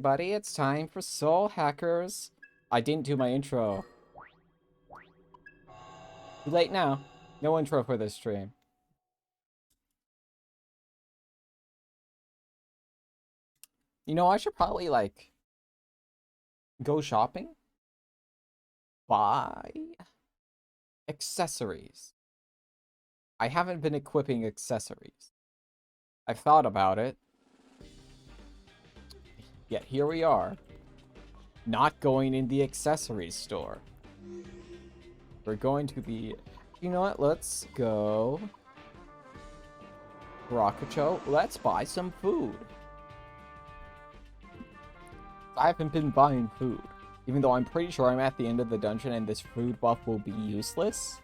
Buddy, it's time for Soul Hackers. I didn't do my intro. Too late now. No intro for this stream. You know, I should probably, like, go shopping? Buy accessories. I haven't been equipping accessories. I've thought about it. Yet here we are. Not going in the accessories store. We're going to the... You know what? Let's go... Rockacho. Let's buy some food. I haven't been buying food. Even though I'm pretty sure I'm at the end of the dungeon and this food buff will be useless.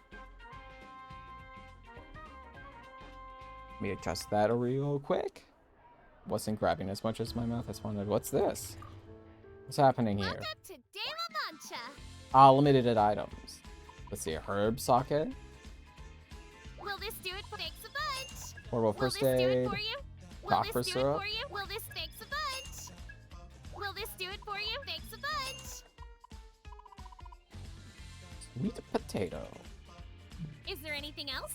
Let me adjust that real quick. Wasn't grabbing as much as my mouth as wanted. What's this? What's happening here? Limited items. Let's see, a herb socket. Will this do it? Thanks a bunch. Horrible first aid. Copper syrup. Will this thanks a bunch? Will this do it for you? Thanks a bunch. Sweet potato. Is there anything else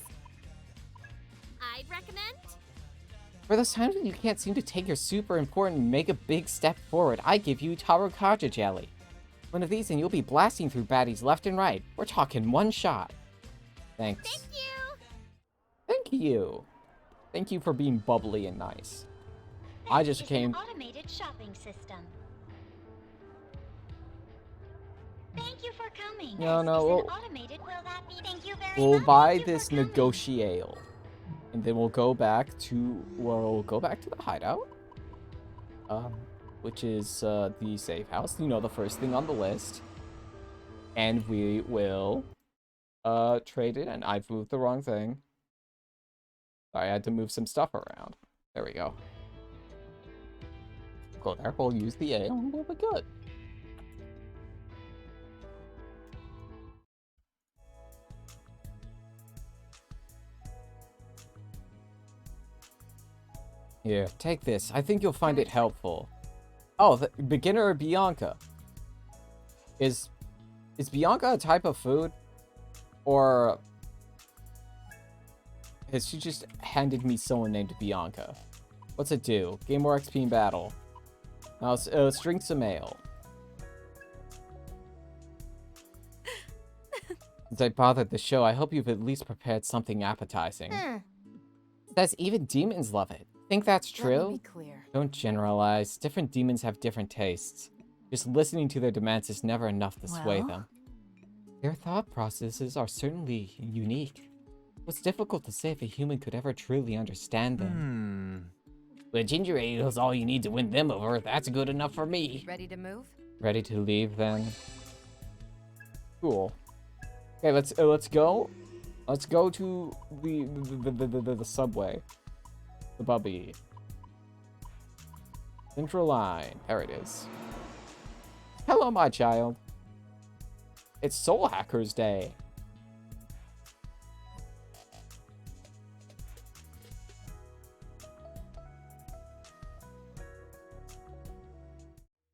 I'd recommend? For those times when you can't seem to take your super important and make a big step forward, I give you Taro Kaja Jelly. One of these and you'll be blasting through baddies left and right. We're talking one shot. Thanks. Thank you. Thank you. Thank you for being bubbly and nice. I just came... An automated shopping system. Thank you for coming. No, automated. Will that be? Thank you very we'll much. buy this negotiale. And then we'll go back to... We'll go back to the hideout. Which is the safe house. You know, the first thing on the list. And we will trade it. And I've moved the wrong thing. Sorry, I had to move some stuff around. There we go. Go there. We'll use the A and we'll be good. Here, take this. I think you'll find it helpful. Oh, the beginner Bianca. Is Bianca a type of food? Or has she just handed me someone named Bianca? What's it do? Gain more XP in battle. Now let's drink some ale. Since I bothered the show, I hope you've at least prepared something appetizing. Says even demons love it. Think that's true? Let me be clear. Don't generalize. Different demons have different tastes. Just listening to their demands is never enough to sway them. Their thought processes are certainly unique. It's difficult to say if a human could ever truly understand them. But ginger ale is all you need to win them over. That's good enough for me. Ready to move? Ready to leave then? Cool. Okay, let's go. Let's go to the subway. The bubby. Central line. There it is. Hello, my child. It's Soul Hackers Day.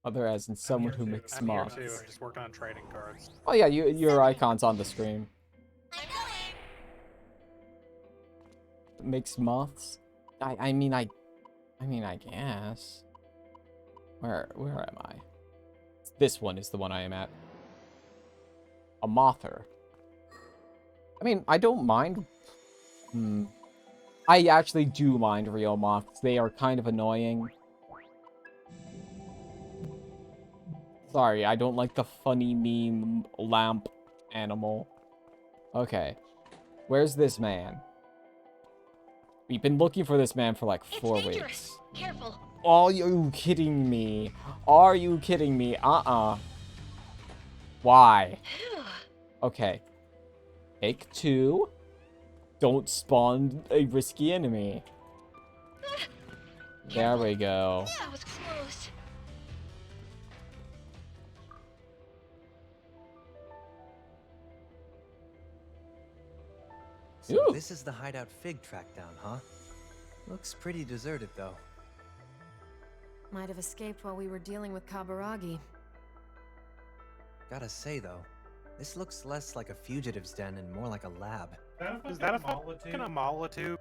Other as in someone who makes moths. I'm here too. Just working on trading cards. Oh yeah, your icon's on the screen. Makes moths. I mean I guess. Where am I? This one is the one I am at. A mother. I mean, I don't mind. I actually do mind real moths. They are kind of annoying. Sorry, I don't like the funny meme lamp animal. Okay. Where's this man? We've been looking for this man for like 4 weeks. Careful. Are you kidding me? Are you kidding me? Why? Okay. Take 2. Don't spawn a risky enemy. There we go. That was close. So Ooh. this is the hideout fig track down, huh? Looks pretty deserted, though. Might have escaped while we were dealing with Kaburagi. Gotta say though, this looks less like a fugitive's den and more like a lab. Is that a fucking molotov?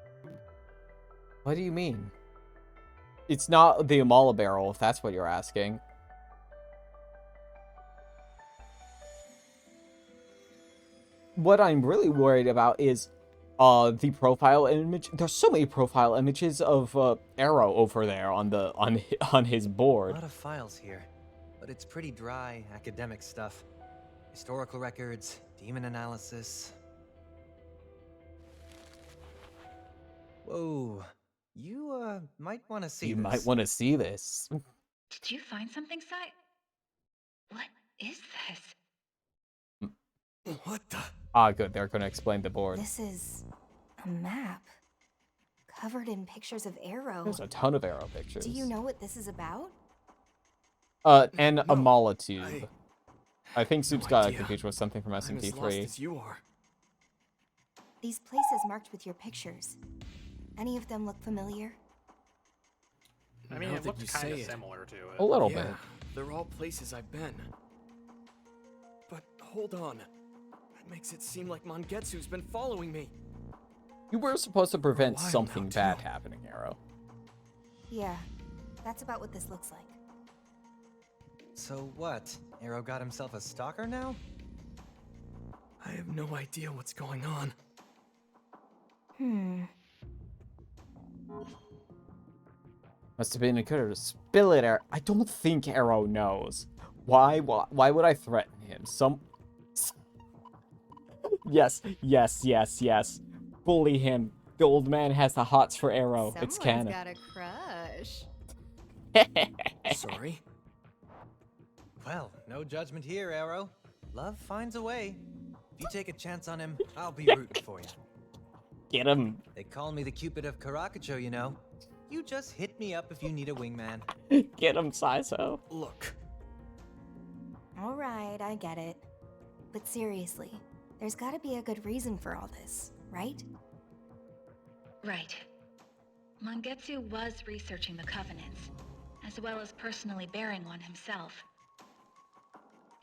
What do you mean? It's not the Amala barrel, if that's what you're asking. What I'm really worried about is the profile image. There's so many profile images of Arrow over there on his A board. lot of files here, but it's pretty dry academic stuff. Historical records, demon analysis. Whoa, you might want to see You this. might want to see this. Did you find something, Sai? What is this? What the? Ah, good. They're going to explain the board. This is a map covered in pictures of Arrow. There's a ton of Arrow pictures. Do you know what this is about? And a molotube. I think Soup's no got idea. confused with something from I'm as lost SMP3. as you are. These places marked with your pictures. Any of them look familiar? I mean, Now it that you looked kind say of it. similar to it. A little Yeah, bit. they're all places I've been. But hold on. That makes it seem like Mangetsu's been following me. You were supposed to prevent while something now, bad too. happening, Arrow. Yeah, that's about what this looks like. So what? Arrow got himself a stalker now? I have no idea what's going on. Must have been a good to spill it, Arrow. I don't think Arrow knows. Why would I threaten him? Yes. Bully him. The old man has the hots for Arrow. It's canon. got a crush. Sorry. Well, no judgment here, Arrow. Love finds a way. If you take a chance on him, I'll be rooting for you. Get him. They call me the Cupid of Karakacho, you know. You just hit me up if you need a wingman. Get him, Saizo. Look, All right, I get it. But seriously, there's gotta be a good reason for all this, right? Right. Mangetsu was researching the Covenants, as well as personally bearing one himself.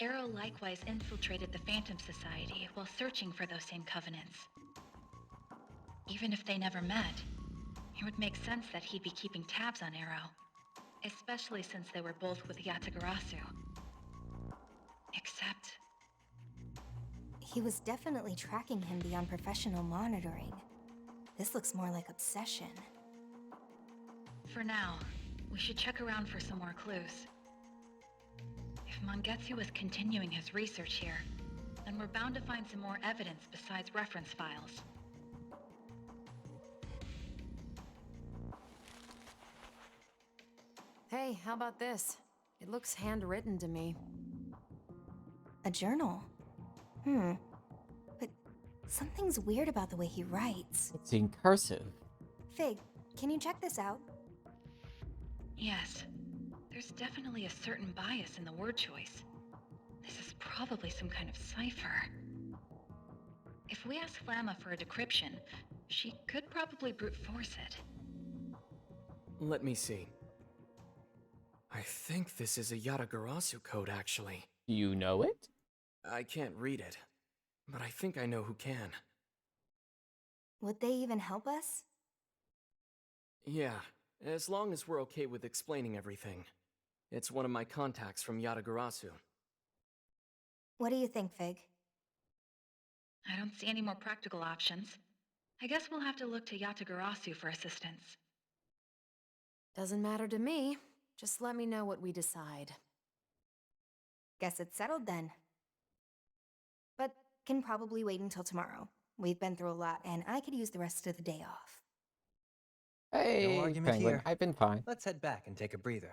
Arrow likewise infiltrated the Phantom Society while searching for those same Covenants. Even if they never met, it would make sense that he'd be keeping tabs on Arrow, especially since they were both with Yatagarasu. Except, He was definitely tracking him beyond professional monitoring. This looks more like obsession. for now, we should check around for some more clues. If Mangetsu is continuing his research here, then we're bound to find some more evidence besides reference files. Hey, how about this? It looks handwritten to me. A journal? But something's weird about the way he writes. It's in cursive. Fig, can you check this out? Yes, there's definitely a certain bias in the word choice. This is probably some kind of cipher. If we ask Flamma for a decryption, she could probably brute force it. let me see. I think this is a Yatagarasu code, actually. Do you know it? I can't read it, but I think I know who can. Would they even help us? Yeah, as long as we're okay with explaining everything. It's one of my contacts from Yatagarasu. What do you think, Fig? I don't see any more practical options. I guess we'll have to look to Yatagarasu for assistance. Doesn't matter to me. Just let me know what we decide. Guess it's settled then. But can probably wait until tomorrow. We've been through a lot, and I could use the rest of the day off. Hey, No argument Penguin. here. I've been fine. Let's head back and take a breather.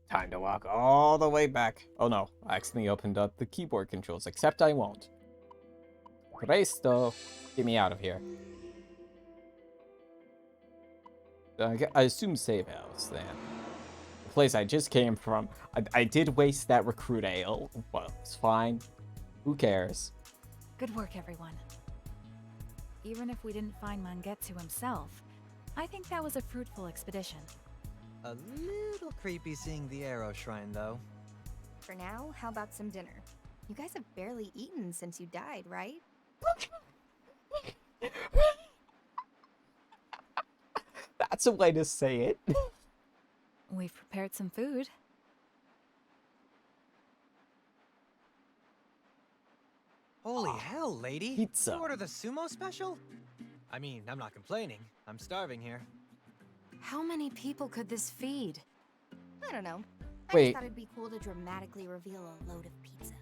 Time to walk all the way back. Oh no, I accidentally opened up the keyboard controls, except I won't. Presto! Get me out of here. I assume save house then. The place I just came from. I did waste that recruit ale. Well, it's fine. Who cares? Good work, everyone. Even if we didn't find Mangetsu himself, I think that was a fruitful expedition. A little creepy seeing the arrow shrine, though. For now, how about some dinner? You guys have barely eaten since you died, right? That's a way to say it. We've prepared some food. Holy hell, lady! Pizza. You order the sumo special? I mean, I'm not complaining. I'm starving here. How many people could this feed? I don't know. I Wait. just thought it'd be cool to dramatically reveal a load of pizza.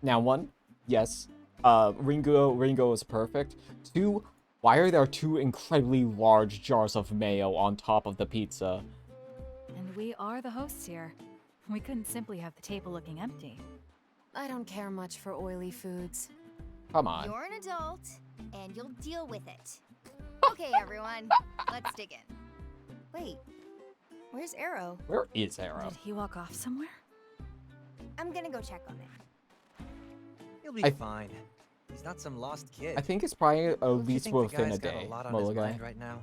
Now, one, yes, Ringo is perfect. Two, why are there two incredibly large jars of mayo on top of the pizza? And we are the hosts here. We couldn't simply have the table looking empty. I don't care much for oily foods. Come on. You're an adult, and you'll deal with it. Okay, everyone, let's dig in. Wait, where's Arrow? Where is Arrow? Did he walk off somewhere? I'm gonna go check on him. He'll be fine. He's not some lost kid. I think it's probably at Don't you least think the within guy's a got day. a lot on his Molo guy. mind right now?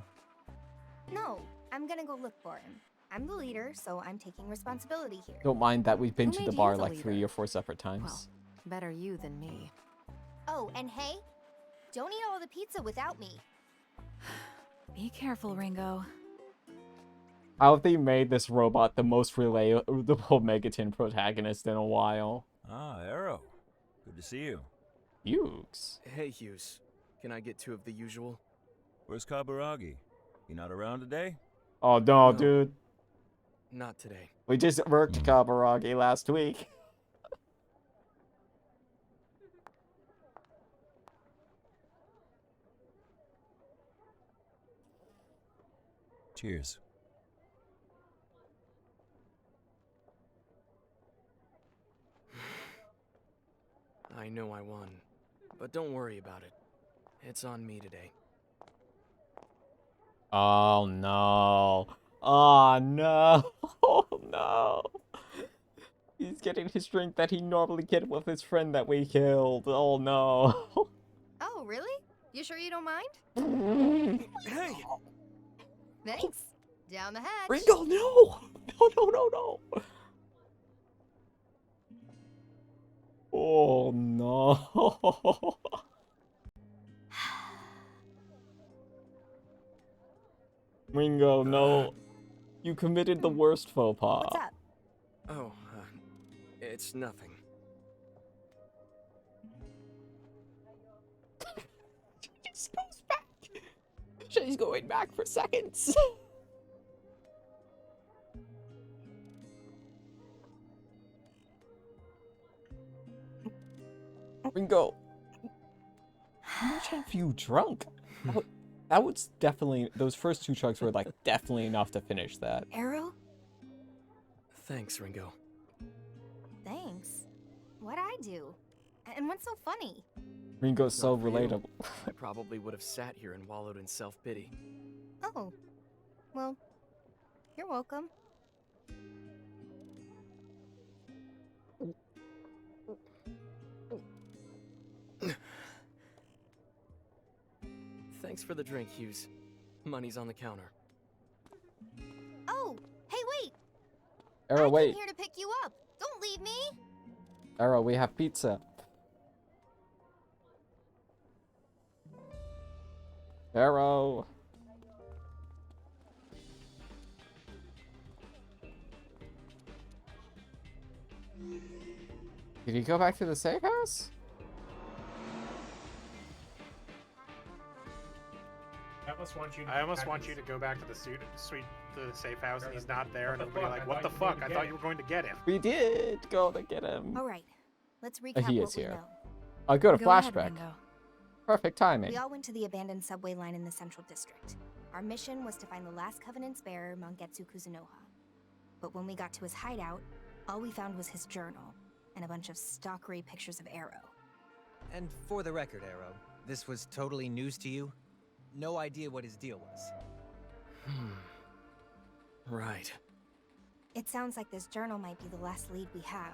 No, I'm gonna go look for him. I'm the leader, so I'm taking responsibility here. Don't mind that we've been Who to made the you bar the like leader? 3 or 4 separate Well, times. better you than me. Oh, and hey, don't eat all the pizza without me. Be careful, Ringo. How have they made this robot the most relatable Megaton protagonist in a while? Ah, Arrow. Good to see you. Ukes. Hey, Hughes. Can I get 2 of the usual? Where's Kaburagi? You not around today? Oh no, No. dude. Not today. We just worked Kaburagi last week. Cheers. I know I won, but don't worry about it. It's on me today. Oh no. Oh no. Oh no. He's getting his drink that he normally get with his friend that we killed. Oh no. Oh, really? You sure you don't mind? Hey! Thanks. Down the hatch. Ringo, no! No, no, no, no. Oh no. Ringo, no. You committed the worst faux pas. What's up? Oh, it's nothing. She just goes back. She's going back for seconds. Ringo, how much have you drunk? That was definitely, those first 2 chugs were like definitely enough to finish that. Arrow? Thanks, Ringo. Thanks. What'd I do? And what's so funny? Ringo's so Not for you. relatable. I probably would have sat here and wallowed in self-pity. Oh, well, you're welcome. Thanks for the drink, Hughes. Money's on the counter. Oh, hey, wait. Arrow, I wait. came here to pick you up. Don't leave me. Arrow, we have pizza. Arrow. Did he go back to the safe house? I almost want you to go back to the the safe house, and he's not there, and everybody like, what the fuck? I thought you were going to get him. We did go to get him. All right, let's recap He what is we here. know. I'll go to Go ahead, flashback. Ringo. Perfect timing. We all went to the abandoned subway line in the Central District. Our mission was to find the last Covenant's bearer, Mangetsu Kuzunoha. But when we got to his hideout, all we found was his journal and a bunch of stalkery pictures of Arrow. And for the record, Arrow, this was totally news to you? No idea what his deal was. Right. It sounds like this journal might be the last lead we have.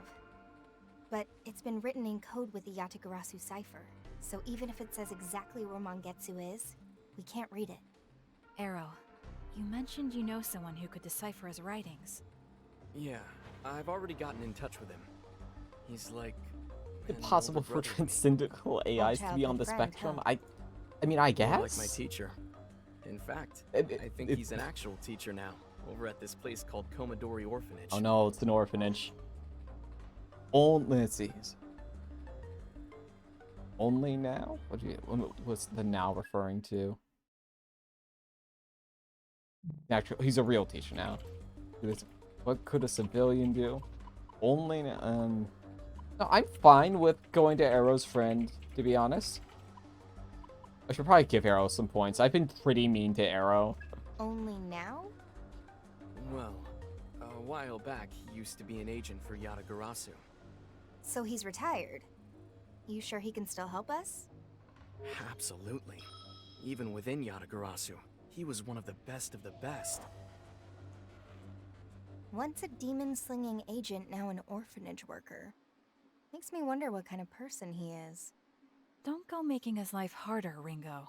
But it's been written in code with the Yatagarasu cipher, so even if it says exactly where Mangetsu is, we can't read it. Arrow, You mentioned you know someone who could decipher his writings. Yeah, I've already gotten in touch with him. He's like... Is it an possible older for brother to me. transcendental AIs to be on the childhood friend, spectrum? huh? I mean, I More like my guess. teacher. In fact, It- I think it- he's an actual teacher now, over at this place called Komodori Orphanage. Oh no, it's an orphanage. Only, let's see. Only now? What's the now referring to? Actually, he's a real teacher now. What could a civilian do? Only now, no, I'm fine with going to Arrow's friend, to be honest. I should probably give Arrow some points. I've been pretty mean to Arrow. Only now? Well, a while back, he used to be an agent for Yatagarasu. So he's retired. You sure he can still help us? Absolutely. Even within Yatagarasu, he was one of the best of the best. Once a demon-slinging agent, now an orphanage worker. Makes me wonder what kind of person he is. Don't go making his life harder, Ringo.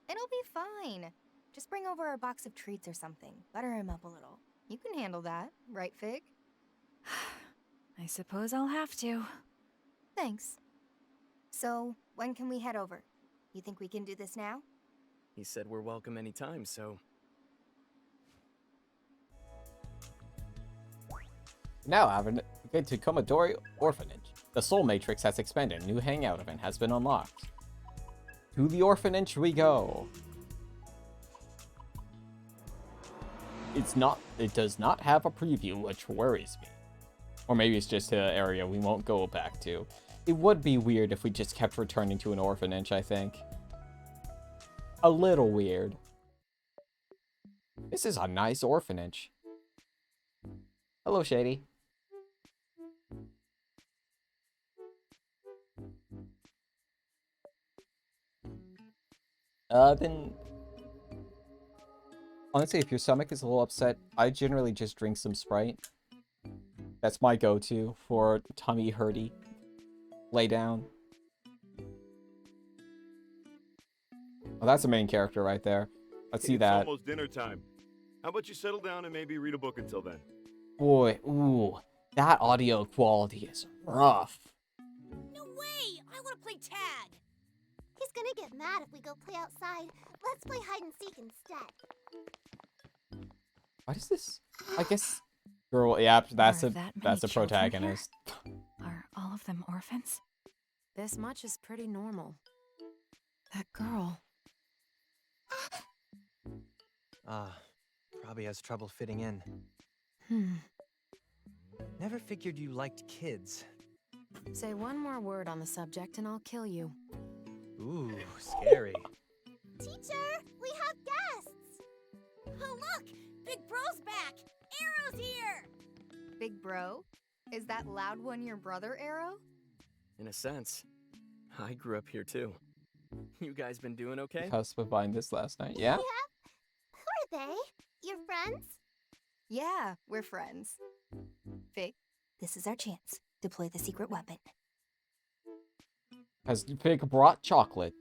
It'll be fine. Just bring over a box of treats or something. Butter him up a little. You can handle that, right, Fig? I suppose I'll have to. Thanks. So, when can we head over? You think we can do this now? He said we're welcome anytime, so... Now, having get to Komodori Orphanage. The Soul Matrix has expanded. A new hangout event has been unlocked. To the orphanage we go. It does not have a preview, which worries me. Or maybe it's just an area we won't go back to. It would be weird if we just kept returning to an orphanage, I think. A little weird. This is a nice orphanage. Hello, Shady. Then... Honestly, if your stomach is a little upset, I generally just drink some Sprite. That's my go-to for tummy hurty. Lay down. Oh, that's the main character right there. Let's see that. It's almost dinner time. How about you settle down and maybe read a book until then? Boy, ooh, that audio quality is rough. No way! I want to play tag! He's gonna get mad if we go play outside. Let's play hide and seek instead. What is this? I guess... Girl, yeah, that's Are a that many that's a children here? protagonist. Are all of them orphans? This much is pretty normal. That girl. Probably has trouble fitting in. Never figured you liked kids. Say one more word on the subject and I'll kill you. Ooh, scary. Teacher, we have guests! Oh look! Big Bro's back! Arrow's here! Big bro? Is that loud one your brother, Arrow? In a sense, I grew up here too. You guys been doing okay? Cusp of buying this last night. Yeah? Who are they? Your friends? Yeah, we're friends. Fig, this is our chance. Deploy the secret weapon. Has Fig brought chocolate?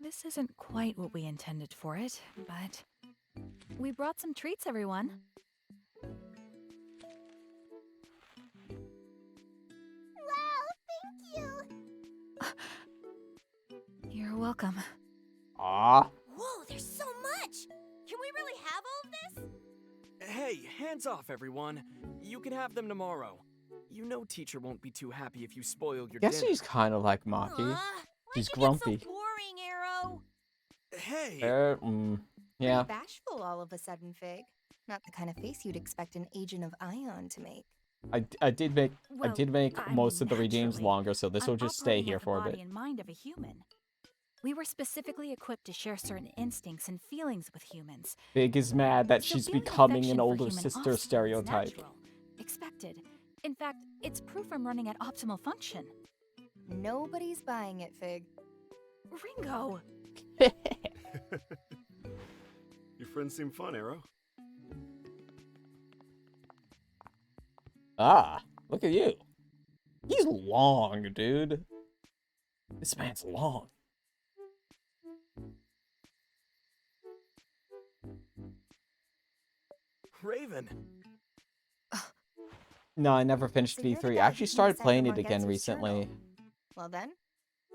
This isn't quite what we intended for it, but... We brought some treats, everyone. Wow, thank you! You're welcome. Ah. Whoa, there's so much! Can we really have all of this? Hey, hands off, everyone. You can have them tomorrow. You know teacher won't be too happy if you spoil your Guess dinner. she's kind of like Maki. Why'd She's you grumpy. Get so boring, Arrow. Hey! Yeah. Pretty bashful all of a sudden, Fig. Not the kind of face you'd expect an agent of Ion to make. I did make I most mean, of the redeems naturally. longer, so this I'm will just stay operating here with the for a body bit. and mind of a human. We were specifically equipped to share certain instincts and feelings with humans. Fig is mad that So she's feeling becoming affection an for older human sister offspring is stereotype. natural, expected. In fact, it's proof I'm running at optimal function. Nobody's buying it, Fig. Ringo! Your friends seem fun, Arrow. Ah, look at you. He's long, dude. This man's long. Raven. No, I never finished So you're the V3. guy I who actually came started to playing decipher it again Mongetsu's recently, journal. Well then,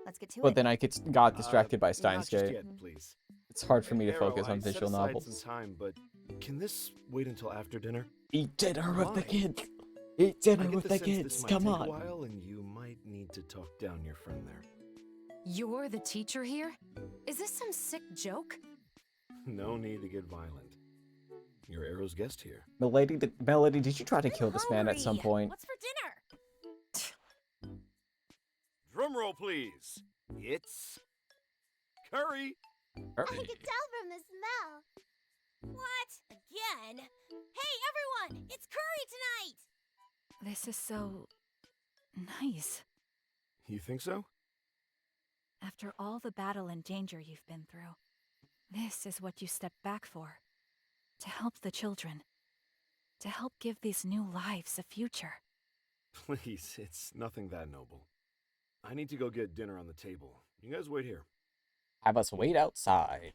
let's get to but it. then I got distracted by Not Steins just Gate. yet, please. It's hard for me to Arrow, focus I on set visual aside novels. some time, but can this wait until after dinner? Eat dinner with the Why? kids. Eat dinner I get with the the sense kids. this might Come take on. a while, and you might need to talk down your friend there. You're the teacher here? Is this some sick joke? No need to get violent. You're Arrow's guest here. Melody, did you try to kill this man at some point? What's for dinner? Drum roll, please. It's curry. I can tell from the smell. What? Again? Hey, everyone! It's curry tonight! This is so nice. You think so? After all the battle and danger you've been through, this is what you stepped back for. To help the children. To help give these new lives a future. Please, it's nothing that noble. I need to go get dinner on the table. You guys wait here. Have us wait outside.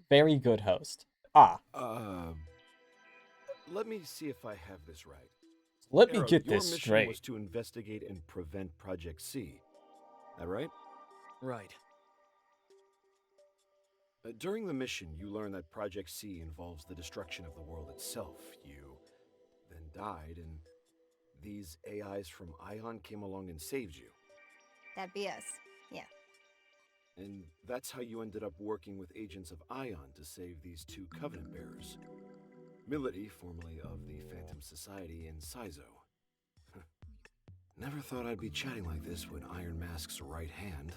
Very good host. Ah, Let me see if I have this right. let me Arrow, get your this mission straight. was to investigate and prevent Project C. That right? Right. During the mission, you learn that Project C involves the destruction of the world itself. You then died, and these AIs from Ion came along and saved you. That'd be us. Yeah. And that's how you ended up working with agents of Ion to save these two Covenant bearers. Milady, formerly of the Phantom Society, and Saizo. Never thought I'd be chatting like this with Iron Mask's right hand.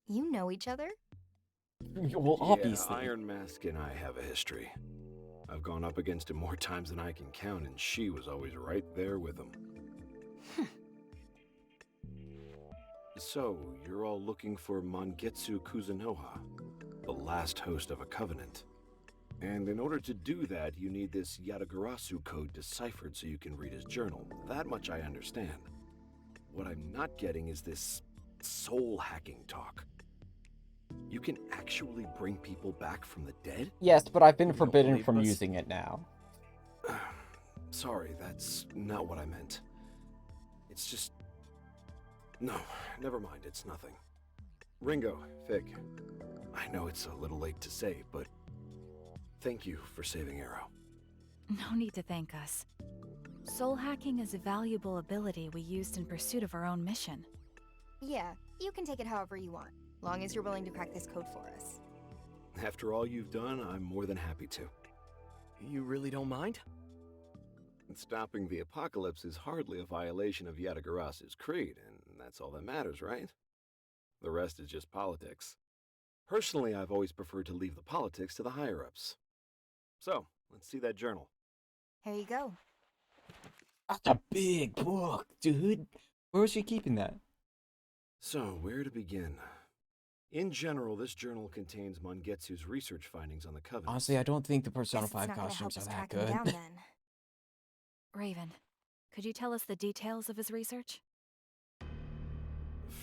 You know each other? Well, obviously. Yeah, Iron Mask and I have a history. I've gone up against him more times than I can count, and she was always right there with him. So, you're all looking for Mangetsu Kuzunoha, the last host of a covenant. And in order to do that, you need this Yatagarasu code deciphered so you can read his journal. That much I understand. What I'm not getting is this soul-hacking talk. You can actually bring people back from the dead? Yes, but I've been You don't forbidden believe from us? using it now. Sorry, that's not what I meant. It's just... No, never mind, it's nothing. Ringo, Fig, I know it's a little late to say, but thank you for saving Arrow. No need to thank us. Soul hacking is a valuable ability we used in pursuit of our own mission. Yeah, you can take it however you want, long as you're willing to crack this code for us. After all you've done, I'm more than happy to. You really don't mind? Stopping the apocalypse is hardly a violation of Yatagarasu's creed, and that's all that matters, right? The rest is just politics. Personally, I've always preferred to leave the politics to the higher-ups. So, let's see that journal. Here you go. That's a big book, dude. Where was she keeping that? So, where to begin? In general, this journal contains Mangetsu's research findings on the Covenant. Honestly, I don't think the Persona Guess it's 5 not gonna help costumes are us that track him good. down then. Raven, could you tell us the details of his research?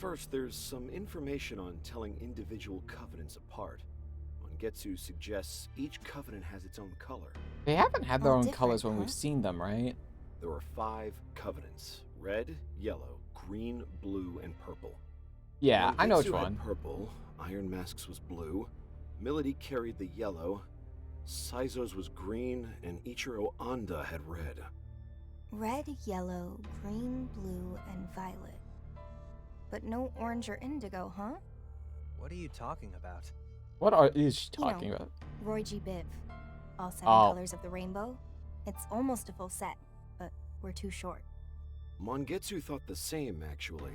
First, there's some information on telling individual covenants apart. Mangetsu suggests each covenant has its own color. They haven't had their All own different, colors when huh? we've seen them, right? There are 5 covenants: red, yellow, green, blue, and purple. Yeah, I know which Mangetsu had one. Purple, Iron Mask's was blue, Milady carried the yellow, Saizo's was green, and Ichiro Anda had red. Red, yellow, green, blue, and violet. But no orange or indigo, huh? What are you talking about? What is she talking about? Roy G. Biv. All 7 Oh. colors of the rainbow. It's almost a full set, but we're too short. Mangetsu thought the same, actually.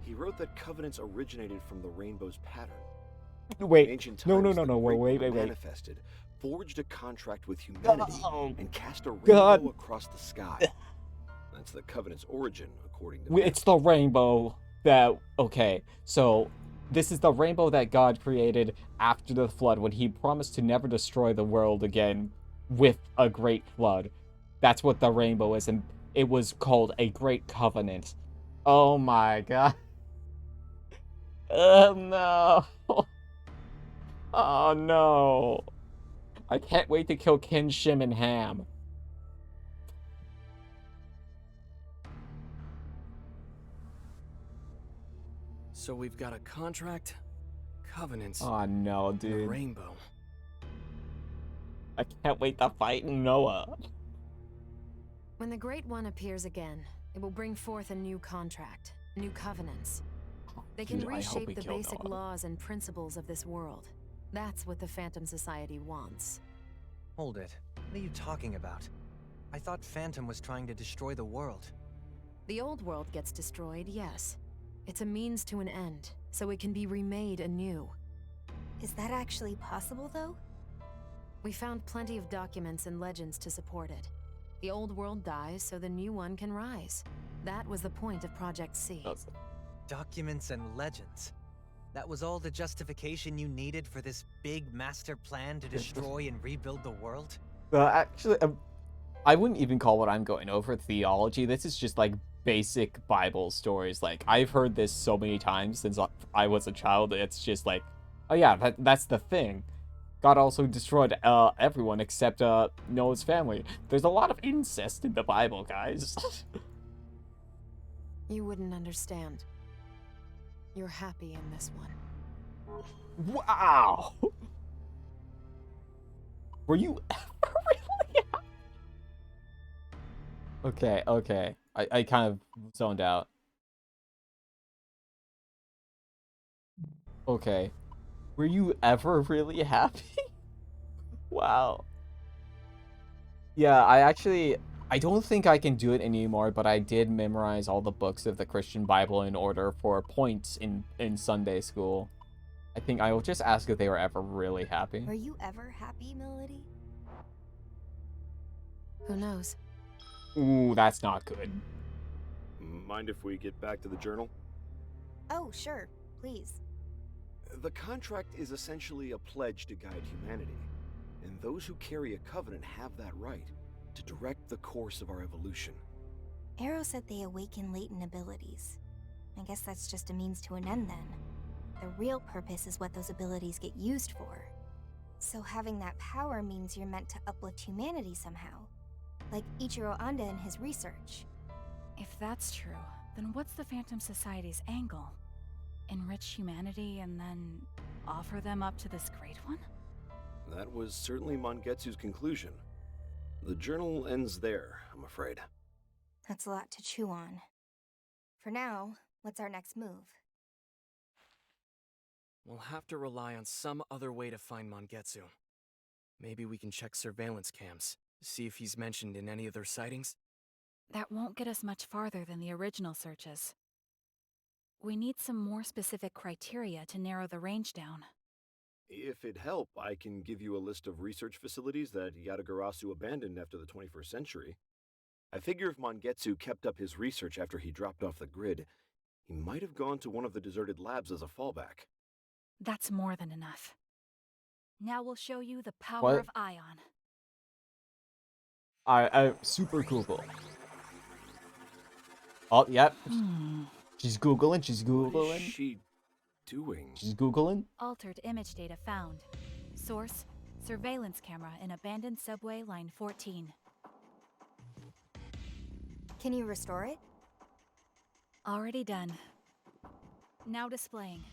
He wrote that covenants originated from the rainbow's pattern. In Wait, ancient no, times, no, the wait, Great wait. manifested, forged a contract with humanity, Oh, and cast a God. rainbow across the sky. That's the covenant's origin, according to It's the rainbow that... Okay, so this is the rainbow that God created after the flood when he promised to never destroy the world again with a great flood. That's what the rainbow is, and it was called a great covenant. Oh my god. Oh no. Oh no. I can't wait to kill Kin, Shim, and Ham. So we've got a contract, covenants, Oh no, and a dude. rainbow. I can't wait to fight Noah. When the Great One appears again, it will bring forth a new contract, new covenants. They can Dude, I hope we reshape the kill basic Noah. laws and principles of this world. That's what the Phantom Society wants. Hold it. What are you talking about? I thought Phantom was trying to destroy the world. The old world gets destroyed, yes. It's a means to an end, so it can be remade anew. Is that actually possible, though? We found plenty of documents and legends to support it. The old world dies so the new one can rise. That was the point of Project C. Documents and legends. That was all the justification you needed for this big master plan to destroy and rebuild the world? Actually, I wouldn't even call what I'm going over theology. This is just like basic Bible stories. Like, I've heard this so many times since I was a child. It's just like, oh yeah, that's the thing. God also destroyed everyone except Noah's family. There's a lot of incest in the Bible, guys. You wouldn't understand. You're happy in this one. Wow! Were you ever really happy? Okay. I kind of zoned out. Okay. Were you ever really happy? Wow. Yeah, I don't think I can do it anymore, but I did memorize all the books of the Christian Bible in order for points in Sunday school. I think I will just ask if they were ever really happy. Were you ever happy, Melody? Who knows? Ooh, that's not good. Mind if we get back to the journal? Oh, sure. Please. The contract is essentially a pledge to guide humanity, and those who carry a covenant have that right to direct the course of our evolution. Arrow said they awaken latent abilities. I guess that's just a means to an end then. The real purpose is what those abilities get used for. So having that power means you're meant to uplift humanity somehow. Like Ichiro Anda in his research. If that's true, then what's the Phantom Society's angle? Enrich humanity and then offer them up to this Great One? That was certainly Mangetsu's conclusion. The journal ends there, I'm afraid. That's a lot to chew on. For now, what's our next move? We'll have to rely on some other way to find Mangetsu. Maybe we can check surveillance cams, see if he's mentioned in any of their sightings. That won't get us much farther than the original searches. We need some more specific criteria to narrow the range down. If it'd help, I can give you a list of research facilities that Yatagarasu abandoned after the 21st century. I figure if Mangetsu kept up his research after he dropped off the grid, he might have gone to one of the deserted labs as a fallback. That's more than enough. Now we'll show you the power What? of Ion. Super Google. Oh, yep. She's Googling. What is she doing? She's Googling. Altered image data found. Source, surveillance camera in abandoned subway line 14. Can you restore it? Already done. Now displaying.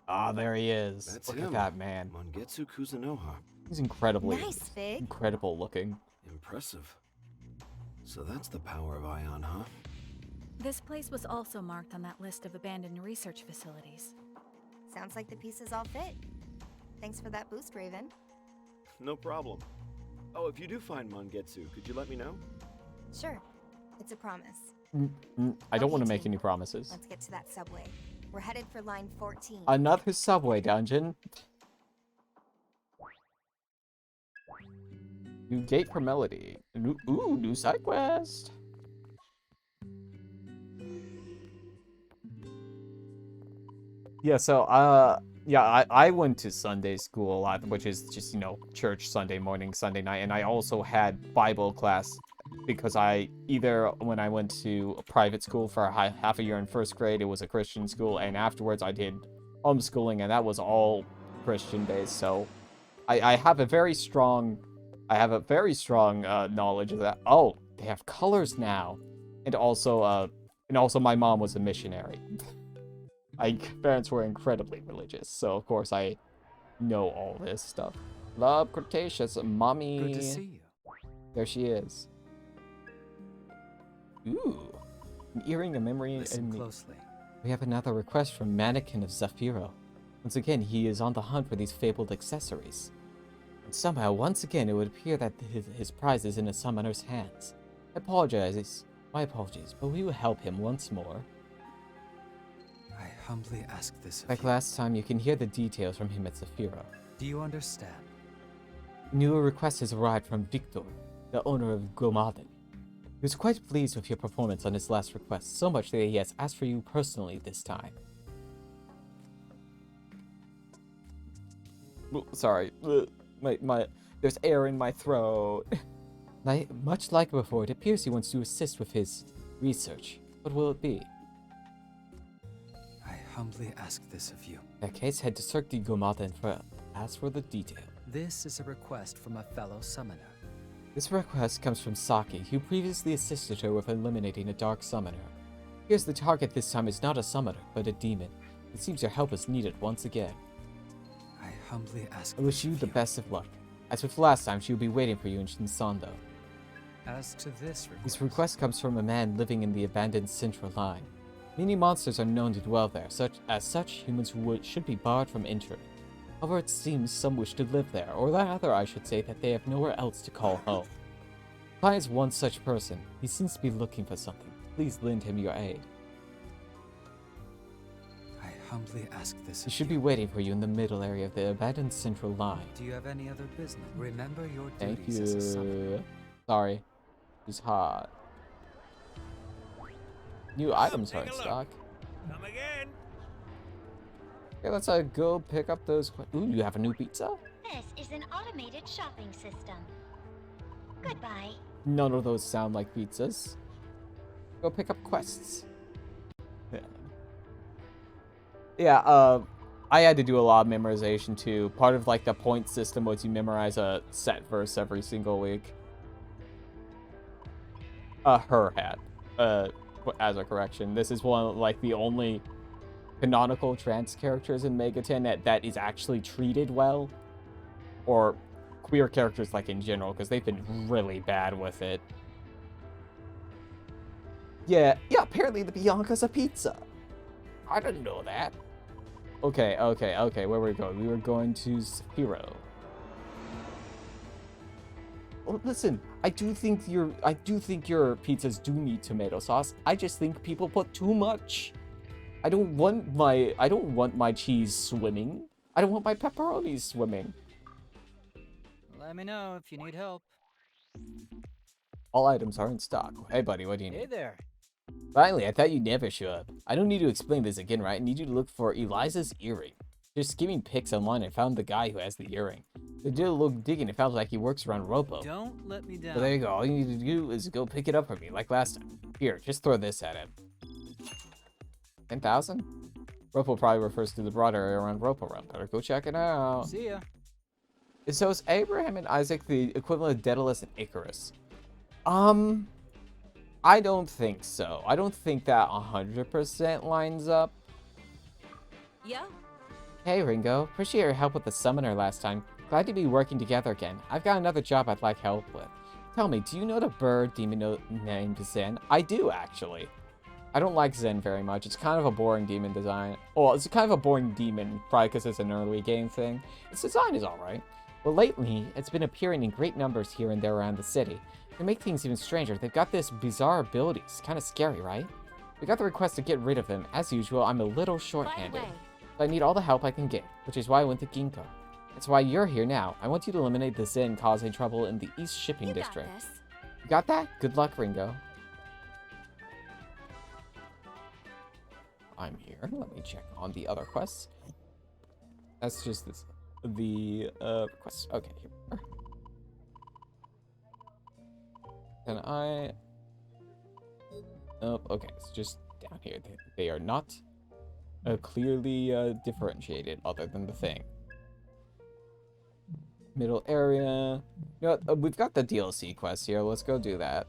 Ah, there he is. That's Look him. at that man. Mangetsu Kuzunoha. He's incredibly Nice, Fig. incredible looking. Impressive. So that's the power of Ion, huh? This place was also marked on that list of abandoned research facilities. Sounds like the pieces all fit. Thanks for that boost, Raven. No problem. Oh, if you do find Mangetsu, could you let me know? Sure. It's a promise. I don't want to Okay, make team. any promises. Let's get to that subway. We're headed for line 14. Another subway dungeon. New gate for Melody. New side quest. Yeah, so yeah, I went to Sunday school a lot, which is just, you know, church Sunday morning, Sunday night, and I also had Bible class because either when I went to a private school for half a year in first grade, it was a Christian school, and afterwards I did homeschooling, and that was all Christian based, so I have a very strong knowledge of that. Oh, they have colors now. And also my mom was a missionary. My parents were incredibly religious, so of course I know all this stuff. Love, Cretaceous, mommy. Good to see you. There she is. Ooh, an earring, a memory, Listen and closely. we have another request from Mannequin of Zafiro. Once again, he is on the hunt for these fabled accessories. And somehow, once again, it would appear that his prize is in a summoner's hands. My apologies, but we will help him once more. I humbly ask this of Like you. last time, you can hear the details from him at Zafiro. Do you understand? New request has arrived from Victor, the owner of Gomaden. He was quite pleased with your performance on his last request, so much that he has asked for you personally this time. Sorry, there's air in my throat. Much like before, it appears he wants to assist with his research. What will it be? I humbly ask this of you. In that case, head to Cirque de Gomaden and ask for the detail. This is a request from a fellow summoner. This request comes from Saki, who previously assisted her with eliminating a dark summoner. Here's the target this time is not a summoner, but a demon. It seems your help is needed once again. I humbly ask I wish you the best of luck. As with last time, she will be waiting for you in Shinsando. As to this request comes from a man living in the abandoned Central Line. Many monsters are known to dwell there, humans should be barred from entering. However, it seems some wish to live there, or rather I should say that they have nowhere else to call home. Finds one such person. He seems to be looking for something. Please lend him your aid. I humbly ask this He should be waiting for you in the middle area of the abandoned Central Line. Do you have any other business? Remember your Thank duties as a summoner. you. Sorry. He's hot. New items are in stock. Come again. Okay, let's go pick up those. Ooh, you have a new pizza? This is an automated shopping system. Goodbye. None of those sound like pizzas. Go pick up quests. Yeah, I had to do a lot of memorization too. Part of like the point system was you memorize a set verse every single week. Her hat. As a correction. This is one of like the only canonical trans characters in Megaten that is actually treated well. Or queer characters like in general, because they've been really bad with it. Yeah, apparently the Bianca's a pizza. I didn't know that. Okay, where were we going? We were going to Zafiro. Well, listen, I do think your pizzas do need tomato sauce. I just think people put too much. I don't want my cheese swimming. I don't want my pepperoni swimming. Let me know if you need help. All items are in stock. Hey buddy, what do you need? Hey there. Finally, I thought you'd never show up. I don't need to explain this again, right? I need you to look for Eliza's earring. Just skimming pics online and found the guy who has the earring. I did a little digging and found like he works around Robo. Don't let me down. So there you go. All you need to do is go pick it up for me, like last time. Here, just throw this at him. 10,000? Ropo probably refers to the broader area around Ropo Realm. Better go check it out. See ya. So is Abraham and Isaac the equivalent of Daedalus and Icarus? I don't think so. I don't think that 100% lines up. Yeah? Hey Ringo, appreciate your help with the summoner last time. Glad to be working together again. I've got another job I'd like help with. Tell me, do you know the bird demon named Zen? I do, actually. I don't like Zen very much. It's kind of a boring demon design. Well, it's kind of a boring demon, probably because it's an early game thing. Its design is alright. Well, lately, it's been appearing in great numbers here and there around the city. To make things even stranger, they've got this bizarre abilities. Kind of scary, right? We got the request to get rid of them. As usual, I'm a little short-handed. So I need all the help I can get, which is why I went to Ginkgo. That's why you're here now. I want you to eliminate the Zen causing trouble in the East Shipping District. You got that? Good luck, Ringo. I'm here. Let me check on the other quests. That's just this. The request. Okay, here we are. Can I? Oh, okay. It's just down here. They are not clearly differentiated, other than the thing. Middle area. You know what? We've got the DLC quest here. Let's go do that.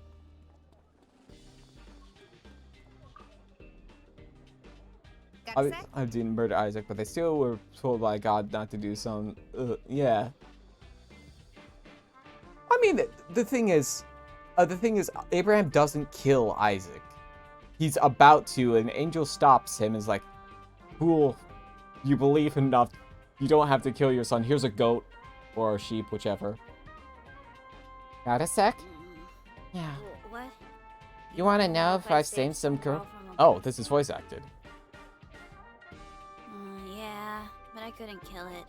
I didn't murder Isaac, but they still were told by God not to do some. Yeah. I mean, the thing is, Abraham doesn't kill Isaac. He's about to, and an angel stops him and is like, "Cool, you believe enough. You don't have to kill your son. Here's a goat or a sheep, whichever." Got a sec? Yeah. What? You want to know if I've seen some girl? Oh, this is voice acted. Yeah, but I couldn't kill it.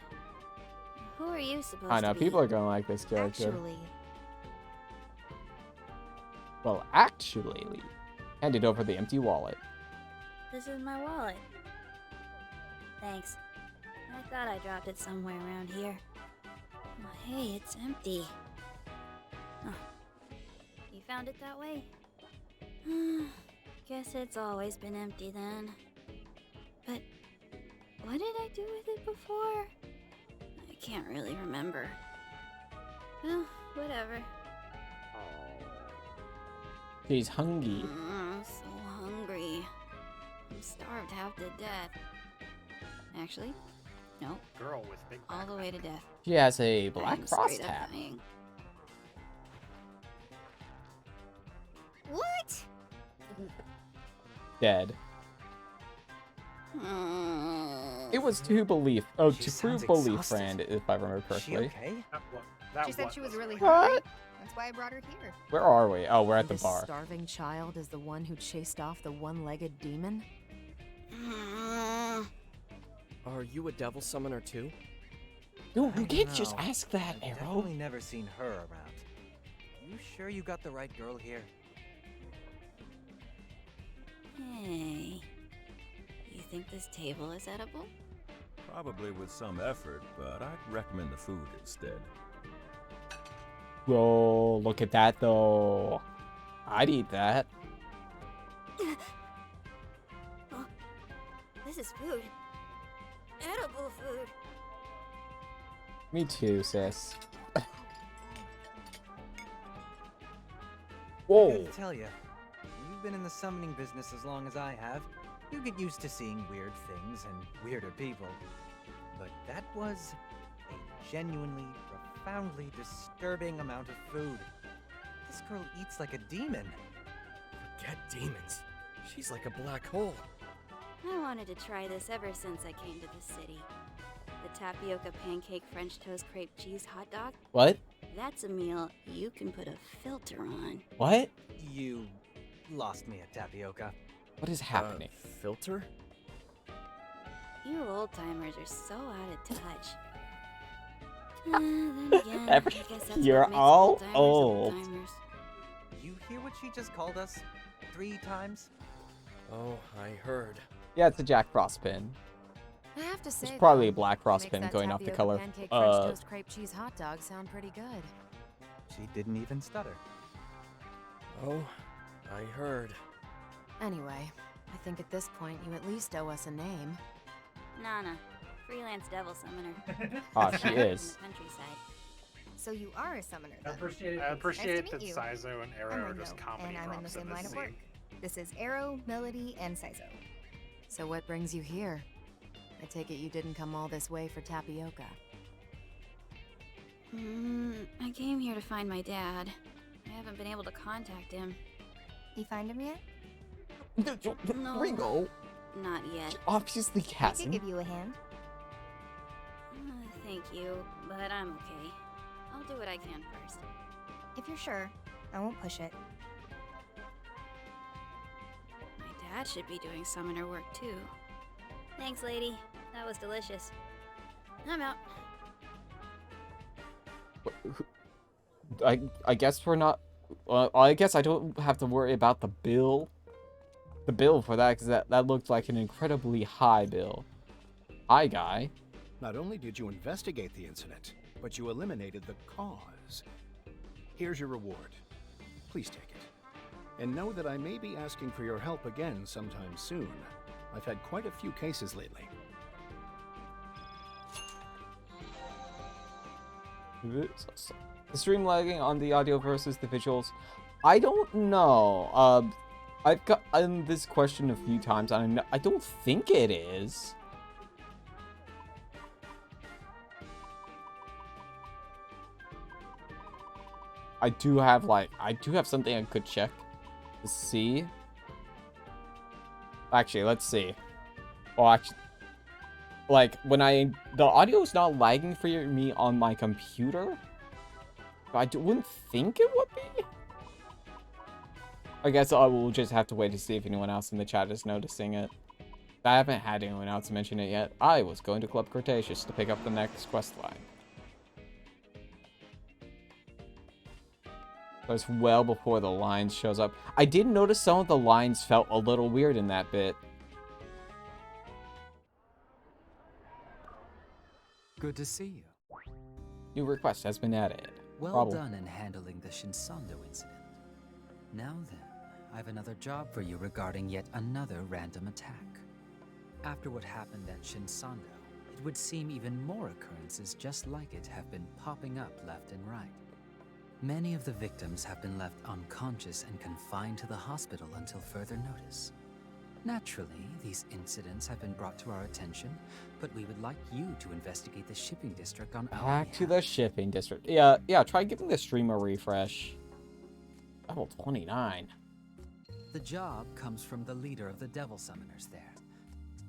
Who are you supposed I know, to be? people are gonna like this character. Actually, Well, actually, handed over the empty wallet. This is my wallet. Thanks. I thought I dropped it somewhere around here. Oh, hey, it's empty. Huh. You found it that way? Guess it's always been empty then. But what did I do with it before? I can't really remember. Well, whatever. She's hungry. So hungry. I'm starved half to death. Actually, no. Girl with big all the way to death. She has a black I'm frost straight up hat. dying. What? Dead. It was to belief. Oh, to prove belief, friend, if I remember correctly. okay? She said she was really What? hungry. That's why I brought her here. Where are we? Oh, we're at the This bar. starving child is the one who chased off the one-legged demon? Are you a devil summoner too? Dude, you I can't don't just know. ask that, I've Arrow. definitely never seen her around. You sure you got the right girl here? Hey, you think this table is edible? Probably with some effort, but I'd recommend the food instead. Whoa, look at that though. I'd eat that. Oh, this is food. Edible food. Me too, sis. Whoa. I gotta tell you, you've been in the summoning business as long as I have. You get used to seeing weird things and weirder people. But that was a genuinely, profoundly disturbing amount of food. This girl eats like a demon. Forget demons. She's like a black hole. I wanted to try this ever since I came to the city. The tapioca pancake French toast crepe cheese hot dog. What? That's a meal you can put a filter on. What? You lost me at tapioca. What is happening? Filter? You old timers are so out of touch. Then again, I guess that's You're what makes all old-timers old. old-timers. You hear what she just called us? 3 times? Oh, I heard. Yeah, it's a Jack Frost pin. I have to say, There's probably though, a Black Frost makes pin that going off the tapioca color. pancake French toast crepe cheese hot dog sound pretty good. She didn't even stutter. Oh, I heard. Anyway, I think at this point you at least owe us a name. Nana, freelance devil summoner. Ah, she From the is. countryside. so you are a summoner I then. appreciate Nice to that meet you. Saizo and I'm Arrow are Ringo, just comedy and I'm in the props same this line of scene. work. This is Arrow, Melody, and Saizo. So what brings you here? I take it you didn't come all this way for tapioca. I came here to find my dad. I haven't been able to contact him. You find him yet? No. Ringo. Not yet. Obviously I could hasn't. give you a hand. Thank you, but I'm okay. I'll do what I can first. If you're sure, I won't push it. My dad should be doing summoner work too. Thanks, lady. That was delicious. I'm out. I guess we're not. I guess I don't have to worry about the bill. The bill for that, because that looked like an incredibly high bill. Hi, guy. Not only did you investigate the incident, but you eliminated the cause. Here's your reward. Please take it. And know that I may be asking for your help again sometime soon. I've had quite a few cases lately. The stream lagging on the audio versus the visuals. I don't know. I've gotten this question a few times, and I don't think it is. I do have something I could check to see. Actually, let's see. Well, actually, like the audio is not lagging for me on my computer. But I wouldn't think it would be. I guess I will just have to wait to see if anyone else in the chat is noticing it. I haven't had anyone else mention it yet. I was going to Club Cretaceous to pick up the next quest line. But it's well before the lines shows up. I did notice some of the lines felt a little weird in that bit. Good to see you. New request has been added. Well done in handling the Shinsando incident. Now then, I have another job for you regarding yet another random attack. After what happened at Shinsando, it would seem even more occurrences just like it have been popping up left and right. Many of the victims have been left unconscious and confined to the hospital until further notice. Naturally, these incidents have been brought to our attention, but we would like you to investigate the shipping district on our Back to behalf. the shipping district. Yeah, try giving the stream a refresh. Level 29. The job comes from the leader of the Devil Summoners there.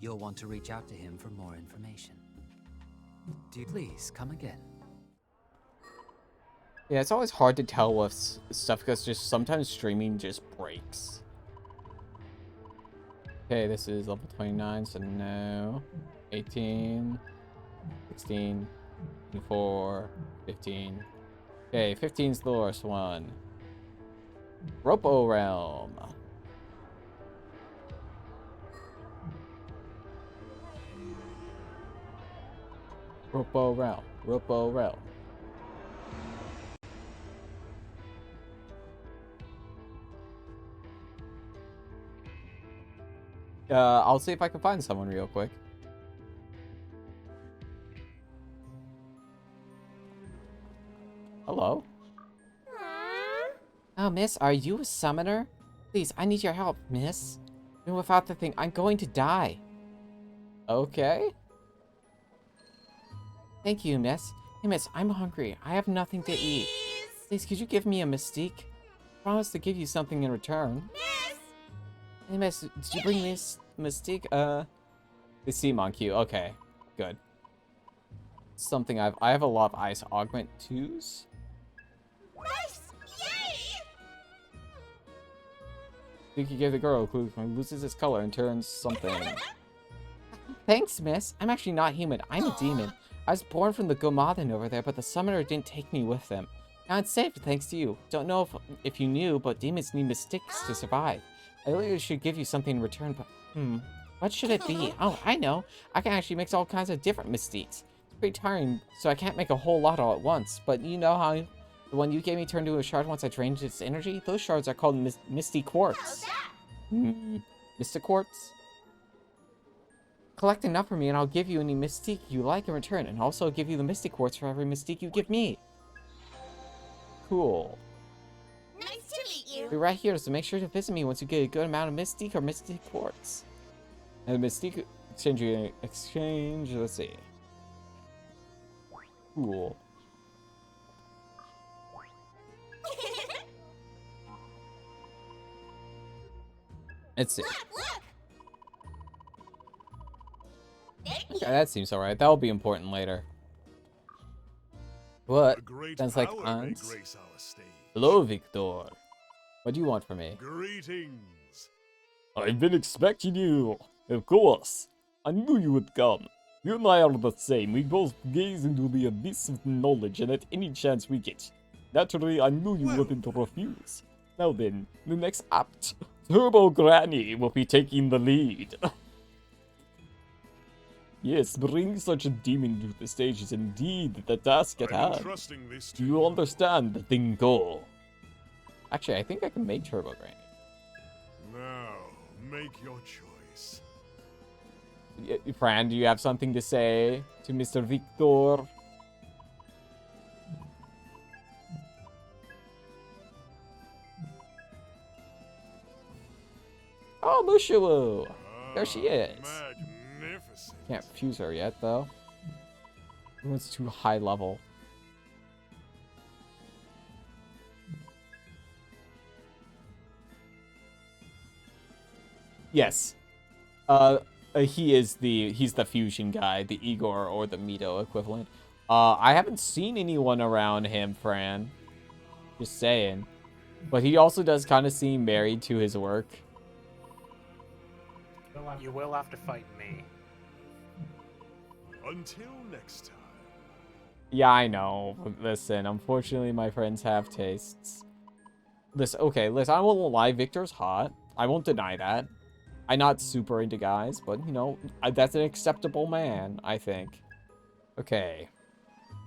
You'll want to reach out to him for more information. Please come again. Yeah, it's always hard to tell with stuff because just sometimes streaming just breaks. Okay, this is level 29, so no. 18, 16, 24, 15. Okay, 15's the lowest one. Ropo Realm. Ropo Realm. Ropo Realm. I'll see if I can find someone real quick. Hello? Oh, miss, are you a summoner? Please, I need your help, miss. And without the thing, I'm going to die. Okay. Thank you, miss. Hey, miss, I'm hungry. I have nothing to eat. Please, could you give me a mystique? I promise to give you something in return. Hey, miss, did you bring this mystique? The sea monkey. Okay, good. Something I have a lot of ice augment 2s. Nice! Yay! Think you gave the girl a clue when it loses its color and turns something. Thanks, miss. I'm actually not human. I'm a demon. I was born from the Gomadhan over there, but the summoner didn't take me with them. Now it's safe thanks to you. Don't know if you knew, but demons need mystics to survive. I really should give you something in return, but what should it be? Oh, I know. I can actually mix all kinds of different mystiques. It's pretty tiring, so I can't make a whole lot all at once. But you know how the one you gave me turned into a shard once I drained its energy? Those shards are called Misty Quartz. Mystic Quartz? Collect enough for me and I'll give you any mystique you like in return, and also give you the Mystic Quartz for every mystique you give me. Cool. Nice to meet you. Be right here, so make sure to visit me once you get a good amount of mystique or Mystic Quartz. And the mystique exchange, let's see. Cool. Let's see. Okay, that seems alright. That'll be important later. What? Sounds like ants. Hello, Victor. What do you want from me? Greetings. I've been expecting you. Of course. I knew you would come. You and I are the same. We both gaze into the abyss of knowledge, and at any chance we get. Naturally, I knew you wouldn't refuse. Now then, the next act, Turbo Granny will be taking the lead. Yes, bringing such a demon to the stage is indeed the task at hand. Do you understand the thing goal? Actually, I think I can make Turbo Granny. Now, make your choice. Fran, do you have something to say to Mr. Victor? Oh, Mushu! There she is. Magnificent. Can't fuse her yet, though. Everyone's too high level. Yes. He's the fusion guy, the Igor or the Mito equivalent. I haven't seen anyone around him, Fran. Just saying. But he also does kind of seem married to his work. You will have to fight me. Until next time. Yeah, I know. Listen, unfortunately, my friends have tastes. Listen, okay, listen, I won't lie. Victor's hot. I won't deny that. I'm not super into guys, but, you know, that's an acceptable man, I think. Okay.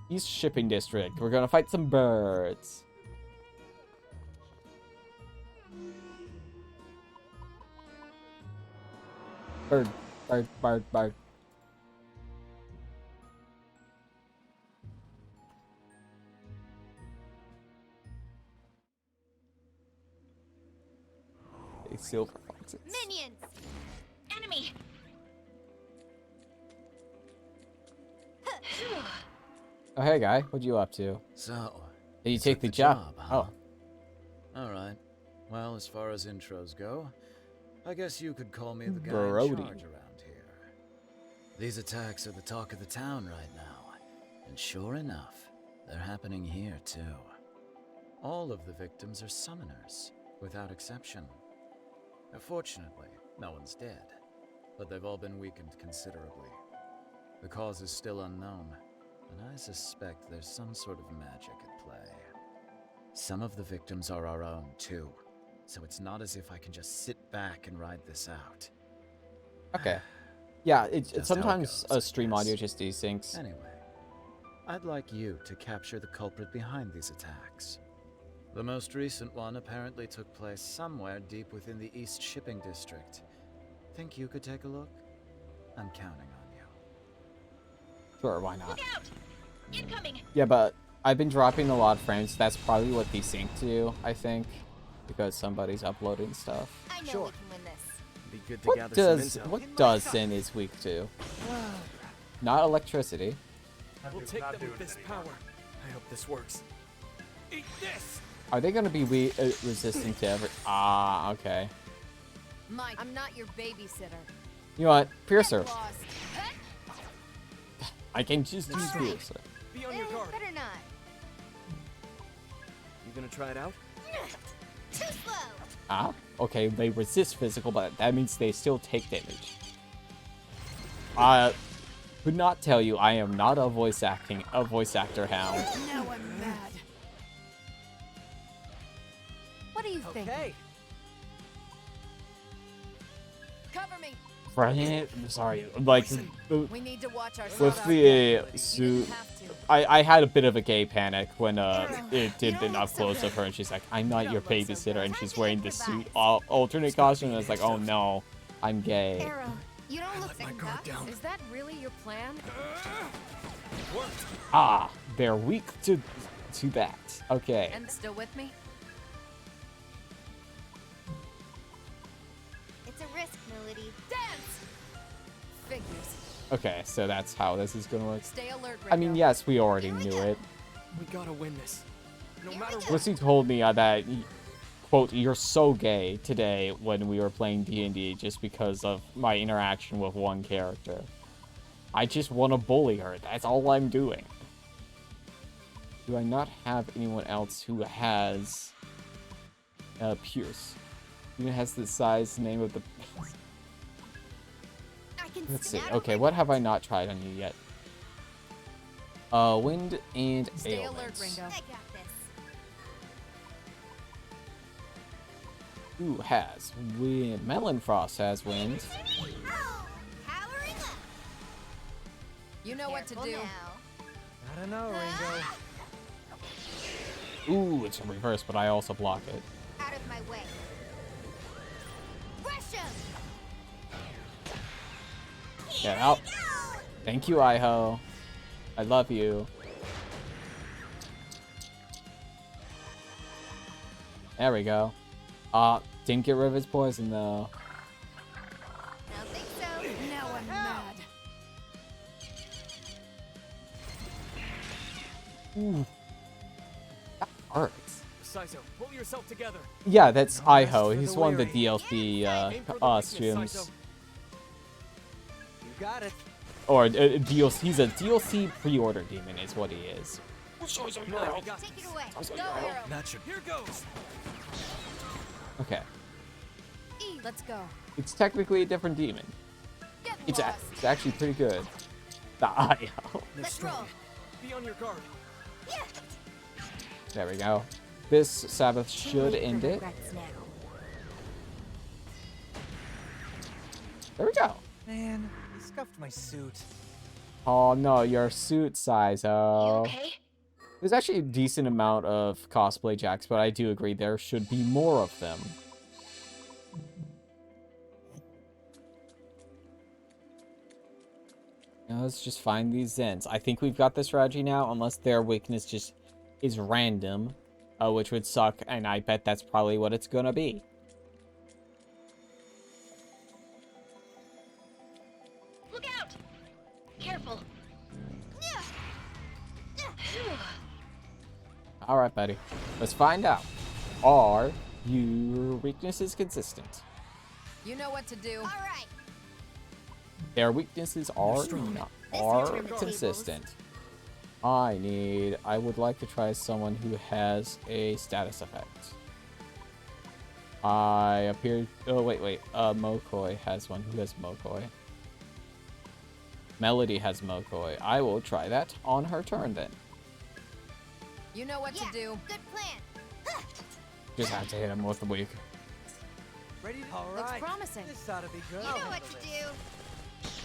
East Shipping District. We're gonna fight some birds. Bird, bird, bird, bird. Big silver foxes. Minions! Enemy! Oh, hey, guy. What you up to? So, Did you take the job? huh? Alright. Well, as far as intros go, I guess you could call me the guy Brody. in charge around here. These attacks are the talk of the town right now. And sure enough, they're happening here too. All of the victims are summoners, without exception. Fortunately, no one's dead, but they've all been weakened considerably. The cause is still unknown, and I suspect there's some sort of magic at play. Some of the victims are our own, too, so it's not as if I can just sit back and ride this out. Okay. Yeah, it's Just how it sometimes goes, I stream guess. audio just desyncs. Anyway, I'd like you to capture the culprit behind these attacks. The most recent one apparently took place somewhere deep within the East Shipping District. Think you could take a look? I'm counting on you. Sure, why not? Look out! Incoming! Yeah, but I've been dropping a lot of frames. That's probably what desync do, I think, because somebody's uploading stuff. I know we can win this. Be good to What gather does some intel. Sin is weak to? Not electricity. We'll take them with this power. I hope this works. Eat this! Are they gonna be resistant to every? Ah, okay. Mike, I'm not your babysitter. You know what? Piercer. Get lost. I can just use Piercer. Be on your guard. Better not. You gonna try it out? Too slow. Ah, okay. They resist physical, but that means they still take damage. Could not tell you. I am not a voice actor hound. Now I'm mad. What do you think? Okay. Cover me. Right? Sorry. Like, We need to watch our with the suit, I had a bit of a gay panic when it did an up close of her, and she's like, "I'm not your babysitter," and she's wearing this suit alternate costume, and I was like, "Oh no, I'm gay." Arrow, you don't look My guard down. Is that really your plan? Ah, they're weak to that. Okay. And still with me? It's a risk, Melody. Dance! Figures. Okay, so that's how this is gonna work. Stay alert, I mean, Ringo. yes, we already knew it. We gotta win this. No matter what. Lissy told me that, quote, "You're so gay" today when we were playing D&D just because of my interaction with one character. I just want to bully her. That's all I'm doing. Do I not have anyone else who has Pierce? Who has the size name of the... Let's see. Okay, what have I not tried on you yet? Wind and Stay alert, ailments. Ringo. I got this. Who has wind? Melonfrost has wind. Powering up. You know what to Careful do. now. I don't know, Ringo. Ooh, it's a reverse, but I also block it. Out of my way. Rush 'em. Get out. Thank you, Iho. I love you. There we go. Didn't get rid of his poison though. Ooh. That hurts. Saizo, pull yourself together. Yeah, that's No rest Iho. for He's the one of the weary. DLC Aim for the weakness, streams. Saizo. You got it. Or DLC. He's a DLC pre-order demon, is what he is. No, we got Take this. it away. Go, Arrow. That should. Here goes. Okay. E, let's go. It's technically a different demon. Get It's lost. it's actually pretty good. The Iho. They're Let's strong. roll. Be on your guard. Yeah. There we go. This Sabbath should Wait for end it. regrets now. There we go. Man, he scuffed my suit. Oh no, your suit size. You Oh. okay? There's actually a decent amount of cosplay jacks, but I do agree there should be more of them. Now let's just find these Zens. I think we've got this Raji now, unless their weakness just is random, which would suck, and I bet that's probably what it's gonna be. Look out! Careful. Alright, buddy. Let's find out. Are your weaknesses consistent? You know what to do. All right. Their weaknesses are strong. not This are return the tables. consistent. I would like to try someone who has a status effect. Oh wait, Mokoi has one. Who has Mokoi? Melody has Mokoi. I will try that on her turn then. You know what Yeah. to do. Good plan. Just have to hit him with the weak. Ready? All Looks right. promising. This ought to be good. You know what to do.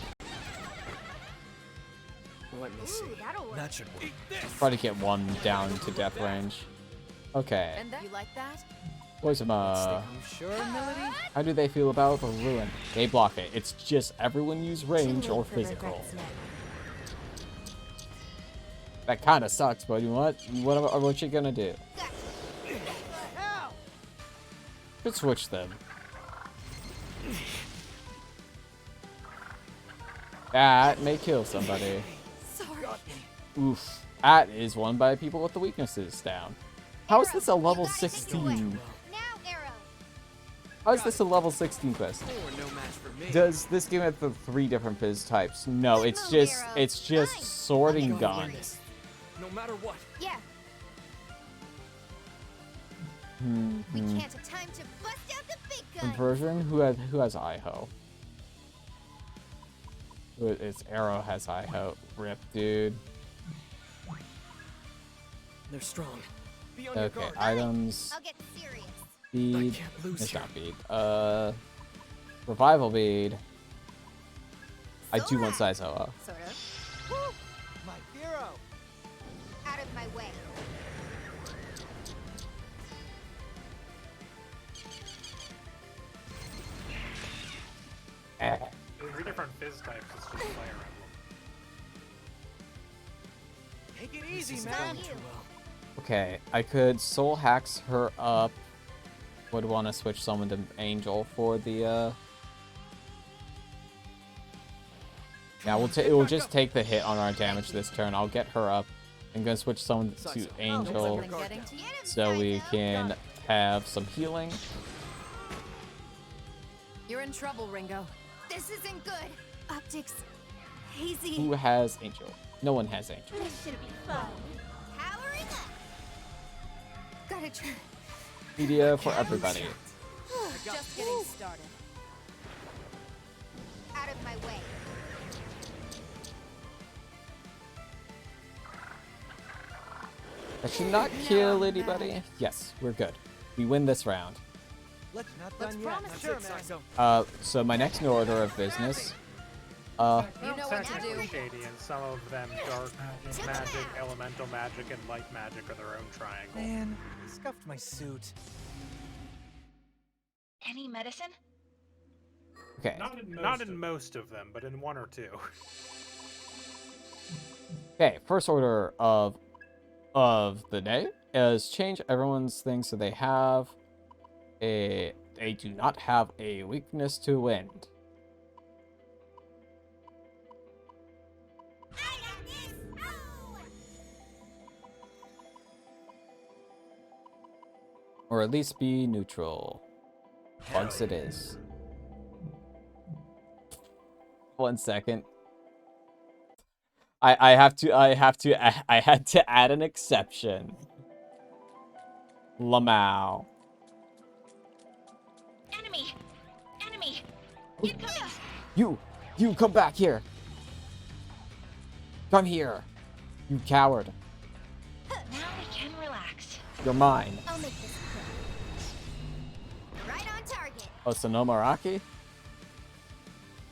Let me see. Ooh, that'll work. That should work. Try to get one down to death range. Okay. And that, you like that? Where's some, You sure, Melody? how do they feel about the ruin? They block it. It's just everyone use range Too or late for physical. regrets now. That kind of sucks, but you know what? What you gonna do? Could switch them. That may kill somebody. Sorry. Oof. That is won by people with the weaknesses down. How is this a level You gotta take it 16? Now, Arrow. How is this a level 16 quest? They were no match for me. Does this game have the 3 different Fizz types? No, Good it's move, just Arrow. it's just Fine. sorting Okay. guns. No matter what. Yeah. We Hmm. can't have time to bust out the big gun. Conversion? Who has Iho? It's Arrow has Iho. Rip, dude. They're strong. Be on your Okay, guard. items. I'll get serious. Bead. I can't lose It's you. not bead. Revival bead. I do want size Hoa. Sort of. Woo! My hero. Out of my way. Three different fizz types. It's just Fire Emblem. Take it This easy, is man. going too well. Okay, I could soul hacks her up. Would want to switch someone to Angel for the Yeah, it will just take the hit on our damage this turn. I'll get her up. I'm gonna switch someone to Angel Something getting to you? so we can have some healing. You're in trouble, Ringo. This isn't good. Optics. Hazy. Who has Angel? No one has Angel. This should be fun. Powering up. Gotta try. Media for everybody. Just getting started. Out of my way. That should not kill anybody. Yes, we're good. We win this round. Let's not Let's done yet. promise Sure, That's it, man. Saizo. So my next order of business. You know what to Technically do. shady, and some of them dark magic, elemental magic, and light magic are their own triangle. Man, he scuffed my suit. Any medicine? Okay. Not in most of them, but in one or two. Okay, first order of the day is change everyone's things so they do not have a weakness to wind. Or at least be neutral. Bugs it is. 1 second. I had to add an exception. Lamau. Enemy! Enemy! Incoming! You come back here. Come here. You coward. Now we can relax. You're mine. I'll make this quick. Right on target. Oh, Sonomaraki?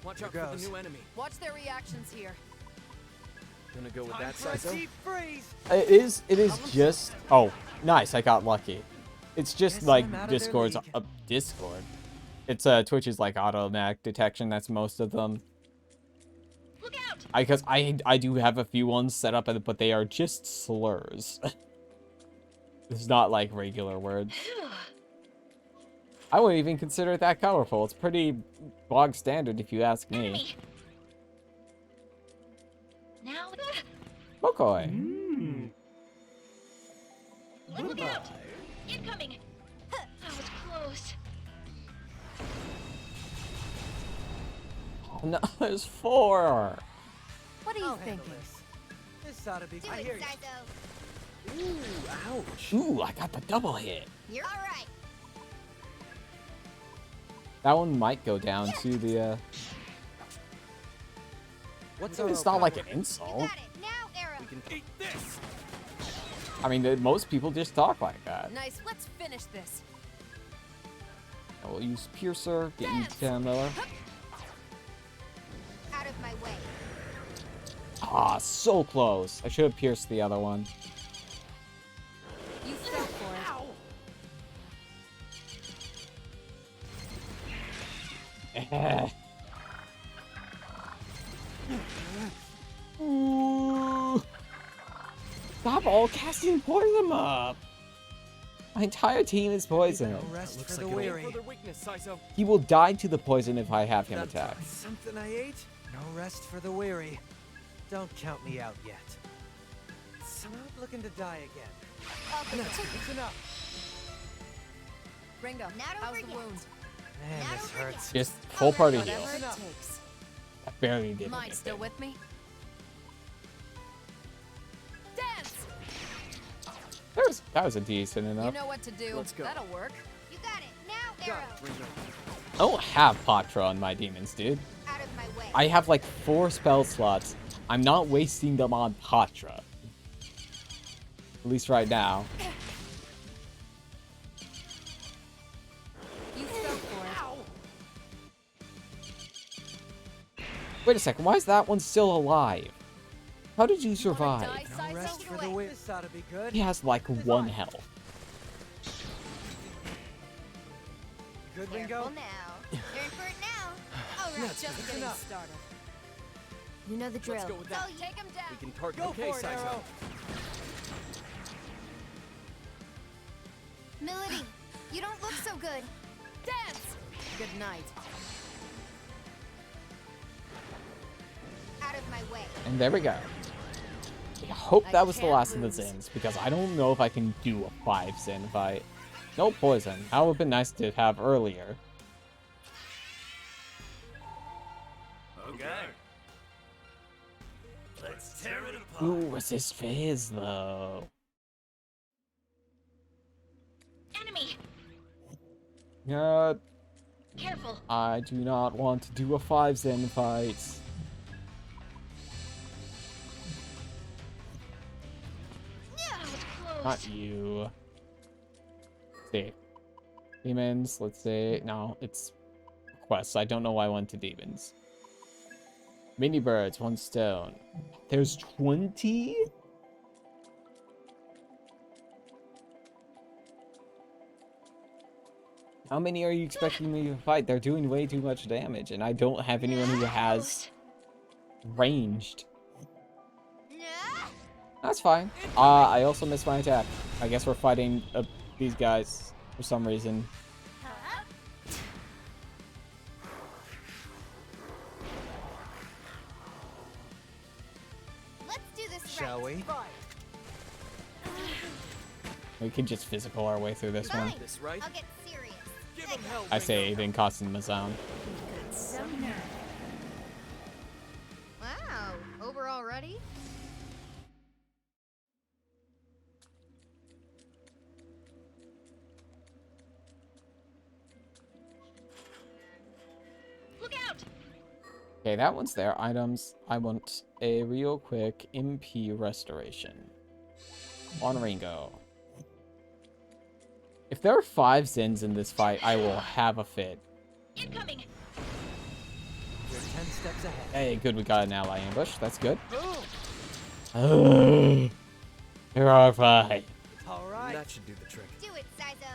Watch Here out for goes. the new enemy. Watch their reactions here. Gonna go with that side, though? It is just... Oh, nice. I got lucky. It's just Guess like I'm out of their Discord's... league. Discord. It's Twitch's like automatic detection. That's most of them. Look out! Because I do have a few ones set up, but they are just slurs. It's not like regular words. I wouldn't even consider it that colorful. It's pretty bog standard if you ask me. Enemy! Now, Bokoi. look out! Incoming! That was close. Oh, no, there's 4. What are you I'll handle thinking? this. This ought to be Do good. I it, hear you. Saizo. Ooh, ouch. Ooh, I got the double hit. You're all right. That one might go down to the, What's It's not like an You insult. got it. Now, Arrow. We can eat this. I mean, most people just talk like that. Nice. Let's finish this. I will use Piercer, get you down lower. Out of my way. Ah, so close. I should have pierced the other one. You fell for it. Ooh. Stop all casting poison up. My entire team is poisoned. No rest Looks for like the it'll weary. further weakness, Saizo. He will die to the poison if I have him That's attack. Something I ate? No rest for the weary. Don't count me out yet. So I'm not looking to die again. It's enough. Ringo, Not how's over the yet. wound? Man, Not this over hurts. Just full party Whatever heal. it takes. I barely did Mike, still anything. with me? Dance! That was a decent You enough. know what to do. Let's go. That'll work. You got it. Now, Got Arrow. it, Ringo. I don't have Patra on my demons, dude. Out of my way. I have like 4 spell slots. I'm not wasting them on Patra. At least right now. You fell for it. Wait a second, why is that one still alive? How did you survive? No rest for the weary. This ought to be good. He has like 1 health. Good, Careful Ringo. now. You're in for it now. All right. Just getting started. You know the drill. Let's go with that. Take him down. We can target. Go Okay, for it, Saizo. Arrow. Melody, you don't look so good. Dance! Good night. Out of my way. And there we go. I hope I that was the can't last lose. of the Zins, because I don't know if I can do a 5 Zin fight. No poison. That would have been nice to have earlier. Okay. Let's tear it apart. Ooh, resist phase though. Enemy! Careful! I do not want to do a 5 Zen fight. Yeah, that was close. Not you. Let's see. Demons, let's see. No, it's quests. I don't know why I went to demons. Mini birds, 1 stone. There's 20? How many are you expecting me to fight? They're doing way too much damage, and I don't have anyone who has ranged. That's fine. I also missed my attack. I guess we're fighting these guys for some reason. Let's do this Shall right. we? We can just physical our way through this one. This right? I'll get serious. Give him hell. I say it didn't cost him a sound. Wow, over already? Look out! Okay, that one's there. Items. I want a real quick MP restoration. On Ringo. If there are 5 Zins in this fight, I will have a fit. Incoming! You're 10 steps ahead. Hey, good, we got an ally ambush. That's good. There are 5. All right. That should do the trick. Do it, Sizo.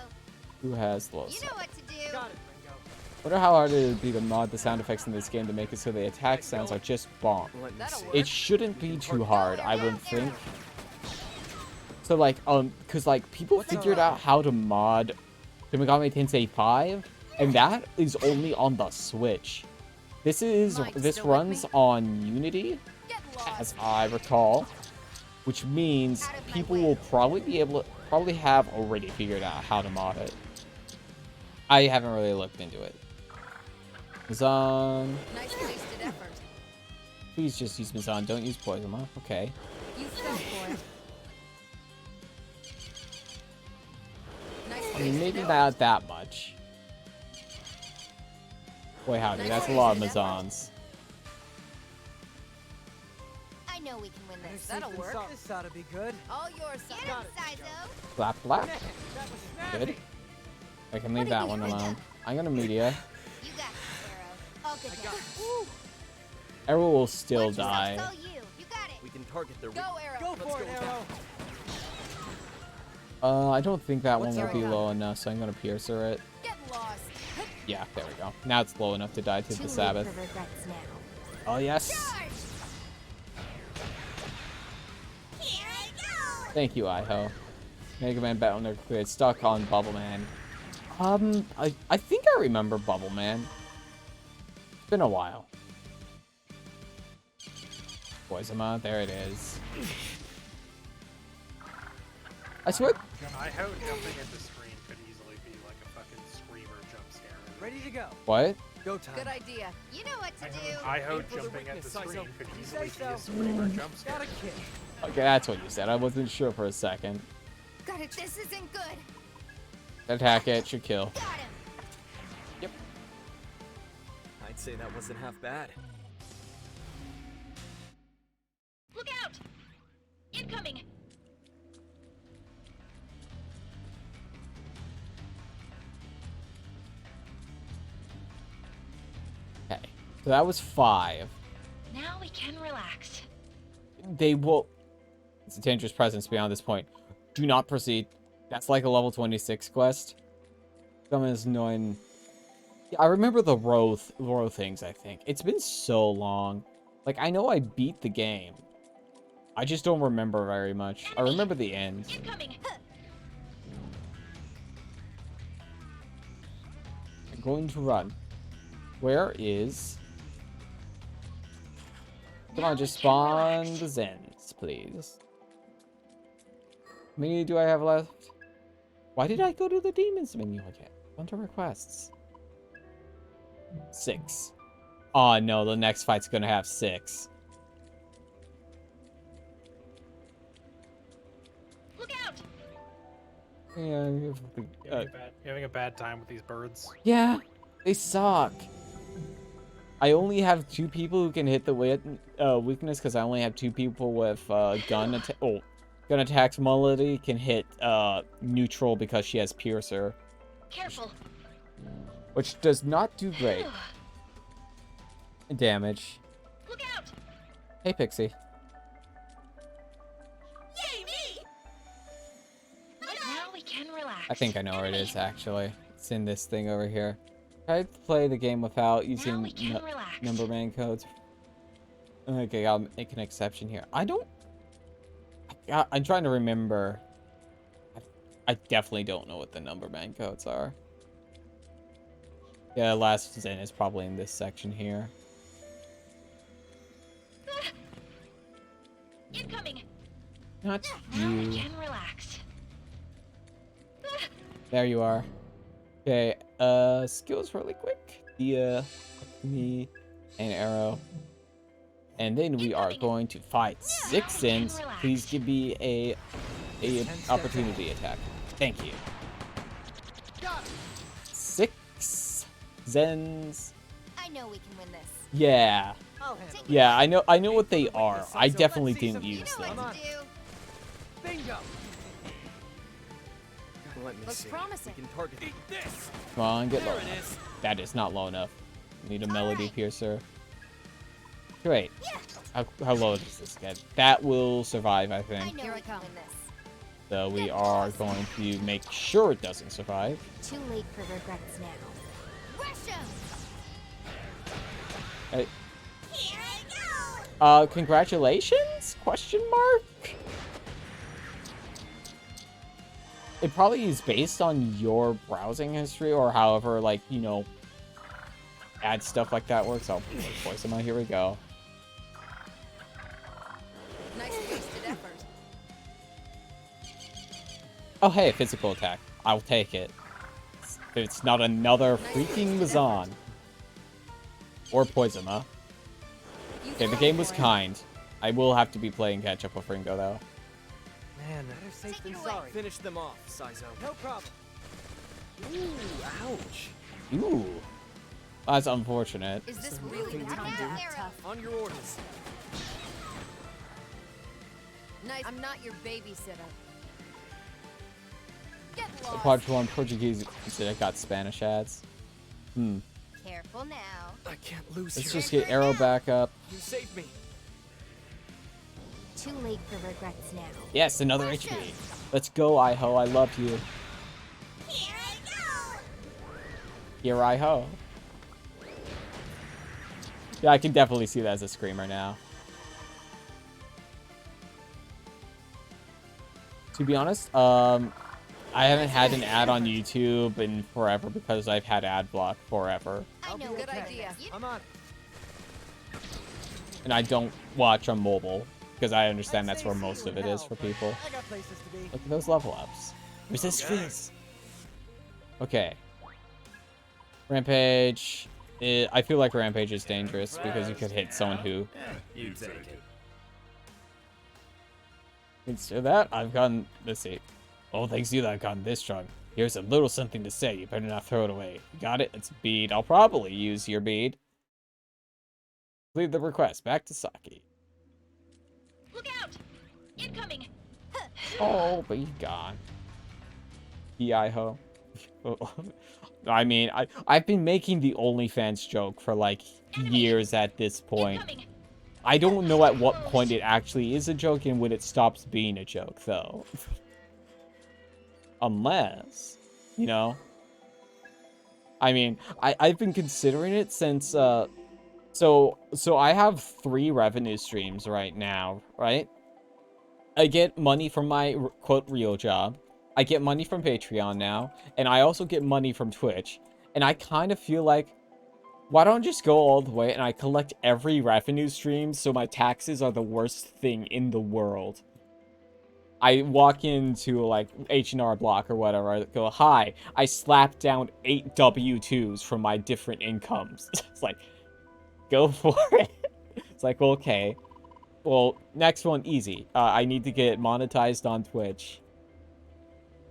Who has low You sound? know what to do. Got it, Ringo. Wonder how hard it would be to mod the sound effects in this game to make it so the attack sounds are just bonk. Let me see. It shouldn't be too hard, I wouldn't think. So like, cause like people figured out how to mod the Megami Tensei 5, and that is only on the Switch. This runs on Unity, as I recall, which means people will probably have already figured out how to mod it. I haven't really looked into it. Mazan. Nice wasted effort. Please just use Mazan. Don't use poison. Huh? Okay. You fell for it. Nice I mean, maybe wasted not that much. Boy, howdy, that's a lot of Mazans. I know we can win this. That'll work. This ought to be good. All yours, Get son. him, Sizo. Blap, blap. That was snappy. Good. I can leave that one alone. I'm gonna media. You got this, Arrow. All good now. Arrow will still Watch yourself, die. so you. You got it. We can target their Go, Arrow. Go Let's for go it, with that. Arrow. I don't think that What's one will be Arrow? low enough, so I'm gonna piercer it. Get lost. Yeah, there we go. Now it's low enough to die to Too the late Sabbath. for regrets now. Oh yes. Here I go. Thank you, Iho. Mega Man Battle Nerd Cleared. Stuck on Bubble Man. I think I remember Bubble Man. It's been a while. Poisama, there it is. I swear. I hope jumping at the screen could easily be like a fucking screamer jump scare. Ready to go. What? Go time. Good idea. You know what to do. I hope for the jumping at the weakness, Sizo. screen could You easily say be a so. screamer jump scare. Got a kick. Okay, that's what you said. I wasn't sure for a second. Got it. This isn't good. Attack it, should kill. Got him. Yep. I'd say that wasn't half bad. Look out! Incoming! Okay. So that was 5. Now we can relax. They will... It's a dangerous presence beyond this point. Do not proceed. That's like a level 26 quest. Someone is annoying. Yeah, I remember the row things, I think. It's been so long. Like, I know I beat the game. I just don't remember very much. I remember the end. Incoming! I'm going to run. Where is... Come on, just spawn the Zens, please. How many do I have left? Why did I go to the demons menu again? Under requests. 6. Oh no, the next fight's gonna have 6. Look out! Yeah, You're having a bad time with these birds. yeah, they suck. I only have 2 people who can hit the weakness because I only have 2 people with gun attack ability can hit neutral because she has piercer, Careful! which does not do great damage. Look out! Hey, Pixie. Yay, me! Now we can relax. I think I know where it is, actually. It's in this thing over here. Try to play the game without using number man codes. Okay, I'll make an exception here. I'm trying to remember. I definitely don't know what the number man codes are. Yeah, last Zen is probably in this section here. Incoming! Not Now we you. can relax. There you are. Okay, skills really quick. Me, and arrow. And then we are going to fight 6 Zens. Please give me a opportunity attack. Thank you. 6 Zens. I know we can win this. Yeah. Yeah, I know what they are. I definitely didn't use them. Bingo. Let me Looks see. promising. We can target this. Come on, get low enough. That is not low enough. Need a melody piercer. Great. How low does this get? That will survive, I think. Here I come. Win this. So we are going to make sure it doesn't survive. Too late for regrets now. Rush 'em! Hey. Here I go! Congratulations? Question mark? It probably is based on your browsing history or however, like, you know, add stuff like that works. Oh, poison. Here we go. Nice wasted effort. Oh, hey, physical attack. I'll take it. It's not another freaking Mazan. Or Poisima. Okay, the game was kind. I will have to be playing catch-up with Ringo, though. Man, better safe than sorry. Finish them off, Saizo. No problem. Ooh, ouch. Ooh. That's unfortunate. Is this really the time to act tough? On your orders. Nice. I'm not your babysitter. Get Part 1 Portuguese that got Spanish ads. Careful now. I can't lose Let's here. just get arrow back up. You saved me. Too late for regrets now. Yes, another HP. Let's go, Iho. I love you. Here I go! Here, Iho. Yeah, I can definitely see that as a screamer now. To be honest, I haven't had an ad on YouTube in forever because I've had ad block forever. I know Good idea. I'm on. And I don't watch on mobile because I understand that's where most of it is for people. I got places to be. Look at those level ups. Resist freeze. Okay. Rampage. I feel like Rampage is dangerous because you could hit someone who... You take it. Consider that, I've gotten... Let's see. Oh, thanks to you that I've gotten this strong. Here's a little something to say. You better not throw it away. You got it? It's a bead. I'll probably use your bead. Leave the request. Back to Saki. Look out! Incoming! Oh, but he's gone. Iho. I mean, I've been making the OnlyFans joke for like years at this point. Incoming! I don't know at what point it actually is a joke and when it stops being a joke, though. Unless, you know. I mean, I've been considering it since, so I have 3 revenue streams right now, right? I get money from my, quote, real job. I get money from Patreon now. And I also get money from Twitch. And I kind of feel like, why don't I just go all the way and I collect every revenue stream so my taxes are the worst thing in the world? I walk into, like, H&R Block or whatever. I go, hi, I slap down 8 W-2s from my different incomes. It's like, go for it. It's like, okay. Well, next one, easy. I need to get monetized on Twitch.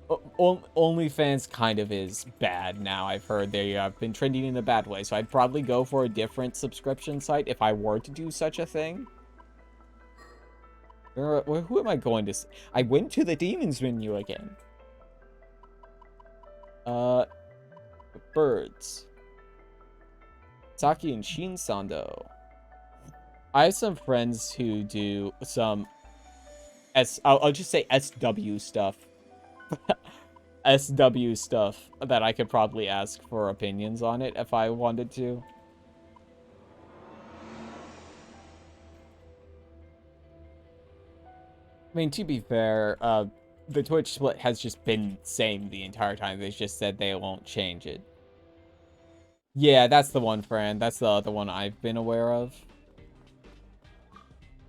OnlyFans kind of is bad now. I've heard they have been trending in a bad way. So I'd probably go for a different subscription site if I were to do such a thing. Who am I going to... I went to the demons menu again. Birds. Saki and Shin Sando. I have some friends who do some... I'll just say SW stuff. SW stuff that I could probably ask for opinions on it if I wanted to. I mean, to be fair, the Twitch split has just been the same the entire time. They just said they won't change it. Yeah, that's the one, Fran. That's the other one I've been aware of.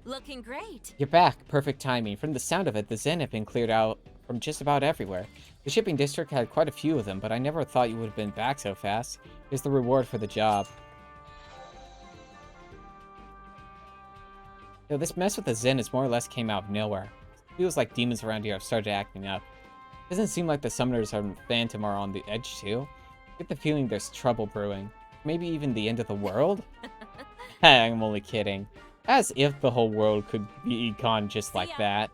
Looking great. You're back. Perfect timing. From the sound of it, the Zen have been cleared out from just about everywhere. The shipping district had quite a few of them, but I never thought you would have been back so fast. Here's the reward for the job. Yo, this mess with the Zeniths more or less came out of nowhere. It feels like demons around here have started acting up. Doesn't seem like the summoners and Phantom are on the edge too. I get the feeling there's trouble brewing. Maybe even the end of the world? I'm only kidding. As if the whole world could be gone just like that.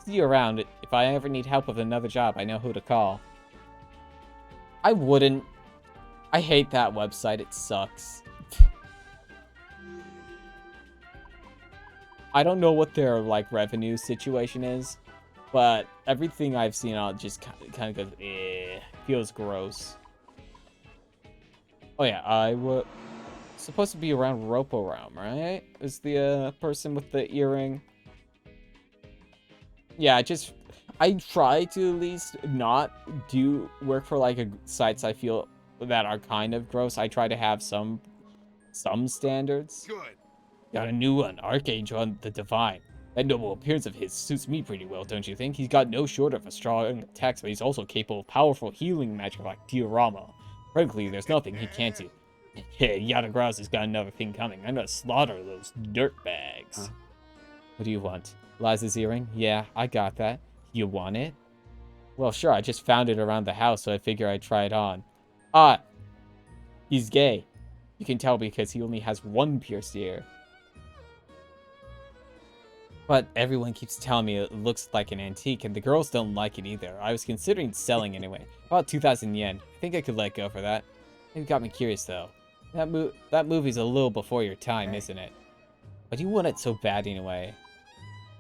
See you around. If I ever need help with another job, I know who to call. I wouldn't. I hate that website. It sucks. I don't know what their, like, revenue situation is, but everything I've seen on just kind of goes, eh, feels gross. Oh yeah, I was supposed to be around Ropo Realm, right? Is the person with the earring? Yeah, I try to at least not do work for like sites I feel that are kind of gross. I try to have some standards. Good. Got a new one, Archangel on the Divine. That noble appearance of his suits me pretty well, don't you think? He's got no short of a strong attack, but he's also capable of powerful healing magic like diorama. Frankly, there's nothing he can't do. Hey, Yadagrass has got another thing coming. I'm gonna slaughter those dirtbags. Huh? What do you want? Liza's earring? Yeah, I got that. You want it? Well, sure, I just found it around the house, so I figure I'd try it on. Ah! He's gay. You can tell because he only has one pierced ear. But everyone keeps telling me it looks like an antique, and the girls don't like it either. I was considering selling anyway. About 2,000 yen. I think I could let go for that. It got me curious, though. That movie's a little before your time, isn't it? But you want it so bad anyway.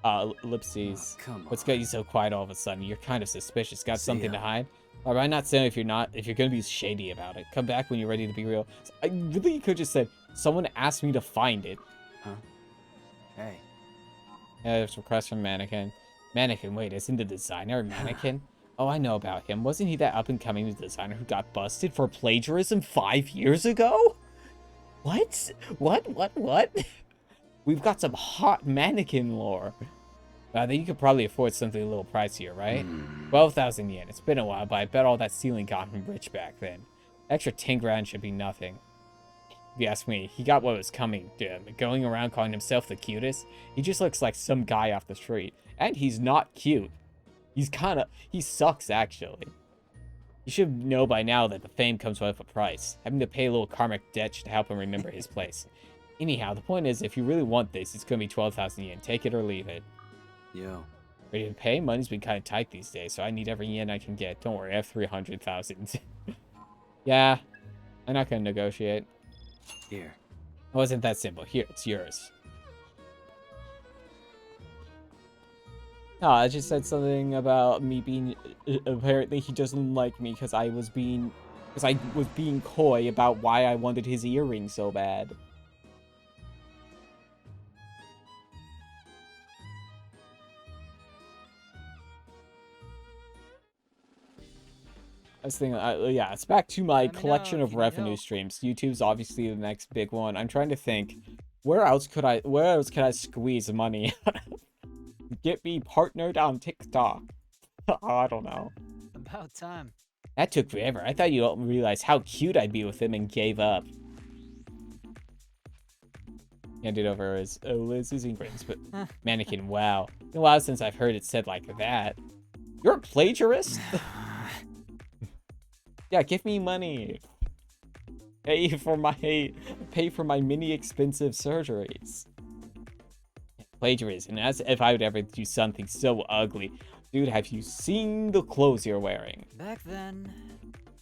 Ellipses. Oh, come on. What's got you so quiet all of a sudden? You're kind of suspicious. Got something to hide? Or am I not saying if you're gonna be shady about it? Come back when you're ready to be real. I really could just said, someone asked me to find it. Huh? Hey. Yeah, there's a request from Mannequin. Mannequin, wait, isn't the designer a Mannequin? Oh, I know about him. Wasn't he that up-and-coming designer who got busted for plagiarism 5 years ago? What? What? We've got some hot Mannequin lore. I think you could probably afford something a little pricier, right? 12,000 yen. It's been a while, but I bet all that ceiling got him rich back then. Extra 10 grand should be nothing. If you ask me, he got what was coming to him. Going around calling himself the cutest, he just looks like some guy off the street. And he's not cute. He sucks, actually. You should know by now that the fame comes with a price. Having to pay a little karmic debt should help him remember his place. Anyhow, the point is, if you really want this, it's gonna be 12,000 yen. Take it or leave it. Yo. Ready to pay? Money's been kind of tight these days, so I need every yen I can get. Don't worry, I have 300,000. Yeah, I'm not gonna negotiate. Here. It wasn't that simple. Here, it's yours. No, I just said something about me being... apparently he doesn't like me because I was being coy about why I wanted his earring so bad. I was thinking, yeah, it's back to my collection of revenue streams. YouTube's obviously the next big one. I'm trying to think, where else could I squeeze money? Get me partnered on TikTok. I don't know. About time. That took forever. I thought you realized how cute I'd be with him and gave up. Handed over as Liz's ingredients, but Mannequin, wow. It's been a while since I've heard it said like that. You're a plagiarist? Yeah, give me money. Pay for my many expensive surgeries. Plagiarism, as if I would ever do something so ugly. Dude, have you seen the clothes you're wearing? Back then.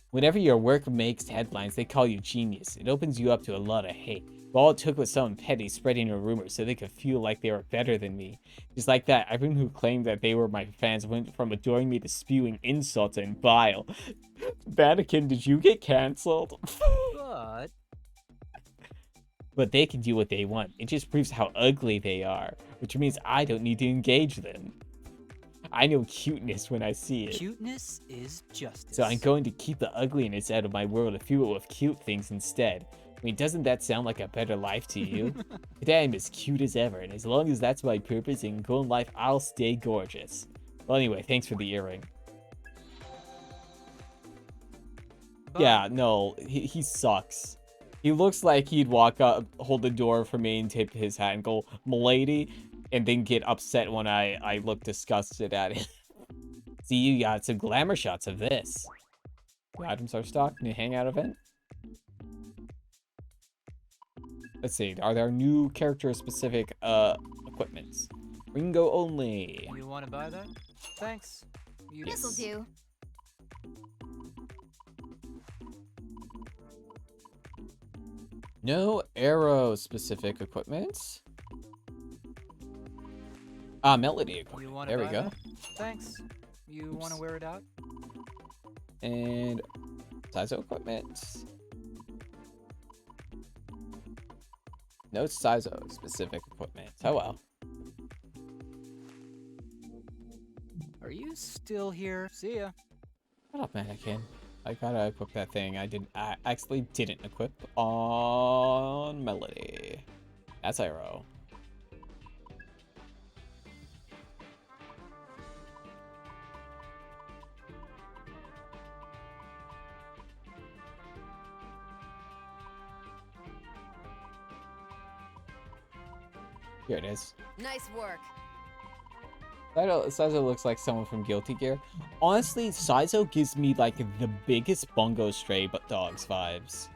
Whenever your work makes headlines, they call you genius. It opens you up to a lot of hate. But all it took was someone petty spreading a rumor so they could feel like they were better than me. Just like that, everyone who claimed that they were my fans went from adoring me to spewing insults and bile. Vatican, did you get cancelled? But they can do what they want. It just proves how ugly they are, which means I don't need to engage them. I know cuteness when I see it. Cuteness is justice. So I'm going to keep the ugliness out of my world and fuel it with cute things instead. I mean, doesn't that sound like a better life to you? Today I'm as cute as ever, and as long as that's my purpose and goal in life, I'll stay gorgeous. Well, anyway, thanks for the earring. Yeah, no, he sucks. He looks like he'd walk up, hold the door for me and tip his hat and go, "M'lady," and then get upset when I look disgusted at it. See, you got some glamour shots of this. New items are stocked. New hangout event. Let's see. Are there new character-specific equipments? Ringo only. You want to buy that? Thanks. This'll do. No arrow-specific equipment. Ah, melody equipment. There we go. That? Thanks. You want to wear it out? And Sizo equipment. No Sizo specific equipment. Oh well. Are you still here? See ya. Shut up, mannequin. I gotta equip that thing. I actually didn't equip on Melody. That's arrow. Here it is. Nice work. Sizo looks like someone from Guilty Gear. Honestly, Sizo gives me like the biggest Bungo Stray but dogs vibes.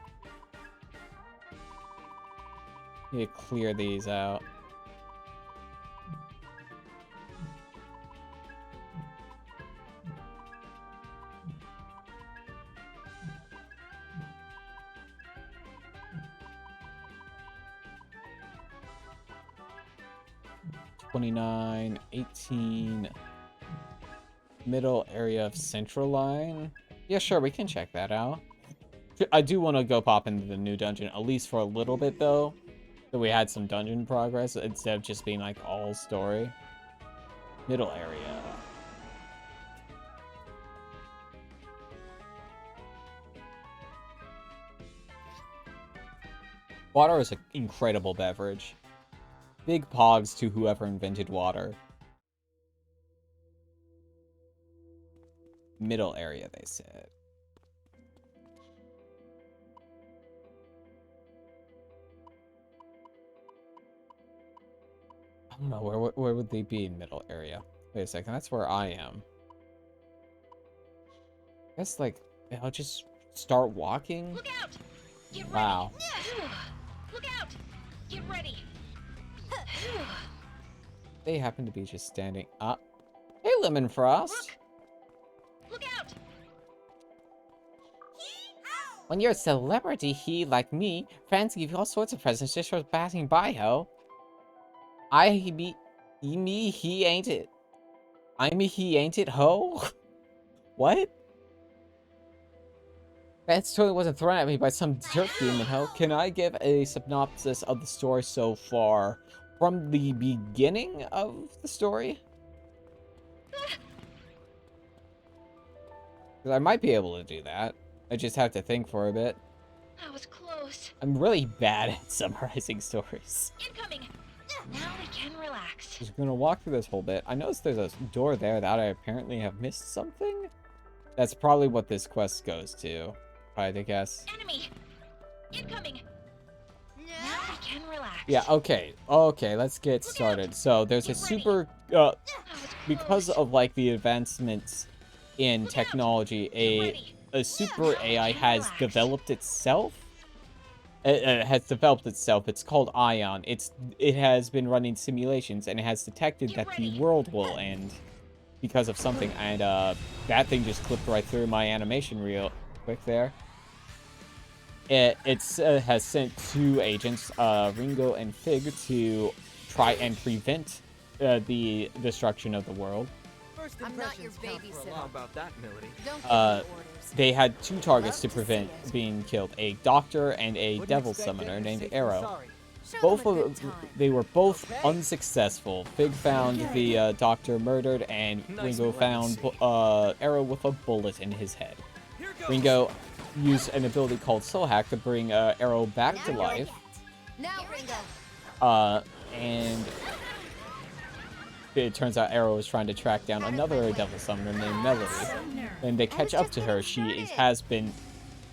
Need to clear these out. $29, $18. Middle area of Central Line. Yeah, sure, we can check that out. I do want to go pop into the new dungeon, at least for a little bit, though. So we had some dungeon progress, instead of just being, like, all story. Middle area. Water is an incredible beverage. Big pogs to whoever invented water. Middle area, they said. I don't know, where would they be in middle area? Wait a second, that's where I am. I guess, like, I'll just start walking? Look out! Get ready! Wow. Look out! Get ready! They happen to be just standing up. Hey, Lemon Frost! Look out! When you're a celebrity, like me, fans give you all sorts of presents just for passing by, ho. He ain't it. He ain't it, ho? What? That totally wasn't thrown at me by some jerk demon, ho. Can I give a synopsis of the story so far? From the beginning of the story? I might be able to do that. I just have to think for a bit. That was close. I'm really bad at summarizing stories. Incoming! Now we can relax. Just gonna walk through this whole bit. I noticed there's a door there that I apparently have missed something. That's probably what this quest goes to, if I had to guess. Enemy! Incoming! Now we can relax. Yeah, okay. Okay, let's get started. So, there's a super... because of, like, the advancements in technology, a super AI has developed itself. It's called Ion. It has been running simulations, and it has detected that the world will end because of something. And that thing just clipped right through my animation real quick there. It has sent 2 agents, Ringo and Fig, to try and prevent the destruction of the world. I'm not your babysitter. How about that, Melody? Don't give me orders. They had 2 targets to prevent being killed: a doctor and a devil summoner named Arrow. They were both unsuccessful. Fig found the doctor murdered, and Ringo found Arrow with a bullet in his head. Ringo used an ability called Soul Hack to bring Arrow back to life. Now, Ringo. And it turns out Arrow is trying to track down another devil summoner named Melody. And they catch up to her. Has been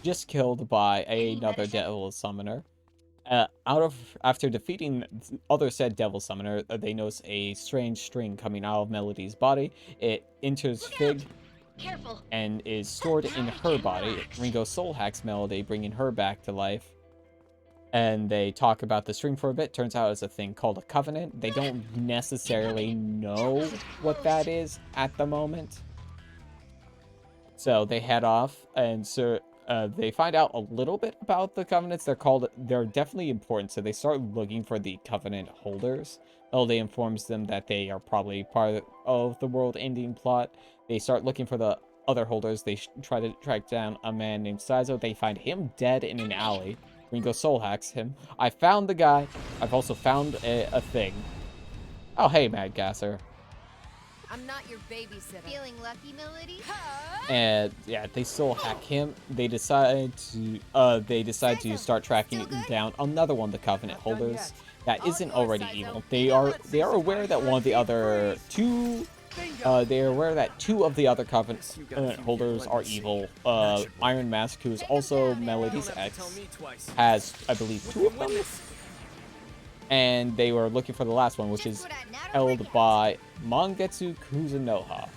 just killed by another devil summoner. After defeating other said devil summoner, they notice a strange string coming out of Melody's body. It enters Fig and is stored in her body. Ringo soul hacks Melody, bringing her back to life. And they talk about the string for a bit. Turns out it's a thing called a covenant. They don't necessarily know what that is at the moment. So they head off, and they find out a little bit about the covenants. They're definitely important, so they start looking for the covenant holders. Melody informs them that they are probably part of the world-ending plot. They start looking for the other holders. They try to track down a man named Saizo. They find him dead in an alley. Ringo soul hacks him. I found the guy. I've also found a thing. Oh, hey, Mad Gasser. I'm not your babysitter. Feeling lucky, Melody? And yeah, they soul hack him. They decide to start tracking down another one of the covenant holders that isn't already evil. They are aware that one of the other two they are aware that two of the other covenant holders are evil. Iron Mask, who is also Melody's ex, has, I believe, 2 of them. And they were looking for the last one, which is held by Mangetsu Kuzunoha,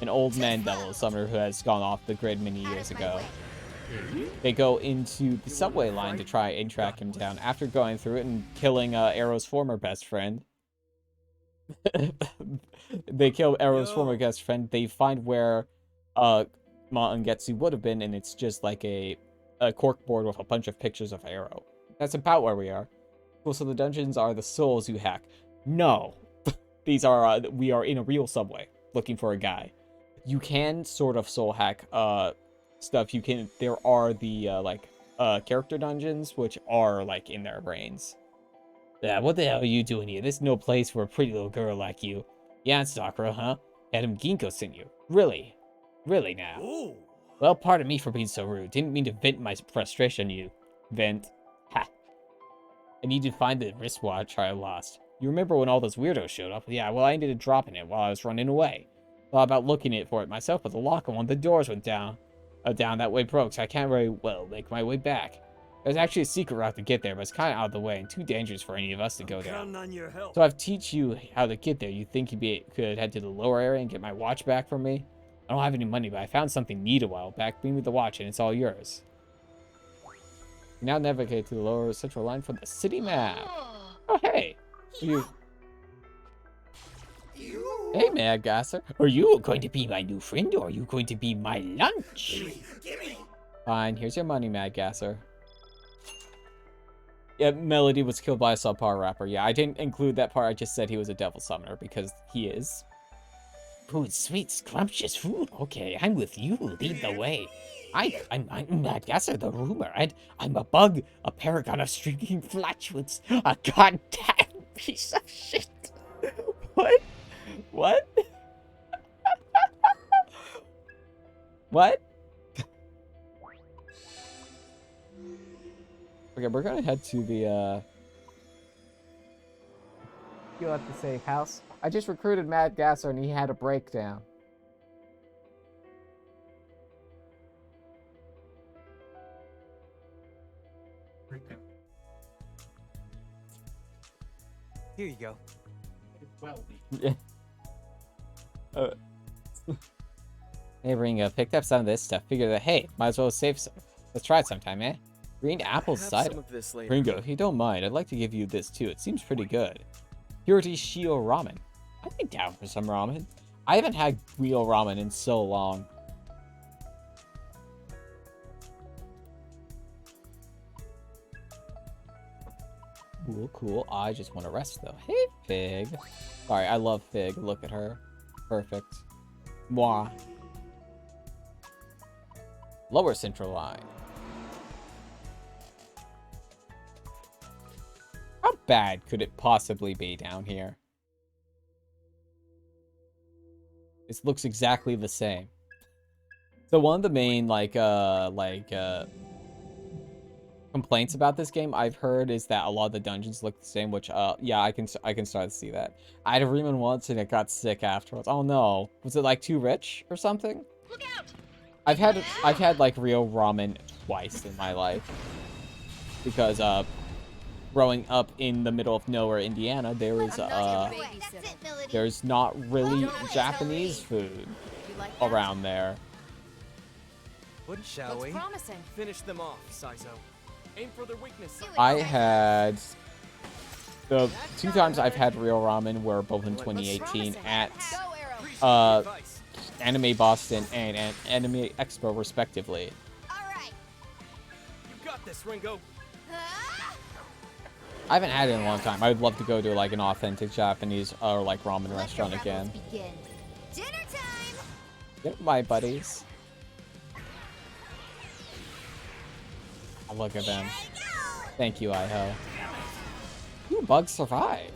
an old man devil summoner who has gone off the grid many years ago. They go into the subway line to try and track him down. After going through it and killing Arrow's former best friend, they kill Arrow's former best friend. They find where Mangetsu would have been, and it's just like a corkboard with a bunch of pictures of Arrow. That's about where we are. Well, so the dungeons are the souls you hack. No, these are we are in a real subway looking for a guy. You can sort of soul hack stuff. There are the character dungeons, which are like in their brains. Yeah, what the hell are you doing here? This is no place for a pretty little girl like you. Yeah, it's Sakura, huh? Adam Ginkgo sent you. Really? Really now? Ooh. Well, pardon me for being so rude. Didn't mean to vent my frustration on you. Vent. Ha. I need to find the wristwatch I lost. You remember when all those weirdos showed up? Yeah, well, I ended up dropping it while I was running away. Thought about looking for it myself, but the lock on one of the doors went down. Down that way broke, so I can't very well make my way back. There's actually a secret route to get there, but it's kind of out of the way and too dangerous for any of us to go down. So I've teach you how to get there. You think you could head to the lower area and get my watch back from me? I don't have any money, but I found something neat a while back. Bring me the watch and it's all yours. Now navigate to the lower central line for the city map. Oh, hey. Hey, Mad Gasser. Are you going to be my new friend or are you going to be my lunch? Gimme. Fine, here's your money, Mad Gasser. Yeah, Melody was killed by a subpar rapper. Yeah, I didn't include that part. I just said he was a devil summoner because he is. Food, sweet, scrumptious food. Okay, I'm with you. Lead the way. I'm Mad Gasser, the rumor. I'm a bug, a paragon of streaking flatulence, a goddamn piece of shit. What? What? What? Okay, we're gonna head to the, You'll have to safe house. I just recruited Mad Gasser and he had a breakdown. Here you go. Yeah. Hey, Ringo, picked up some of this stuff. Figured that, hey, might as well save some. Let's try it sometime, eh? Green apple cider. Ringo, if you don't mind, I'd like to give you this too. It seems pretty good. Purity Shio ramen. I'd be down for some ramen. I haven't had real ramen in so long. Cool, cool. I just want to rest though. Hey, Fig. Sorry, I love Fig. Look at her. Perfect. Mwah. Lower central line. How bad could it possibly be down here? This looks exactly the same. So one of the main, complaints about this game I've heard is that a lot of the dungeons look the same, which yeah, I can start to see that. I had a Reman once and it got sick afterwards. Oh no. Was it like too rich or something? Look out! I've had like real ramen twice in my life. Because growing up in the middle of nowhere, Indiana, there's not really Japanese food around there. Shall we? Promising. Finish them off, Saizo. Aim for their weakness. I had the 2 times I've had real ramen were both in 2018 at Anime Boston and Anime Expo respectively. You got this, Ringo. I haven't had it in a long time. I would love to go to like an authentic Japanese or like ramen restaurant again. Dinner time! Get my buddies. Oh, look at them. Thank you, Iho. Ooh, Bug survived.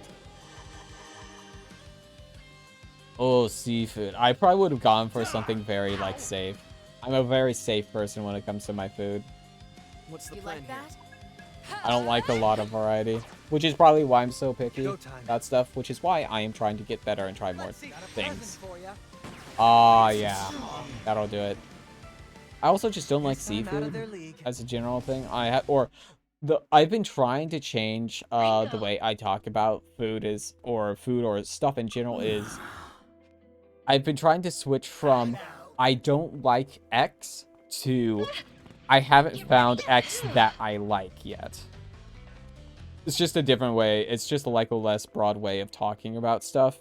Oh, seafood. I probably would have gone for something very, like, safe. I'm a very safe person when it comes to my food. What's the plan here? I don't like a lot of variety, which is probably why I'm so picky about stuff, which is why I am trying to get better and try more things. Ah, yeah. That'll do it. I also just don't like seafood as a general thing. I've been trying to change the way I talk about food or stuff in general is I've been trying to switch from I don't like X to I haven't found X that I like yet. It's just a different way. It's just like a less broad way of talking about stuff.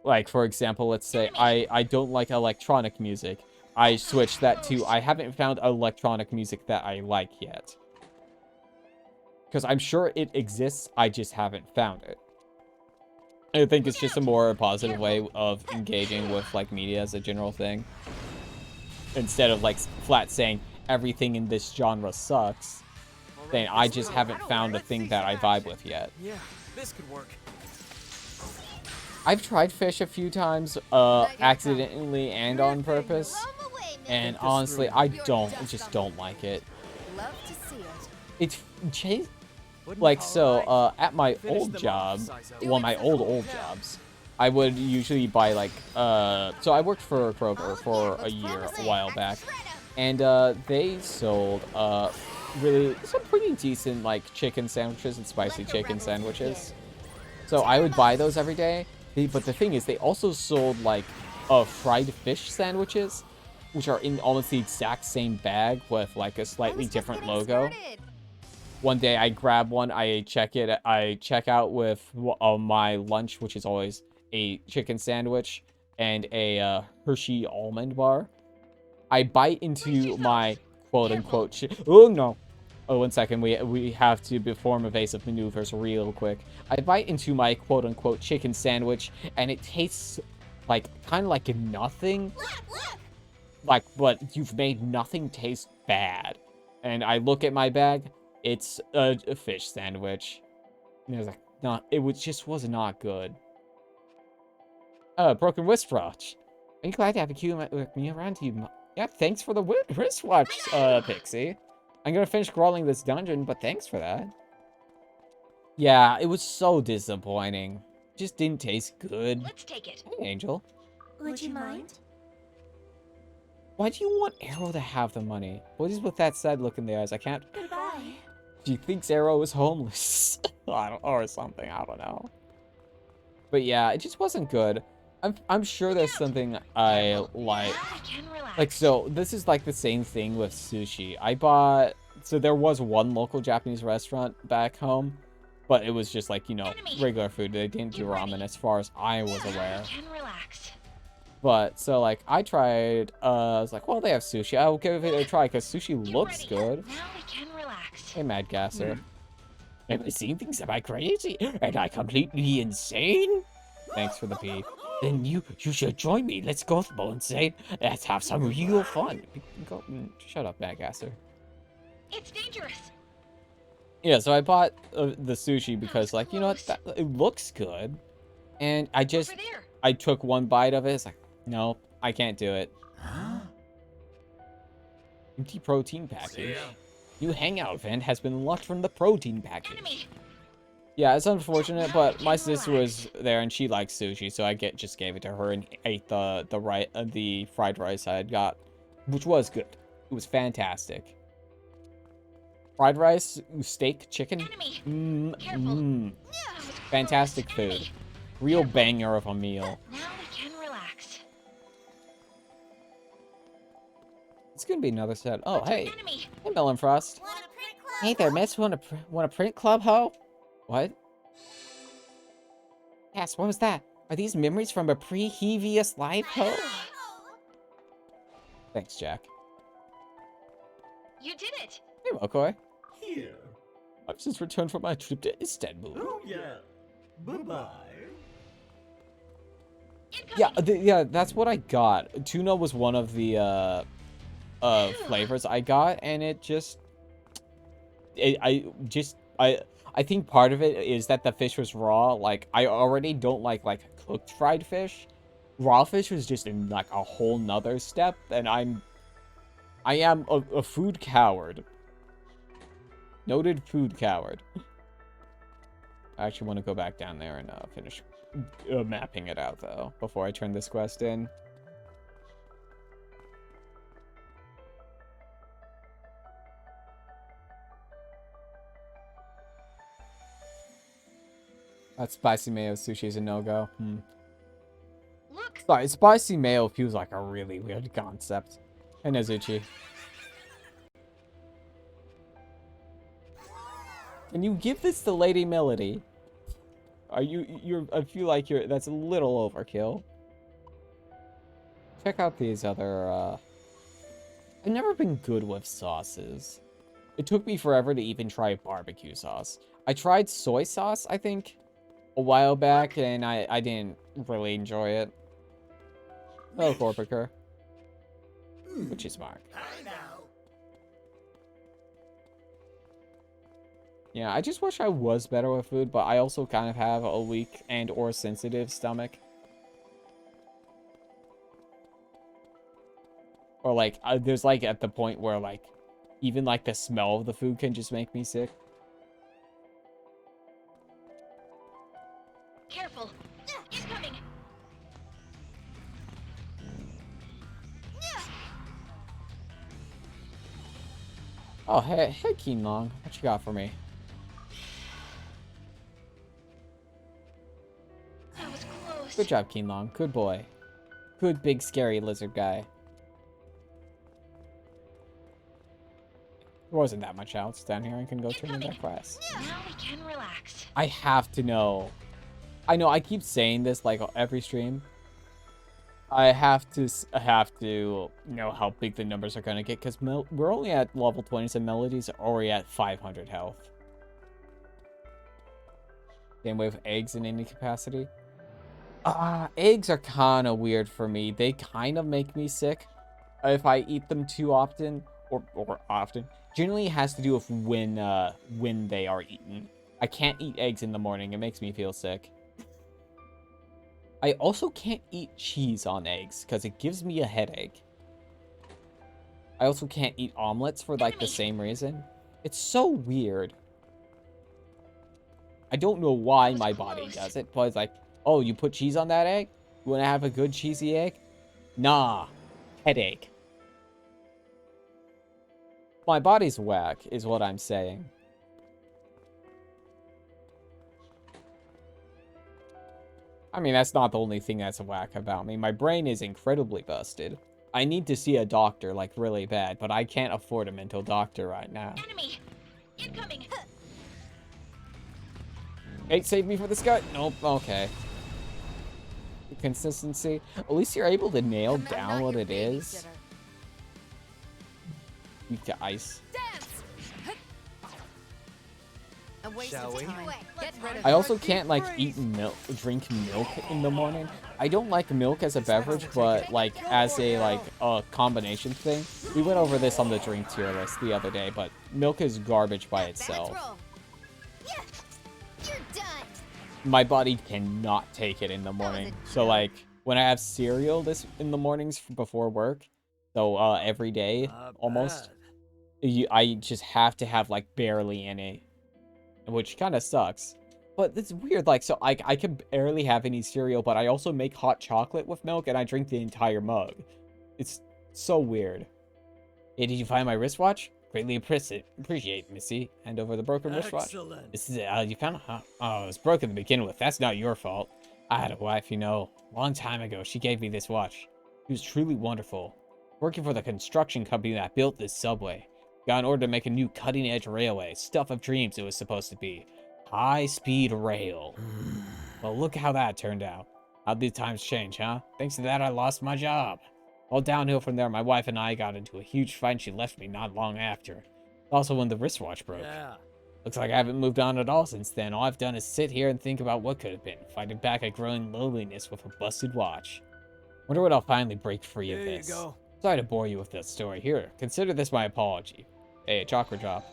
Like, for example, let's say I don't like electronic music. I switched that to I haven't found electronic music that I like yet. Because I'm sure it exists, I just haven't found it. I think it's just a more positive way of engaging with like media as a general thing. Instead of like flat saying everything in this genre sucks, saying I just haven't found a thing that I vibe with yet. Yeah, this could work. I've tried fish a few times, accidentally and on purpose. And honestly, I just don't like it. Love to see it. Like, so, at my old job, well, my old jobs, I would usually buy, like, so I worked for Kroger for a year, a while back, and, they sold, really, some pretty decent, like, chicken sandwiches and spicy chicken sandwiches. So I would buy those every day, but the thing is, they also sold, like, fried fish sandwiches, which are in almost the exact same bag with, like, a slightly different logo. One day I grab one, I check out with my lunch, which is always a chicken sandwich and a Hershey almond bar. I bite into my quote-unquote oh no. Oh, 1 second, we have to perform evasive maneuvers real quick. I bite into my quote-unquote chicken sandwich, and it tastes like, kind of like nothing. Like, but you've made nothing taste bad. And I look at my bag, it's a fish sandwich. And it was like, just was not good. Broken wristwatch. Are you glad to have a queue with me around you? Yeah, thanks for the wristwatch, Pixie. I'm gonna finish crawling this dungeon, but thanks for that. Yeah, it was so disappointing. Just didn't taste good. Let's take it. Hey, Angel. Would you mind? Why do you want Arrow to have the money? What is with that sad look in the eyes? I can't... Goodbye. She thinks Arrow is homeless. Or something, I don't know. But yeah, it just wasn't good. I'm sure there's something I like. Like, so, this is like the same thing with sushi. So there was one local Japanese restaurant back home, but it was just like, you know, regular food. They didn't do ramen as far as I was aware. But, so, like, I tried, I was like, well, they have sushi. I'll give it a try, because sushi looks good. Hey, Mad Gasser. Am I seeing things? Am I crazy? Am I completely insane? Thanks for the pee. Then you should join me. Let's go insane. Let's have some real fun. Shut up, Mad Gasser. It's dangerous. Yeah, so I bought the sushi because, like, you know what? It looks good. And I took one bite of it. It's like, no, I can't do it. Empty protein package. New hangout vent has been unlocked from the protein package. Yeah, it's unfortunate, but my sister was there and she likes sushi, so I just gave it to her and ate the fried rice I had got, which was good. It was fantastic. Fried rice, steak, chicken. Fantastic food. Real banger of a meal. Now we can relax. It's gonna be another set. Oh, hey. Hey, Melon Frost. Hey there, miss. Want a print club, ho? What? Yes, what was that? Are these memories from a previous life, ho? Thanks, Jack. You did it! Hey, Mokoi. Here. I've just returned from my trip to Istanbul. Oh, yeah. Bye-bye. Yeah, that's what I got. Tuna was one of the flavors I got, and it just I think part of it is that the fish was raw. Like, I already don't like cooked fried fish. Raw fish was just in like a whole nother step, and I am a food coward. Noted food coward. I actually want to go back down there and finish mapping it out, though, before I turn this quest in. That spicy mayo sushi is a no-go. Sorry, spicy mayo feels like a really weird concept. Hey, Nezuchi. Can you give this to Lady Melody? I feel like that's a little overkill. Check out these other, I've never been good with sauces. It took me forever to even try barbecue sauce. I tried soy sauce, I think, a while back, and I didn't really enjoy it. Oh, Corpiker. Which is Mark. Yeah, I just wish I was better with food, but I also kind of have a weak and or sensitive stomach. Or like, there's like at the point where like, even like the smell of the food can just make me sick. Careful! Incoming! Oh, hey Keen Long. What you got for me? That was close. Good job, Keen Long. Good boy. Good big scary lizard guy. There wasn't that much else down here. I can go turn in that quest. Now we can relax. I have to know. I know I keep saying this like every stream. I have to know how big the numbers are gonna get because we're only at level 20s and Melody's already at 500 health. Same way with eggs in any capacity. Eggs are kind of weird for me. They kind of make me sick if I eat them too often or often. Generally, it has to do with when they are eaten. I can't eat eggs in the morning. It makes me feel sick. I also can't eat cheese on eggs because it gives me a headache. I also can't eat omelets for like the same reason. It's so weird. I don't know why my body does it, but it's like, oh, you put cheese on that egg? You want to have a good cheesy egg? Nah. Headache. My body's whack, is what I'm saying. I mean, that's not the only thing that's whack about me. My brain is incredibly busted. I need to see a doctor, like, really bad, but I can't afford a mental doctor right now. Enemy! Incoming! Hey, save me for this guy? Nope, okay. Consistency. At least you're able to nail down what it is. Weak to ice. Shall we? I also can't like drink milk in the morning. I don't like milk as a beverage, but like as a combination thing. We went over this on the drink tier list the other day, but milk is garbage by itself. My body cannot take it in the morning. So like when I have cereal in the mornings before work, so every day almost, I just have to have like barely any, which kind of sucks. But it's weird, like, so I can barely have any cereal, but I also make hot chocolate with milk, and I drink the entire mug. It's so weird. Hey, did you find my wristwatch? Greatly appreciate, Missy. Hand over the broken wristwatch. Excellent. This is it. You found it, huh? Oh, it was broken to begin with. That's not your fault. I had a wife, you know. A long time ago, she gave me this watch. She was truly wonderful. Working for the construction company that built this subway. Got an order to make a new cutting-edge railway. Stuff of dreams it was supposed to be. High-speed rail. Well, look how that turned out. How'd these times change, huh? Thanks to that, I lost my job. All downhill from there, my wife and I got into a huge fight and she left me not long after. Also when the wristwatch broke. Yeah. Looks like I haven't moved on at all since then. All I've done is sit here and think about what could have been, fighting back a growing loneliness with a busted watch. Wonder when I'll finally break free of this. There you go. Sorry to bore you with that story. Here, consider this my apology. Hey, a chocolate drop.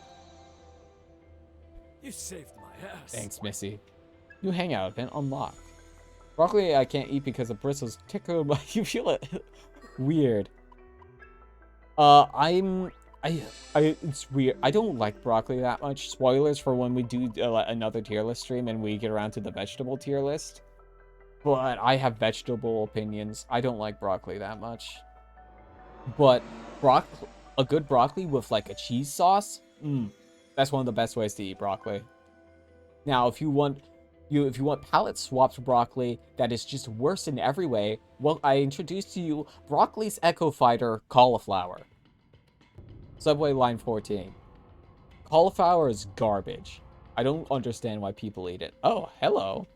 You saved my ass. Thanks, Missy. New hangout event unlocked. Broccoli I can't eat because the bristles tickle my... You feel it? Weird. It's weird. I don't like broccoli that much. Spoilers for when we do another tier list stream and we get around to the vegetable tier list. But I have vegetable opinions. I don't like broccoli that much. But a good broccoli with like a cheese sauce, that's one of the best ways to eat broccoli. Now, if you want palate swapped broccoli that is just worse in every way, well, I introduced to you Broccoli's Echo Fighter Cauliflower. Subway line 14. Cauliflower is garbage. I don't understand why people eat it. Oh, hello.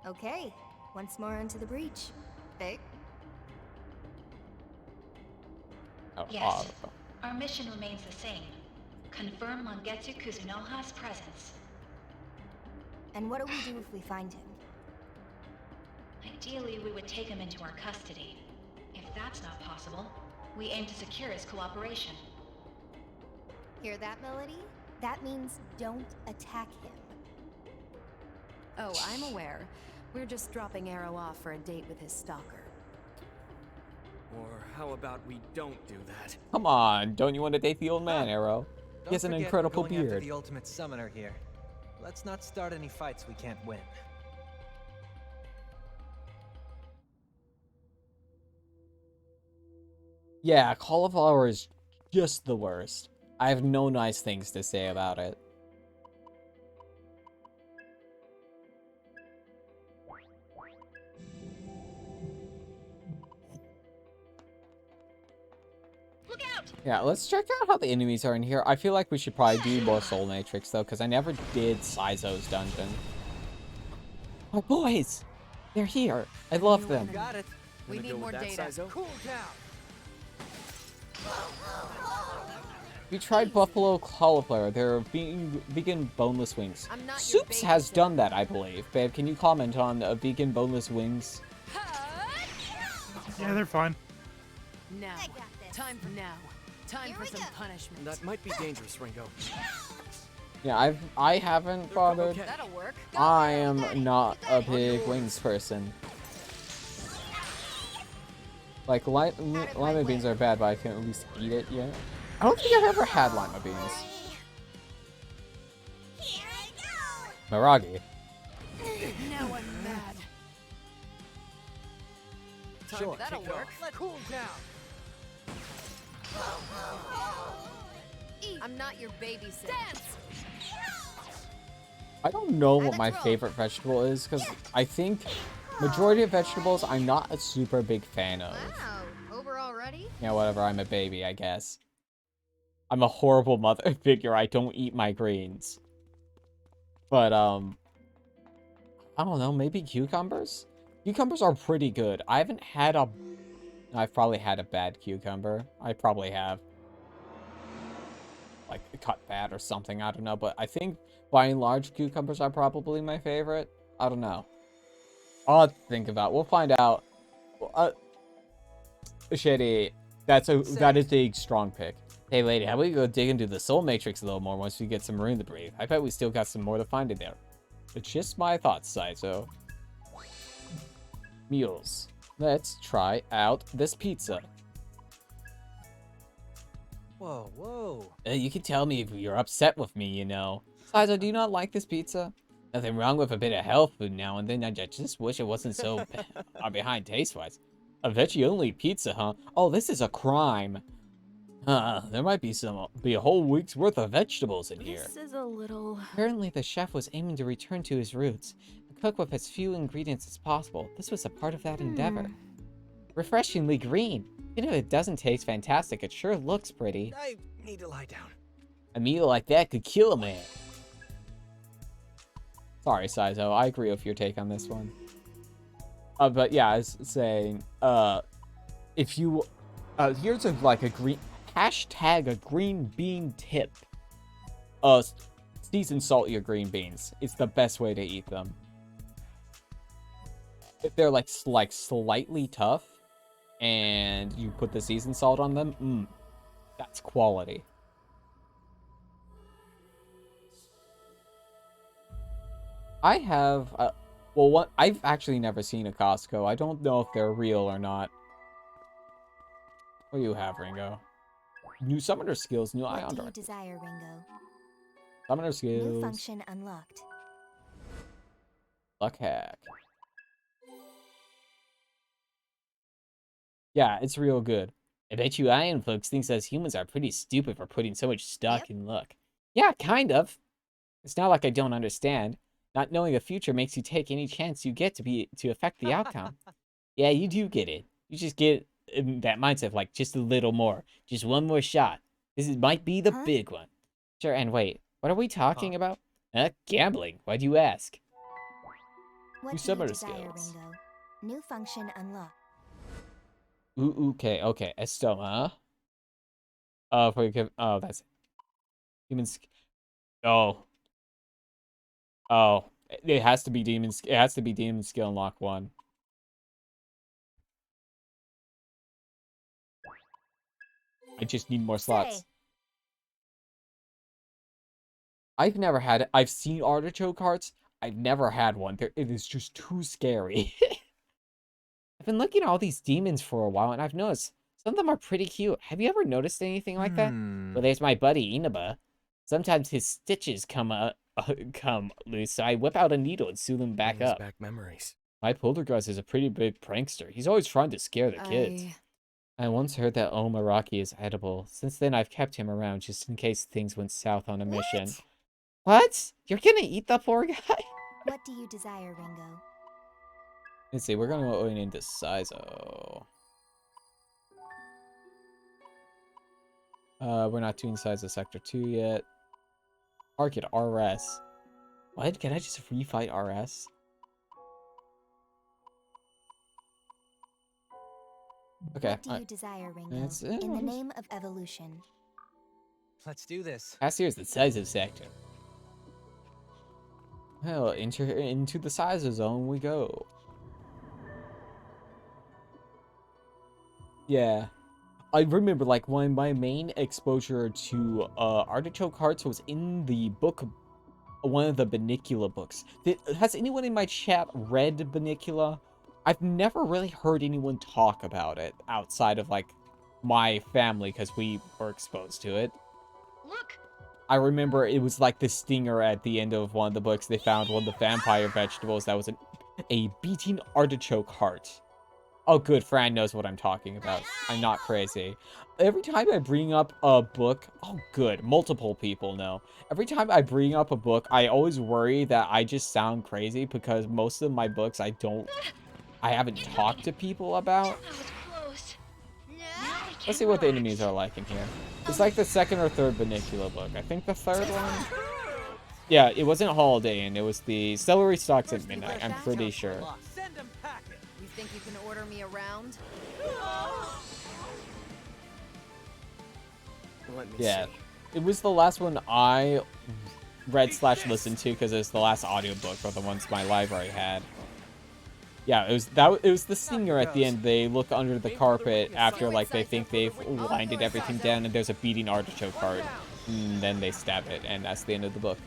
Okay, once more into the breach. Hey. Oh, Yes. Our mission remains the same. Confirm Mangetsu Kuzunoha's presence. And what do we do if we find him? Ideally, we would take him into our custody. If that's not possible, we aim to secure his cooperation. Hear that, Melody? That means don't attack him. Oh, I'm aware. We're just dropping Arrow off for a date with his stalker. Or how about we don't do that? Come on, don't you want to date the old man, Arrow? He has an Don't forget incredible we're going after beard. the ultimate summoner here. Let's not start any fights we can't win. Yeah, cauliflower is just the worst. I have no nice things to say about it. Look out! Yeah, let's check out how the enemies are in here. I feel like we should probably do more Soul Matrix, though, because I never did Saizo's dungeon. My boys! They're here. I love them. Got it. We need more data. Cool down. We tried buffalo cauliflower. They're vegan boneless wings. I'm not your Soups has babysitter. done that, I believe. Babe, can you comment on vegan boneless wings? Yeah, they're fine. Now. I got this. Time for now. Time Here for we some go. punishment. That might be dangerous, Ringo. Yeah, I haven't bothered. Okay. That'll work. I am not a big wings person. Like, lima beans are bad, but I can at least eat it yet. I don't think I've ever had lima beans. Here I Miragi. Now I'm mad. Sure. That'll work. Cool down. I'm not your babysitter. Dance! I don't know what my favorite vegetable is, because I think majority of vegetables I'm not a super big fan of. Wow, over already? Yeah, whatever, I'm a baby, I guess. I'm a horrible mother figure, I don't eat my greens. But, I don't know, maybe cucumbers? Cucumbers are pretty good. I haven't had a... I've probably had a bad cucumber. I probably have. Like, cut bad or something, I don't know. But I think, by and large, cucumbers are probably my favorite. I don't know. I'll have to think about it. We'll find out. Shitty. That is a strong pick. Hey, lady, how about we go dig into the Soul Matrix a little more once we get some room to breathe? I bet we still got some more to find in there. It's just my thoughts, Saizo. Mules. Let's try out this pizza. Whoa, whoa. You can tell me if you're upset with me, you know. Sizo, do you not like this pizza? Nothing wrong with a bit of health food now and then. I just wish it wasn't so behind taste-wise. A veggie-only pizza, huh? Oh, this is a crime. There might be a whole week's worth of vegetables in here. This is a little... Apparently, the chef was aiming to return to his roots and cook with as few ingredients as possible. This was a part of that endeavor. Refreshingly green. Even if it doesn't taste fantastic, it sure looks pretty. I need to lie down. A meal like that could kill a man. Sorry, Sizo. I agree with your take on this one. But yeah, I was saying, if you, here's like a green, hashtag a green bean tip. Season salt your green beans. It's the best way to eat them. If they're like slightly tough, and you put the seasoned salt on them, that's quality. I have, I've actually never seen a Costco. I don't know if they're real or not. What do you have, Ringo? New summoner skills, new ion What do you director. desire, Ringo? Summoner skills. New function unlocked. Luck hack. Yeah, it's real good. I bet you Iron folks thinks us humans are pretty stupid for putting so much stock in luck. Yeah, kind of. It's not like I don't understand. Not knowing the future makes you take any chance you get to affect the outcome. Yeah, you do get it. You just get that mindset of like just a little more. Just one more shot. Might be the big one. Sure, and wait, what are we talking about? Gambling. Why do you ask? What New do you summoner desire, skills. Ringo? New function unlocked. Ooh, okay. Estoma. That's humans. Oh, it has to be demons. It has to be demon skill unlock 1. I just need more slots. I've never had it. I've seen artichoke hearts. I've never had one. It is just too scary. I've been looking at all these demons for a while, and I've noticed some of them are pretty cute. Have you ever noticed anything like that? Well, there's my buddy Inaba. Sometimes his stitches come loose, so I whip out a needle and sew them back up. Back memories. My poltergeist is a pretty big prankster. He's always trying to scare the kids. I once heard that Omaraki is edible. Since then, I've kept him around just in case things went south on a mission. What? You're gonna eat the poor guy? What do you desire, Ringo? Let's see, we're gonna go into Sizo. We're not doing Sizo Sector 2 yet. Target RS. What? Can I just refight RS? Okay. What do you desire, Ringo? In the name of evolution. Let's do this. As here's the Sizo Sector. Well, into the Sizo Zone we go. Yeah. I remember, like, one of my main exposure to artichoke hearts was in the book, one of the Banicula books. Has anyone in my chat read Banicula? I've never really heard anyone talk about it outside of, like, my family, because we were exposed to it. Look! I remember it was like the stinger at the end of one of the books. They found one of the vampire vegetables that was a beating artichoke heart. Oh, good. Fran knows what I'm talking about. I'm not crazy. Every time I bring up a book... Oh, good. Multiple people know. Every time I bring up a book, I always worry that I just sound crazy because most of my books I haven't talked to people about. Let's see what the enemies are like in here. It's like the second or third Banicula book. I think the third one... Yeah, it wasn't Holiday Inn. It was the Celery Stalks at Midnight. I'm pretty sure. You think you can order me around? Let me Yeah. see. It was the last one I read/listened to because it was the last audiobook or the ones my library had. Yeah, it was the singer at the end. They look under the carpet after like they think they've winded everything down and there's a beating artichoke heart. And then they stab it and that's the end of the book.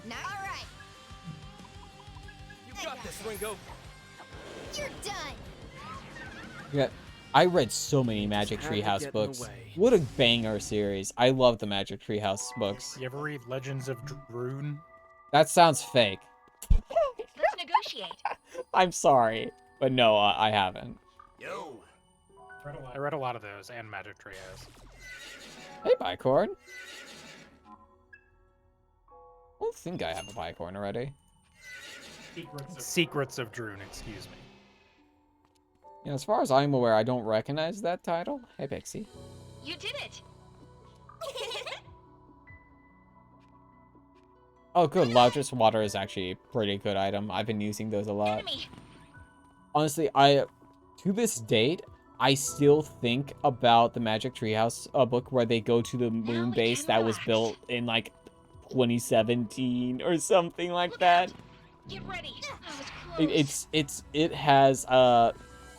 Now, all right. You got this, Ringo. You're done. Yeah, I read so many Magic Had to Treehouse get in the books. way. What a banger series. I love the Magic Treehouse books. You ever read Legends of Droon? That sounds fake. Let's negotiate. I'm sorry, but no, I haven't. Yo. I read a lot of those and Magic Treehouse. Hey, Bicorn. I don't think I have a Bicorn already. Secrets of Droon, excuse me. You know, as far as I'm aware, I don't recognize that title. Hey, Pixie. You did it. Oh, good. Loudress water is actually a pretty good item. I've been using those a lot. Enemy. Honestly, to this date, I still think about the Magic Treehouse book where they go to the moon base that was built in like 2017 or something like that. Get ready. That was close. It has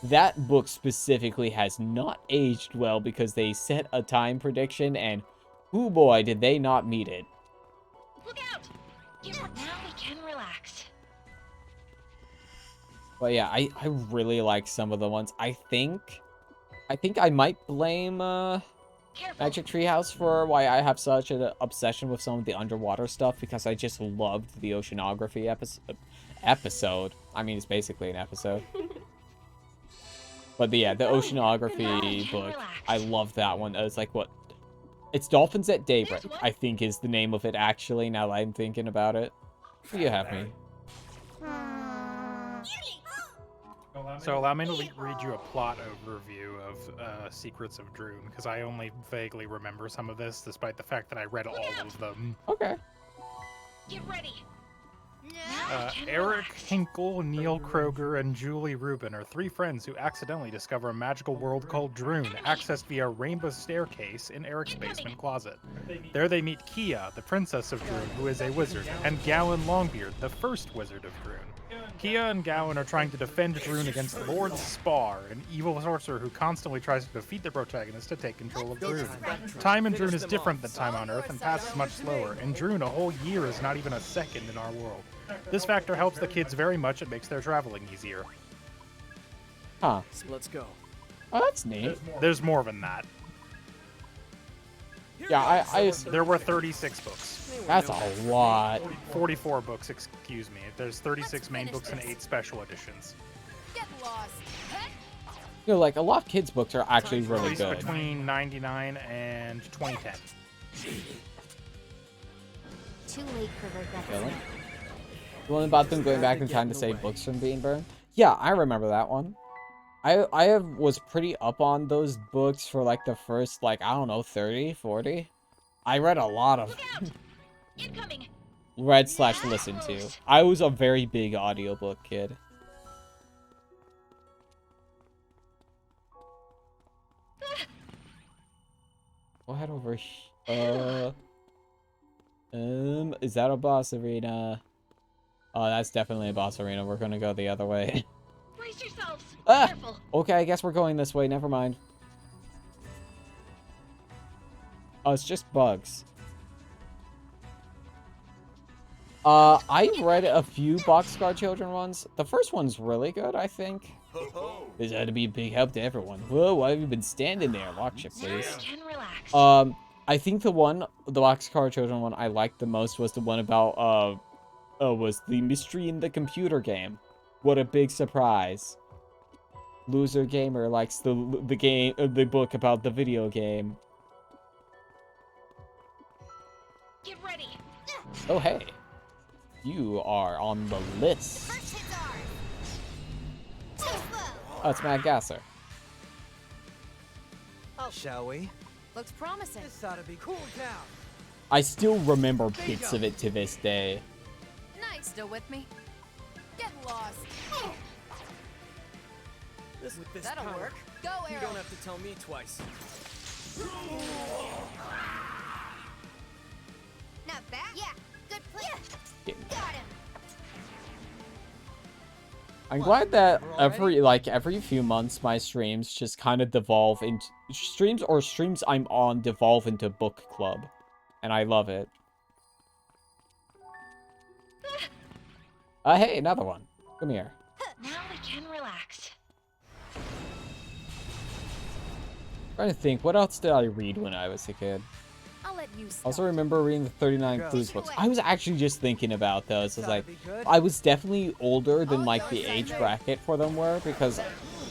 that book specifically has not aged well because they set a time prediction and oh boy did they not meet it. Look out. Now we can relax. But yeah, I really like some of the ones. I think I might blame Magic Treehouse for why I have such an obsession with some of the underwater stuff because I just loved the oceanography episode. I mean, it's basically an episode. But yeah, the oceanography book, I love that one. It's like what? It's Dolphins at Daybreak, I think is the name of it actually, now that I'm thinking about it. You have me. So allow me to read you a plot overview of Secrets of Droon, because I only vaguely remember some of this, despite the fact that I read all of them. Okay. Get ready. Eric Hinkle, Neil Kroger, and Julie Rubin are three friends who accidentally discover a magical world called Droon, accessed via a rainbow staircase in Eric's basement closet. There they meet Kia, the princess of Droon, who is a wizard, and Gowan Longbeard, the first wizard of Droon. Kia and Gowan are trying to defend Droon against Lord Spar, an evil sorcerer who constantly tries to defeat their protagonist to take control of Droon. Time in Droon is different than time on Earth and passes much slower. In Droon, a whole year is not even a second in our world. This factor helps the kids very much and makes their traveling easier. Huh. So let's go. Oh, that's neat. There's more than that. Yeah, there were 36 books. That's a lot. 44 books, excuse me. There's 36 main books and 8 special editions. Get lost. You know, like, a lot of kids' books are actually really Released good. between 99 and 2010. Too late for regrets. Really? The one about them going back in time to save books from being burned? Yeah, I remember that one. I was pretty up on those books for like the first, like, I don't know, 30, 40. I read a lot of read/listened to. I was a very big audiobook kid. Go ahead over here. Is that a boss arena? Oh, that's definitely a boss arena. We're gonna go the other way. Brace yourselves. Ah! Careful. Okay, I guess we're going this way. Never mind. Oh, it's just bugs. I read a few Boxcar Children ones. The first one's really good, I think. This had to be a big help to everyone. Whoa, why have you been standing there? Watch it, please. I think the Boxcar Children one I liked the most was the one about, was the mystery in the computer game. What a big surprise. Loser Gamer likes the book about the video game. Get ready. Oh, hey. You are on the list. Oh, it's Mad Gasser. Oh. Shall we? Looks promising. This ought to be cool down. I still remember bits of it to this day. Nice, still with me? Get lost. That'll power, work. Go, You Arrow. don't have to tell me twice. Not bad. Yeah, good plan. Got him. I'm glad that every few months my streams just kind of devolve into streams I'm on devolve into book club, and I love it. Hey, another one. Come here. Now we can relax. relax. Trying to think, what else did I read when I was a kid? I'll let you I start. also remember reading the 39 Go. Clues books. I was actually just thinking about those. I was Gotta like, be good. I was definitely older than like the age bracket for them were because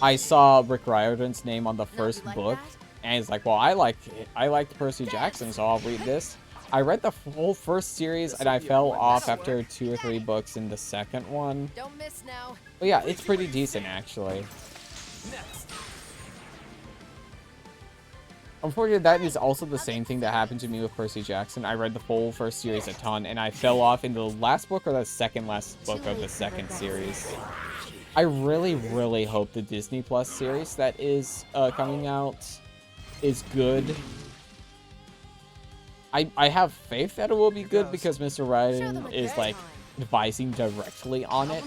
I saw Rick Riordan's name on the first like book, that? and it's like, well, I liked Percy Jackson, so I'll read this. I read the whole first series, and I fell off after 2 or 3 books in the second one. Don't miss now. But yeah, it's pretty decent actually. Unfortunately, that is also the same thing that happened to me with Percy Jackson. I read the full first series a ton, and I fell off in the last book or the second last book of the second series. I really, really hope the Disney Plus series that is coming out is good. I have faith that it will be good because Mr. Riordan is like advising directly on it.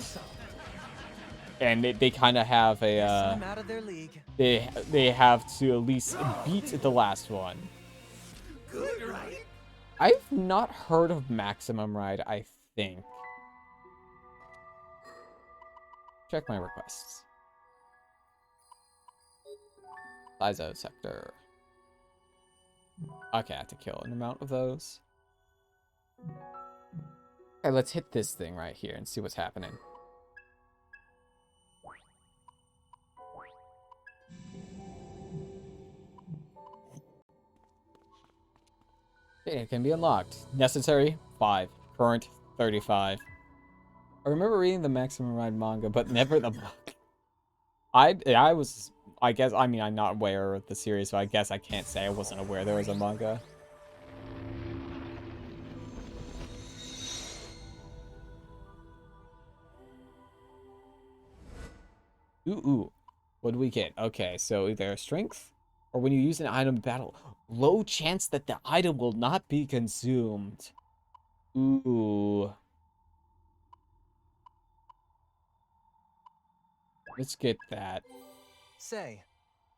And they kind of have a I'm out of their league. they have to at least beat the last one. Good, right? I've not heard of Maximum Ride, I think. Check my requests. Lizo sector. Okay, I have to kill an amount of those. Okay, let's hit this thing right here and see what's happening. Okay, it can be unlocked. Necessary, 5. Current, 35. I remember reading the Maximum Ride manga, but never the book. I guess, I mean, I'm not aware of the series, so I guess I can't say I wasn't aware there was a manga. Ooh. What do we get? Okay, so either strength, or when you use an item in battle, low chance that the item will not be consumed. Ooh. Let's get that. Say.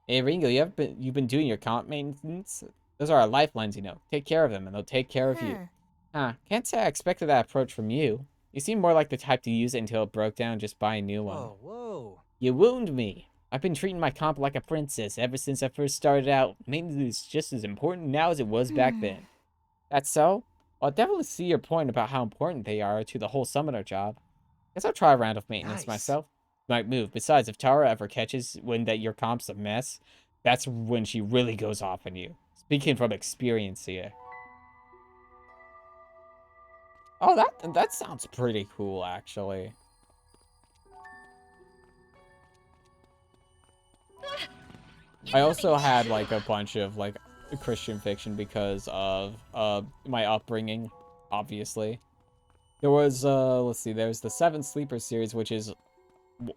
Hey Ringo, you've been doing your comp maintenance? Those are our lifelines, you know. Take care of them and they'll take care of you. Huh, can't say I expected that approach from you. You seem more like the type to use it until it broke down and just buy a new one. Whoa, whoa. You wound me. I've been treating my comp like a princess ever since I first started out. Maintenance is just as important now as it was back then. That's so? I'll definitely see your point about how important they are to the whole summoner job. Guess I'll try a round of maintenance myself. Might move. Besides, if Tara ever catches when that your comp's a mess, that's when she really goes off on you. Speaking from experience here. Oh, that sounds pretty cool, actually. I also had like a bunch of like Christian fiction because of my upbringing, obviously. There was let's see, there's the Seven Sleepers series, which is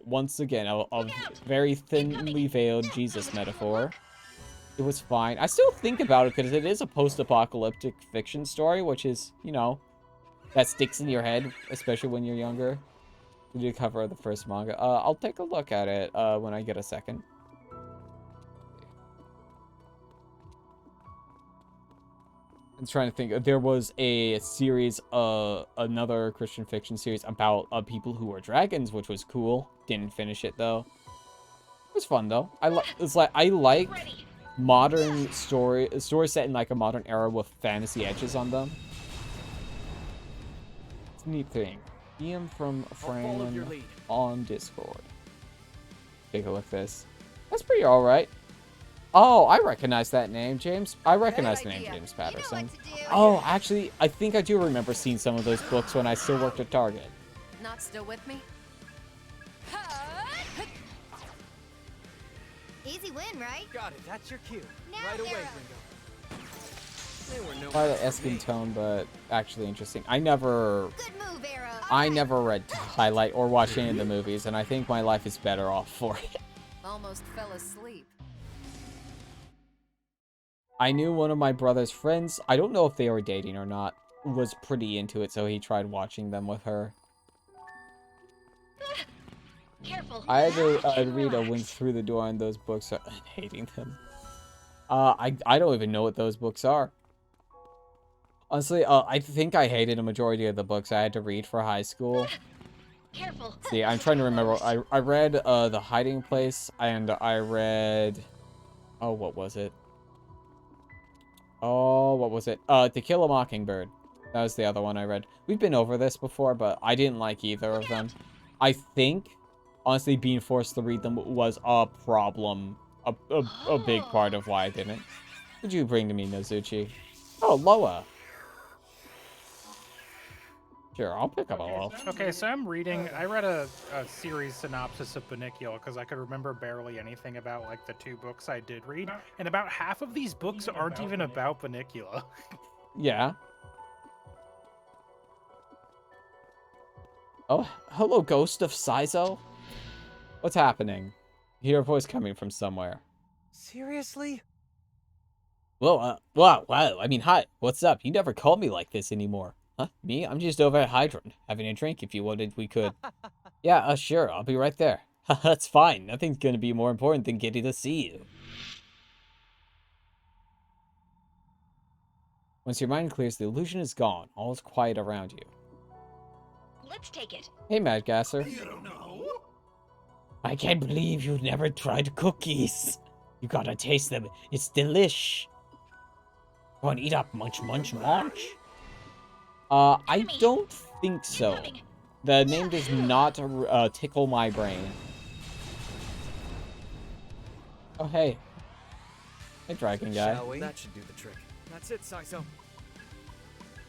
once again a very thinly veiled Jesus metaphor. It was fine. I still think about it because it is a post-apocalyptic fiction story, which is, you know, that sticks in your head, especially when you're younger. We did cover the first manga. I'll take a look at it when I get a second. I'm trying to think. There was a series, another Christian fiction series about people who were dragons, which was cool. Didn't finish it though. It was fun though. I like modern stories set in like a modern era with fantasy edges on them. It's a neat thing. DM from a friend on Discord. Take a look at this. That's pretty alright. Oh, I recognize that name, James. I recognize the name James Patterson. Oh, actually, I think I do remember seeing some of those books when I still worked at Target. Not still with me? Easy win, right? Got it. That's your cue. Right away, Quite an Eskin tone, but actually interesting. I never read Twilight or watched any of the movies, and I think my life is better off for it. Almost fell asleep. I knew one of my brother's friends, I don't know if they were dating or not, was pretty into it, so he tried watching them with her. Careful. I had to read a Wink Through the Door on those books, I'm hating them. I don't even know what those books are. Honestly, I think I hated a majority of the books I had to read for high school. Careful. See, I'm trying to remember. I read The Hiding Place, and I read... Oh, what was it? Oh, what was it? To Kill a Mockingbird. That was the other one I read. We've been over this before, but I didn't like either of them. I think, honestly, being forced to read them was a problem. A big part of why I didn't. What did you bring to me, Nozuchi? Oh, Loa. Sure, I'll pick up a Loa. Okay, so I read a series synopsis of Bunnicula because I could remember barely anything about, like, the 2 books I did read. And about half of these books aren't even about Bunnicula. Yeah. Oh, hello, ghost of Saizo. What's happening? I hear a voice coming from somewhere. Seriously? Well, wow, I mean, hi, what's up? You never called me like this anymore. Huh? Me? I'm just over at Hydrant, having a drink if you wanted, we could. Yeah, sure, I'll be right there. That's fine, nothing's gonna be more important than getting to see you. Once your mind clears, the illusion is gone. All is quiet around you. Let's take it. Hey, Mad Gasser. You don't know? I can't believe you've never tried cookies. You gotta taste them. It's delish. Go on, eat up. Munch, munch, munch. I don't think so. The name does not tickle my brain. Oh, hey. Hey, dragon guy. That should do the trick. That's it, Saizo.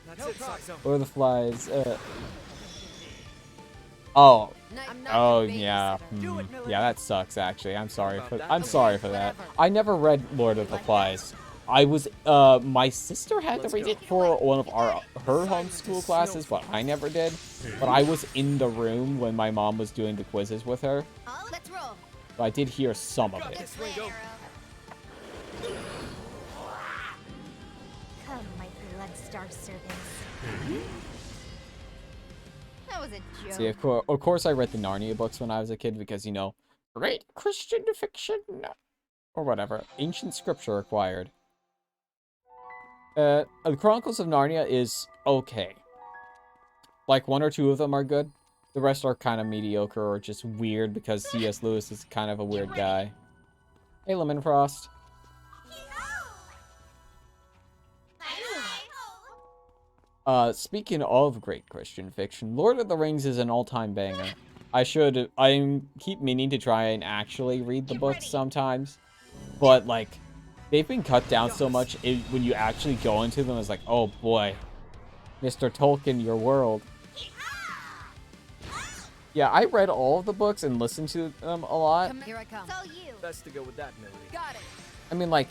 That's it, Saizo. Or the flies. Oh. Oh, yeah. Yeah, that sucks, actually. I'm sorry for that. I never read Lord of the Flies. I was, my sister had to read it for one of her homeschool classes, but I never did. But I was in the room when my mom was doing the quizzes with her. Let's roll. So I did hear some of it. Come, my blood-star servants. That was a joke. See, of course I read the Narnia books when I was a kid because, you know, great Christian fiction. Or whatever. Ancient scripture acquired. The Chronicles of Narnia is okay. Like, 1 or 2 of them are good. The rest are kind of mediocre or just weird because C.S. Lewis is kind of a weird guy. Hey, Lemon Frost. Speaking of great Christian fiction, Lord of the Rings is an all-time banger. I keep meaning to try and actually read the books sometimes. But, like, they've been cut down so much, when you actually go into them, it's like, oh boy. Mr. Tolkien, your world. Yeah, I read all of the books and listened to them a lot. Here I come. So you. Best to go with that melody. Got it. I mean, like,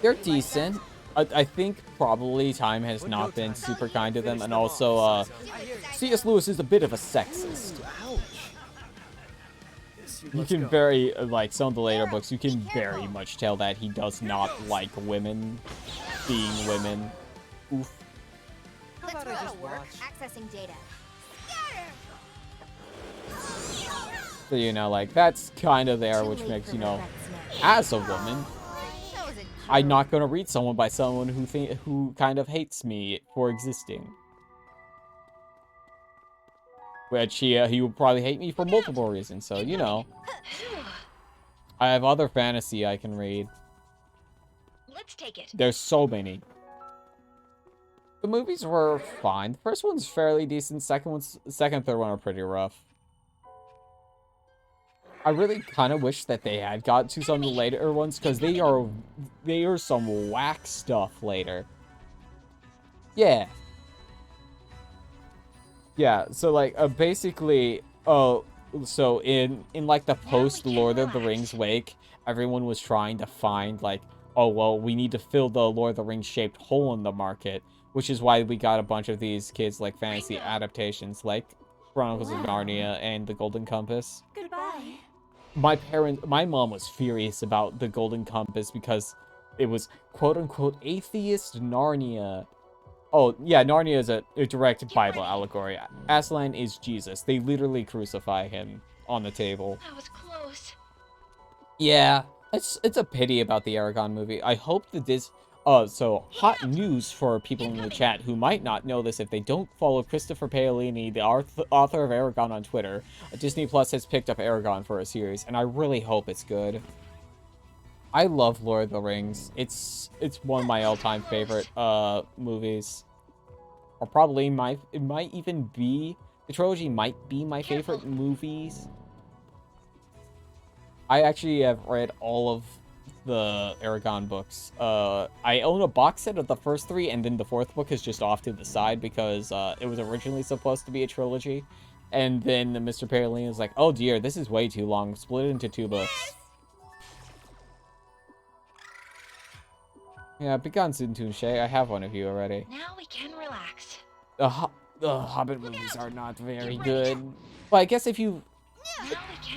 they're decent. I think probably time has not been super kind to them, and also, C.S. Lewis is a bit of a sexist. You can very, like, some of the later books, you can very much tell that he does not like women being women. Oof. Let's work. Accessing data. So, you know, like, that's kind of there, which makes, you know, as a woman, I'm not going to read someone by someone who kind of hates me for existing. Which he would probably hate me for multiple reasons, so, you know. I have other fantasy I can read. Let's take it. There's so many. The movies were fine. The first one's fairly decent. Second and third one are pretty rough. I really kind of wish that they had got to some of the later ones, because they are some whack stuff later. Yeah. Yeah, so, like, basically, so in like, the post-Lord of the Rings wake, everyone was trying to find, like, oh, well, we need to fill the Lord of the Rings-shaped hole in the market, which is why we got a bunch of these kids, like, fantasy adaptations, like Chronicles of Narnia and The Golden Compass. Goodbye. My mom was furious about The Golden Compass because it was quote-unquote atheist Narnia. Oh, yeah, Narnia is a direct Bible allegory. Aslan is Jesus. They literally crucify him on the table. That was close. Yeah, it's a pity about the Aragon movie. I hope that So hot news for people in the chat who might not know this if they don't follow Christopher Paolini, the author of Aragon on Twitter. Disney Plus has picked up Aragon for a series, and I really hope it's good. I love Lord of the Rings. It's one of my all-time favorite movies. Or probably it might even be, the trilogy might be my favorite movies. I actually have read all of the Aragon books. I own a box set of the first 3, and then the 4th book is just off to the side because it was originally supposed to be a trilogy. And then Mr. Paolini was like, oh dear, this is way too long. Split it into 2 books. Yeah, Begun Soon Touche. I have one of you already. Now we can relax. The Hobbit movies are not very good. But I guess if you...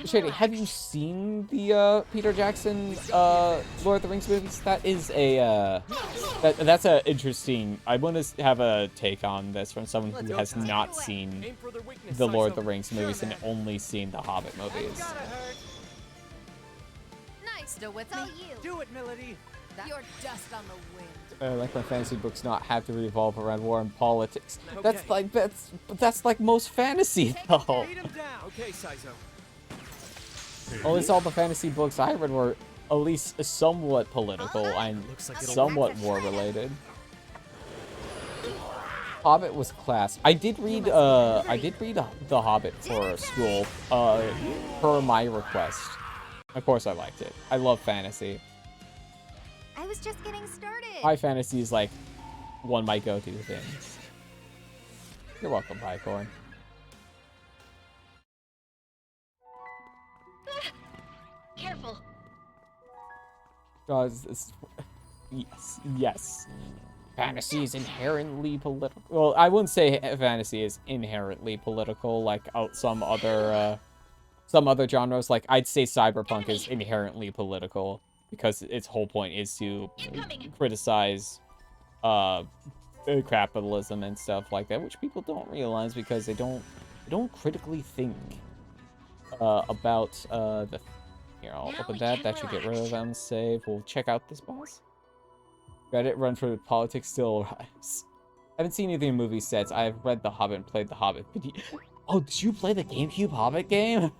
Shady, have you seen the Peter Jackson Lord of the Rings movies? That is a that's a interesting. I want to have a take on this from someone who has not seen the Lord of the Rings movies and only seen the Hobbit movies. Nice. Still with me? Do it, Melody. You're dust on the wind. Like my fantasy books not have to revolve around war and politics. That's like most fantasy though. Okay, Saizo. At least all the fantasy books I read were at least somewhat political and somewhat war-related. Hobbit was class. I did read The Hobbit for school, per my request. Of course I liked it. I love fantasy. I was just getting started. High fantasy is like one of my go-to things. You're welcome, Picorn. Careful. Guys, yes. Fantasy is inherently political. Well, I wouldn't say fantasy is inherently political like some other genres. Like, I'd say cyberpunk is inherently political because its whole point is to criticize capitalism and stuff like that, which people don't realize because they don't critically think about the... Here, I'll open that. That should get rid of them. Save. We'll check out this boss. Reddit run for politics still arrives. I haven't seen any of the movie sets. I've read The Hobbit and played The Hobbit. Oh, did you play the GameCube Hobbit game?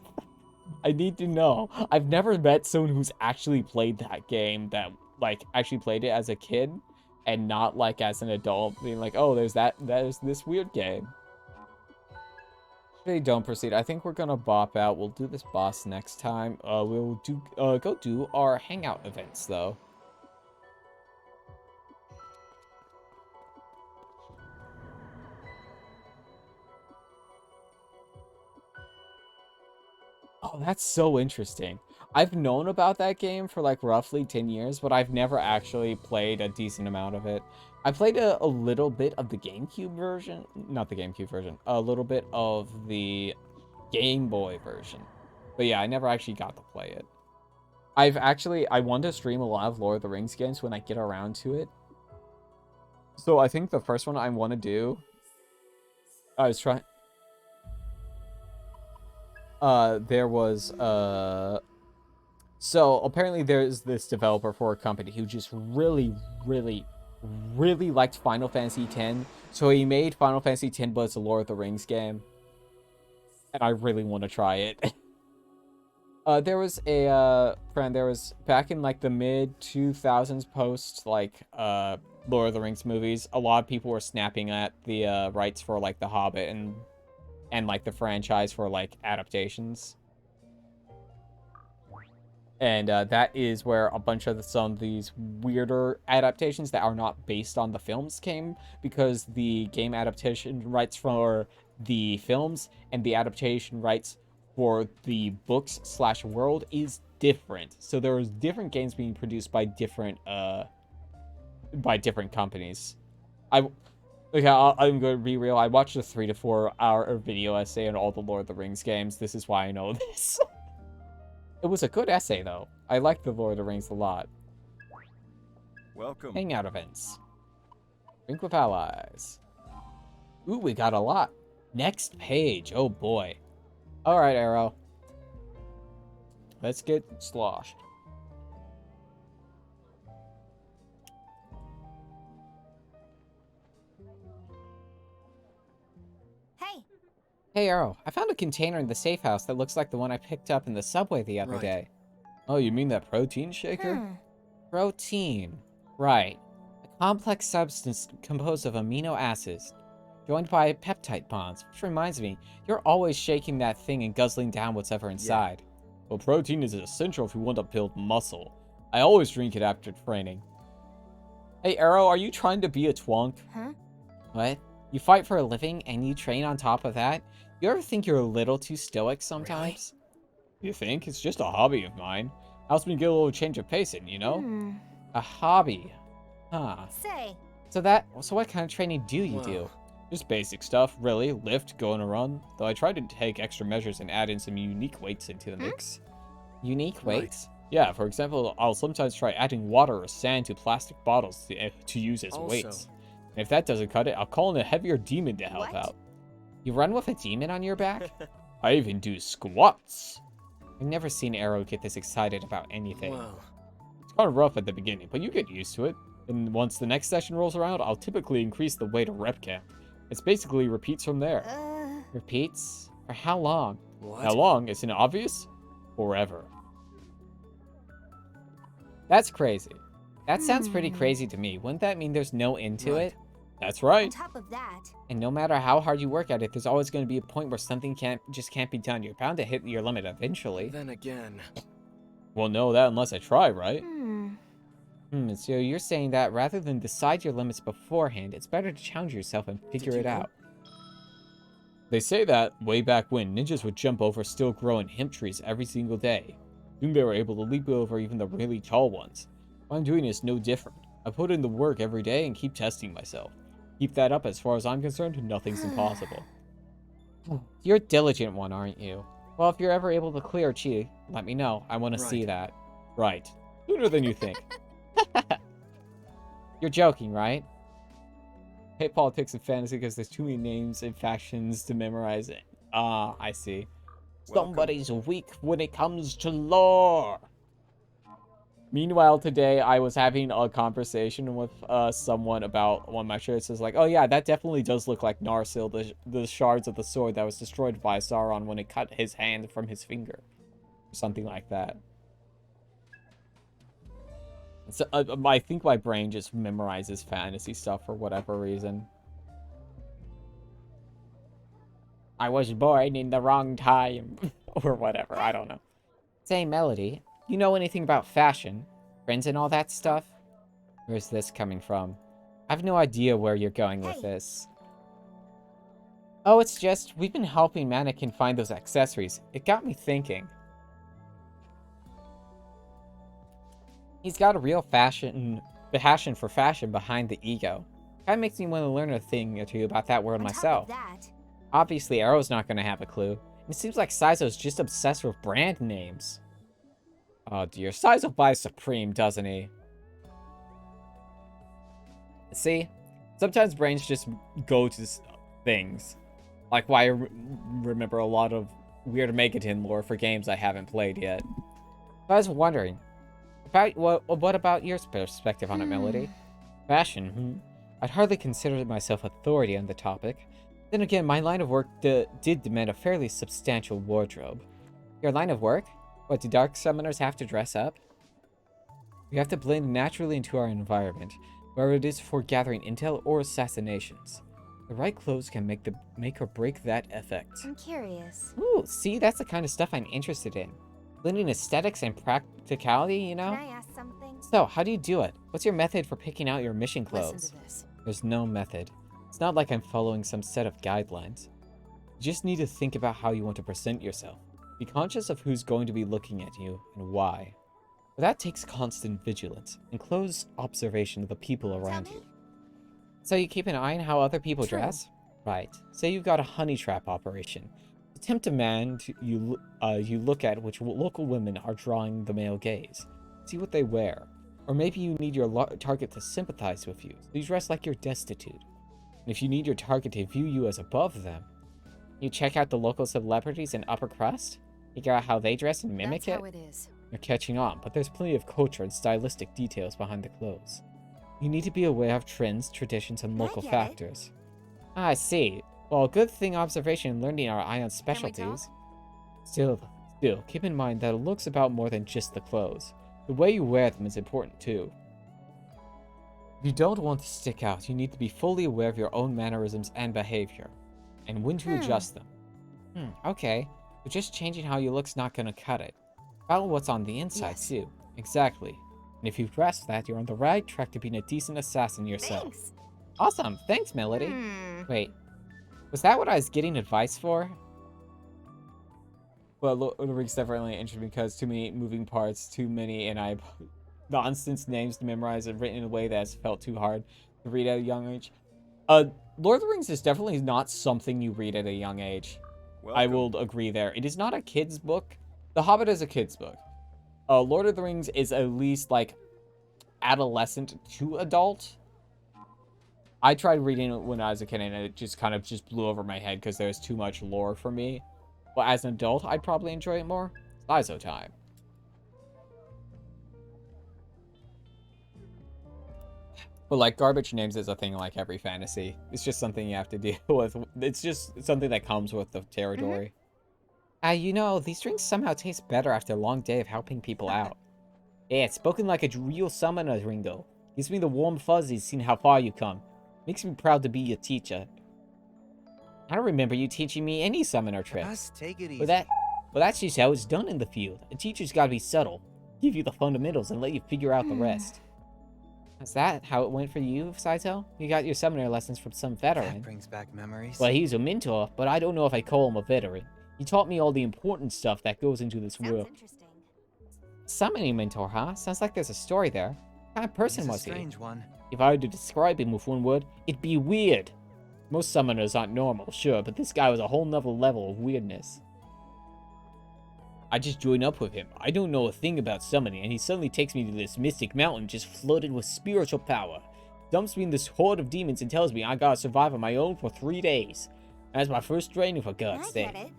I need to know. I've never met someone who's actually played that game that, like, actually played it as a kid and not, like, as an adult being like, oh, there's this weird game. They don't proceed. I think we're gonna bop out. We'll do this boss next time. We'll go do our hangout events though. Oh, that's so interesting. I've known about that game for like roughly 10 years, but I've never actually played a decent amount of it. I played a little bit of the GameCube version. Not the GameCube version. A little bit of the Game Boy version. But yeah, I never actually got to play it. I want to stream a lot of Lord of the Rings games when I get around to it. So I think the first one I want to do... I was trying... there was... So apparently there's this developer for a company who just really liked Final Fantasy X. So he made Final Fantasy X, but it's a Lord of the Rings game. And I really want to try it. There was a friend, there was back in like the mid-2000s post like Lord of the Rings movies, a lot of people were snapping at the rights for like The Hobbit and like the franchise for like adaptations. And that is where a bunch of some of these weirder adaptations that are not based on the films came, because the game adaptation rights for the films and the adaptation rights for the books/world is different. So there was different games being produced by different companies. I'm going to be real. I watched a 3 to 4 hour video essay on all the Lord of the Rings games. This is why I know this. It was a good essay, though. I like the Lord of the Rings a lot. Welcome. Hangout events. Drink with allies. Ooh, we got a lot. Next page. Oh, boy. All right, Arrow. Let's get sloshed. Hey, Earl, I found a container in the safe house that looks like the one I picked up in the subway the other day. Oh, you mean that protein shaker? Protein. Right. A complex substance composed of amino acids, joined by peptide bonds, which reminds me, you're always shaking that thing and guzzling down whatever inside. Well, protein is essential if you want to build muscle. I always drink it after training. Hey, Arrow, are you trying to be a twunk? Huh? What? You fight for a living and you train on top of that? You ever think you're a little too stoic sometimes? Really? You think? It's just a hobby of mine. Helps me get a little change of pacing, you know? A hobby. Huh. Say. So what kind of training do you do? Just basic stuff, really. Lift, go on a run. Though I try to take extra measures and add in some unique weights into the mix. Unique weights? Yeah, for example, I'll sometimes try adding water or sand to plastic bottles to use as weights. And if that doesn't cut it, I'll call in a heavier demon to help out. You run with a demon on your back? I even do squats. I've never seen Arrow get this excited about anything. Wow. It's kind of rough at the beginning, but you get used to it. And once the next session rolls around, I'll typically increase the weight of rep cap. It's basically repeats from there. Repeats? For how long? What? How long? Isn't it obvious? Forever. That's crazy. That sounds pretty crazy to me. Wouldn't that mean there's no end to it? That's right. On top of that. And no matter how hard you work at it, there's always going to be a point where something can't be done. You're bound to hit your limit eventually. Then again. Won't know that unless I try, right? So you're saying that rather than decide your limits beforehand, it's better to challenge yourself and figure it out. They say that way back when, ninjas would jump over still growing hemp trees every single day. Soon they were able to leap over even the really tall ones. What I'm doing is no different. I put in the work every day and keep testing myself. Keep that up, as far as I'm concerned, nothing's impossible. You're a diligent one, aren't you? Well, if you're ever able to clear Chi, let me know. I want to see that. Right. Sooner than you think. You're joking, right? I hate politics and fantasy because there's too many names and factions to memorize it. Ah, I see. Somebody's weak when it comes to lore. Meanwhile, today I was having a conversation with someone about one of my shirts. It's like, oh yeah, that definitely does look like Narsil, the shards of the sword that was destroyed by Sauron when it cut his hand from his finger. Something like that. So, I think my brain just memorizes fantasy stuff for whatever reason. I was born in the wrong time. Or whatever, I don't know. Say, Melody, you know anything about fashion? Trends and all that stuff? Where's this coming from? I have no idea where you're going with this. Oh, it's just, we've been helping Mannequin find those accessories. It got me thinking. He's got a real passion for fashion behind the ego. Kinda makes me want to learn a thing or two about that world myself. Obviously, Arrow's not gonna have a clue. It seems like Saizo's just obsessed with brand names. Oh dear, Saizo buys Supreme, doesn't he? See? Sometimes brains just go to things. Like why I remember a lot of weird Megaton lore for games I haven't played yet. I was wondering, what about your perspective on it, Melody? Fashion, I'd hardly consider myself authority on the topic. Then again, my line of work did demand a fairly substantial wardrobe. Your line of work? What, do dark summoners have to dress up? We have to blend naturally into our environment, whether it is for gathering intel or assassinations. The right clothes can make or break that effect. I'm curious. Ooh, see, that's the kind of stuff I'm interested in. Blending aesthetics and practicality, you know? Can I ask something? So, how do you do it? What's your method for picking out your mission clothes? Listen to this. There's no method. It's not like I'm following some set of guidelines. You just need to think about how you want to present yourself. Be conscious of who's going to be looking at you and why. But that takes constant vigilance and close observation of the people around you. So you keep an eye on how other people dress? Right. Say you've got a honey trap operation. To tempt a man, you look at which local women are drawing the male gaze. See what they wear. Or maybe you need your target to sympathize with you, so you dress like you're destitute. And if you need your target to view you as above them, you check out the local celebrities and upper crust, figure out how they dress and mimic That's how it is. You're catching on, but there's plenty of culture and stylistic details behind the clothes. You need to be aware of trends, traditions, and local factors. Ah, I see. Well, good thing observation and learning are Ion's specialties. Still, keep in mind that it looks about more than just the clothes. The way you wear them is important too. If you don't want to stick out, you need to be fully aware of your own mannerisms and behavior, and when to adjust them. Okay. But just changing how you look's not gonna cut it. Follow what's on the inside too. Exactly. And if you grasp that, you're on the right track to being a decent assassin yourself. Thanks. Awesome. Thanks, Melody. Wait. Was that what I was getting advice for? Well, Lord of the Rings definitely interesting because too many moving parts, too many, and I nonsense names to memorize and written in a way that's felt too hard to read at a young age. Lord of the Rings is definitely not something you read at a young age. I will agree there. It is not a kid's book. The Hobbit is a kid's book. Lord of the Rings is at least like adolescent to adult. I tried reading it when I was a kid and it just kind of blew over my head because there's too much lore for me. But as an adult, I'd probably enjoy it more. It's ISO time. But like garbage names is a thing like every fantasy. It's just something you have to deal with. It's just something that comes with the territory. You know, these drinks somehow taste better after a long day of helping people out. Yeah, it's spoken like a real summoner, Ringo. Gives me the warm fuzzies seeing how far you come. Makes me proud to be your teacher. I don't remember you teaching me any summoner tricks. Just take it easy. But that's just how it's done in the field. A teacher's gotta be subtle. Give you the fundamentals and let you figure out the rest. Is that how it went for you, Saito? You got your summoner lessons from some veteran. That brings back memories. Well, he's a mentor, but I don't know if I call him a veteran. He taught me all the important stuff that goes into this world. Interesting. Summoning mentor, huh? Sounds like there's a story there. What kind of person was he? Strange one. If I had to describe him with one word, it'd be weird. Most summoners aren't normal, sure, but this guy was a whole nother level of weirdness. I just joined up with him. I don't know a thing about summoning, and he suddenly takes me to this mystic mountain just flooded with spiritual power. Dumps me in this horde of demons and tells me I gotta survive on my own for 3 days. That's my first training, for God's sake.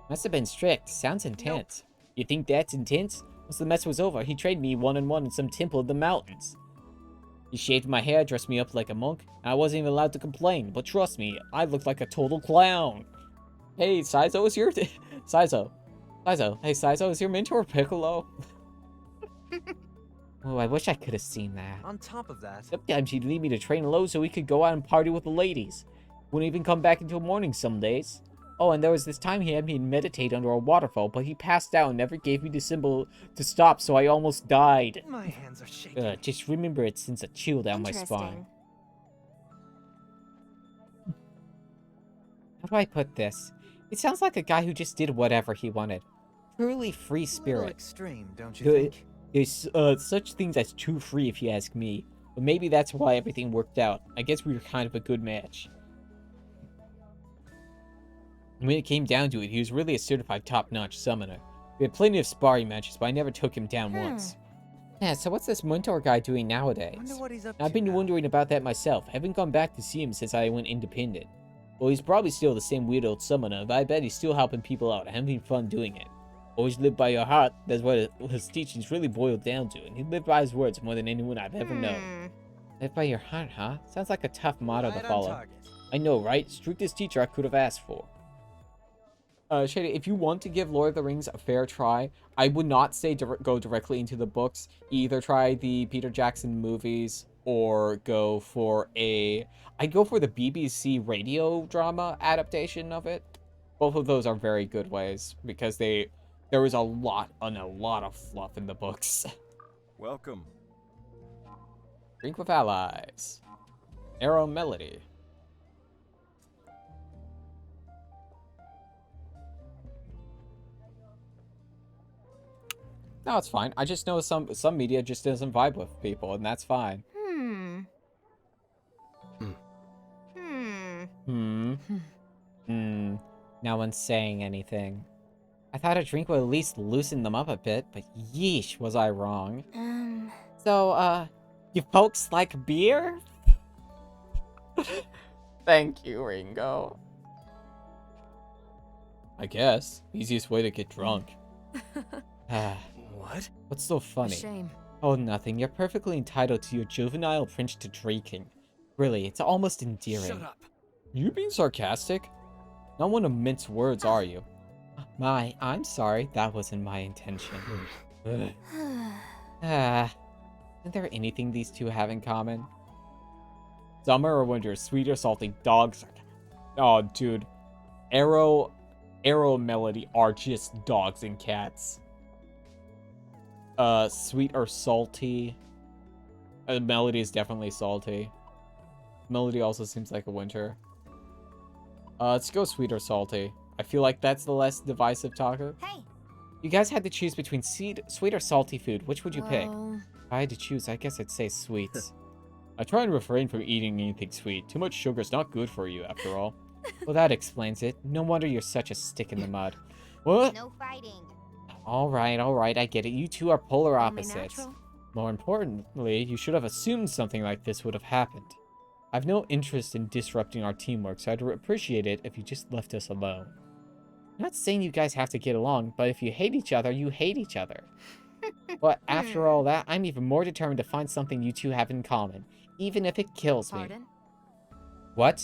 Must have been strict. Sounds intense. You think that's intense? Once the mess was over, he trained me one-on-one in some temple in the mountains. He shaved my hair, dressed me up like a monk, and I wasn't even allowed to complain, but trust me, I looked like a total clown. Hey, Saizo, is your... Saizo, hey, Saizo, is your mentor Piccolo? Oh, I wish I could have seen that. On top of that... Sometimes he'd leave me to train low so we could go out and party with the ladies. Wouldn't even come back until morning some days. Oh, and there was this time he had me meditate under a waterfall, but he passed out and never gave me the symbol to stop, so I almost died. My hands are shaking. Just remember it sends a chill down my spine. How do I put this? It sounds like a guy who just did whatever he wanted. Truly free spirit. A little extreme, don't you think? There's such things as too free if you ask me. But maybe that's why everything worked out. I guess we were kind of a good match. When it came down to it, he was really a certified top-notch summoner. We had plenty of sparring matches, but I never took him down once. Yeah, so what's this mentor guy doing nowadays? Wonder what he's up I've to been now. wondering about that myself. I haven't gone back to see him since I went independent. Well, he's probably still the same weird old summoner, but I bet he's still helping people out and having fun doing it. Always live by your heart, that's what his teachings really boiled down to, and he lived by his words more than anyone I've ever known. Live by your heart, huh? Sounds like a tough motto to follow. I know, right? Strictest teacher I could have asked for. Shady, if you want to give Lord of the Rings a fair try, I would not say go directly into the books. Either try the Peter Jackson movies or go for I'd go for the BBC radio drama adaptation of it. Both of those are very good ways because there is a lot of fluff in the books. Welcome. Drink with allies. Arrow Melody. No, it's fine. I just know some media just doesn't vibe with people, and that's fine. No one's saying anything. I thought a drink would at least loosen them up a bit, but yeesh, was I wrong. So, you folks like beer? Thank you, Ringo. I guess. Easiest way to get drunk. What? What's so funny? A shame. Oh, nothing. You're perfectly entitled to your juvenile approach to drinking. Really, it's almost endearing. Shut up. You being sarcastic? Not one to mince words, are you? I'm sorry. That wasn't my intention. Isn't there anything these two have in common? Summer or winter, sweet or salty, dogs. Oh, dude. Arrow and Melody are just dogs and cats. Sweet or salty. Melody is definitely salty. Melody also seems like a winter. Let's go sweet or salty. I feel like that's the less divisive talker. Hey! You guys had to choose between sweet or salty food. Which would you pick? Well, If I had to choose, I guess I'd say sweets. I try and refrain from eating anything sweet. Too much sugar's not good for you, after all. Well, that explains it. No wonder you're such a stick in the mud. What? No fighting. Alright, I get it. You two are polar only opposites. natural. More importantly, you should have assumed something like this would have happened. I've no interest in disrupting our teamwork, so I'd appreciate it if you just left us alone. I'm not saying you guys have to get along, but if you hate each other, you hate each other. But after all that, I'm even more determined to find something you two have in common, even if it kills me. Pardon? What?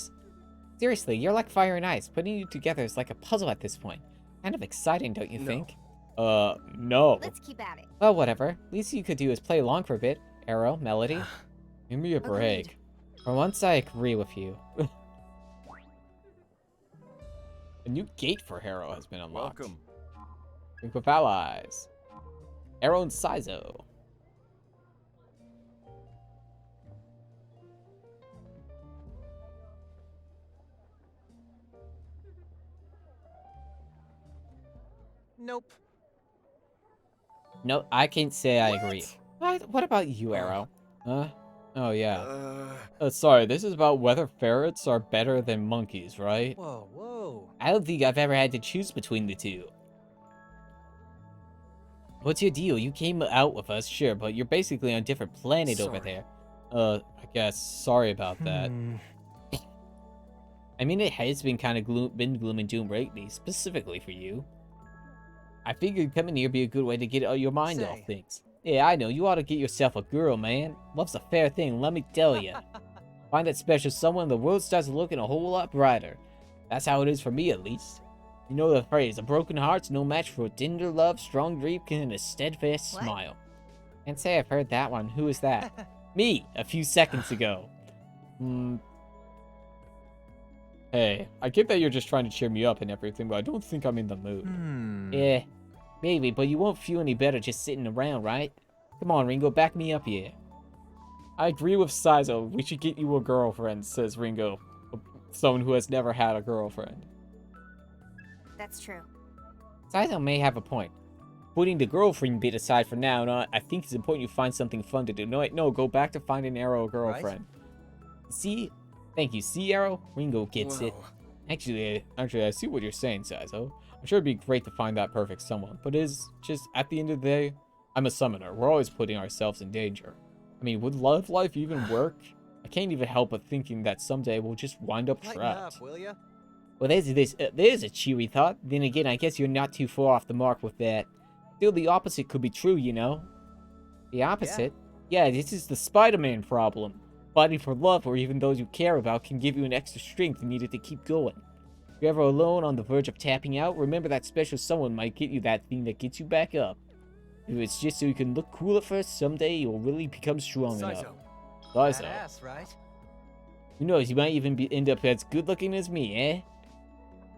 Seriously, you're like fire and ice. Putting you together is like a puzzle at this point. Kind of exciting, don't you think? No. Let's keep at it. Well, whatever. Least you could do is play along for a bit. Arrow, Melody. Give me a break. Agreed. For once, I agree with you. A new gate for Harrow has been unlocked. Welcome. Group of allies. Arrow and Sizo. Nope. No, I can't say I agree. What about you, Arrow? Oh, yeah. Sorry, this is about whether ferrets are better than monkeys, right? Whoa. I don't think I've ever had to choose between the two. What's your deal? You came out with us, sure, but you're basically on a different planet over there. I guess. Sorry about that. I mean, it has been kind of gloom and doom lately, specifically for you. I figured coming here would be a good way to get your mind off things. Yeah, I know. You ought to get yourself a girl, man. Love's a fair thing, let me tell you. Find that special someone, the world starts looking a whole lot brighter. That's how it is for me, at least. You know the phrase, a broken heart's no match for a tender love, strong dream, and a steadfast smile. Can't say I've heard that one. Who is that? Me, a few seconds ago. Hey, I get that you're just trying to cheer me up and everything, but I don't think I'm in the mood. Yeah, maybe, but you won't feel any better just sitting around, right? Come on, Ringo, back me up here. I agree with Sizo. We should get you a girlfriend, says Ringo. Someone who has never had a girlfriend. That's true. Sizo may have a point. Putting the girlfriend bit aside for now, no, I think it's important you find something fun to do. No, go back to finding Arrow a girlfriend. Right? See? Thank you. See, Arrow? Ringo gets it. Actually, I see what you're saying, Sizo. I'm sure it'd be great to find that perfect someone, but it's just, at the end of the day, I'm a summoner. We're always putting ourselves in danger. I mean, would love life even work? I can't even help but thinking that someday we'll just wind up trapped. Lighten up, will ya? Well, there's a cheery thought. Then again, I guess you're not too far off the mark with that. Still, the opposite could be true, you know? The opposite? Yeah, this is the Spider-Man problem. Fighting for love or even those you care about can give you an extra strength needed to keep going. If you're ever alone on the verge of tapping out, remember that special someone might get you that thing that gets you back up. If it's just so you can look cool at first, someday you'll really become strong enough. Sizo. Badass, right? Who knows, you might even end up as good looking as me, eh?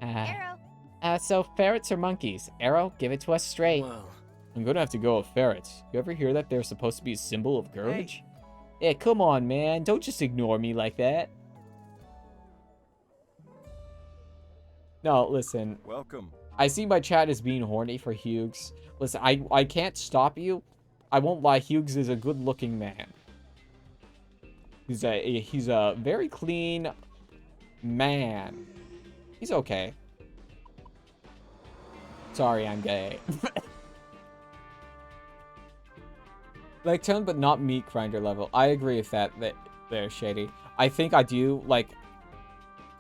Arrow. So ferrets or monkeys? Arrow, give it to us straight. Well, I'm gonna have to go with ferrets. You ever hear that they're supposed to be a symbol of courage? Yeah, come on, man. Don't just ignore me like that. No, listen. Welcome. I see my chat is being horny for Hughes. Listen, I can't stop you. I won't lie, Hughes is a good-looking man. He's a very clean man. He's okay. Sorry, I'm gay. Like tone, but not meat grinder level. I agree with that. There, Shady. I think I do, like,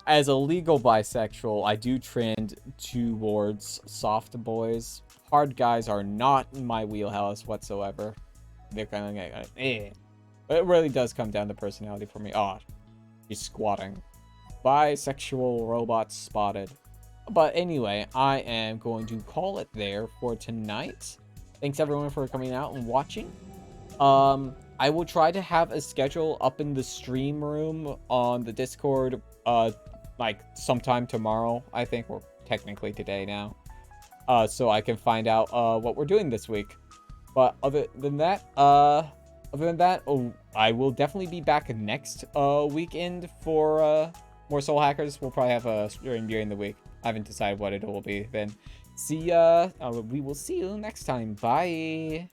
as a legal bisexual, I do trend towards soft boys. Hard guys are not in my wheelhouse whatsoever. They're kind of like, eh. But it really does come down to personality for me. Oh, he's squatting. bisexual robots spotted. But anyway, I am going to call it there for tonight. Thanks everyone for coming out and watching. I will try to have a schedule up in the stream room on the Discord, like sometime tomorrow, I think, or technically today now. So I can find out, what we're doing this week. But other than that, I will definitely be back next, weekend for, more Soul Hackers. We'll probably have a stream during the week. I haven't decided what it will be then. See ya. We will see you next time. Bye.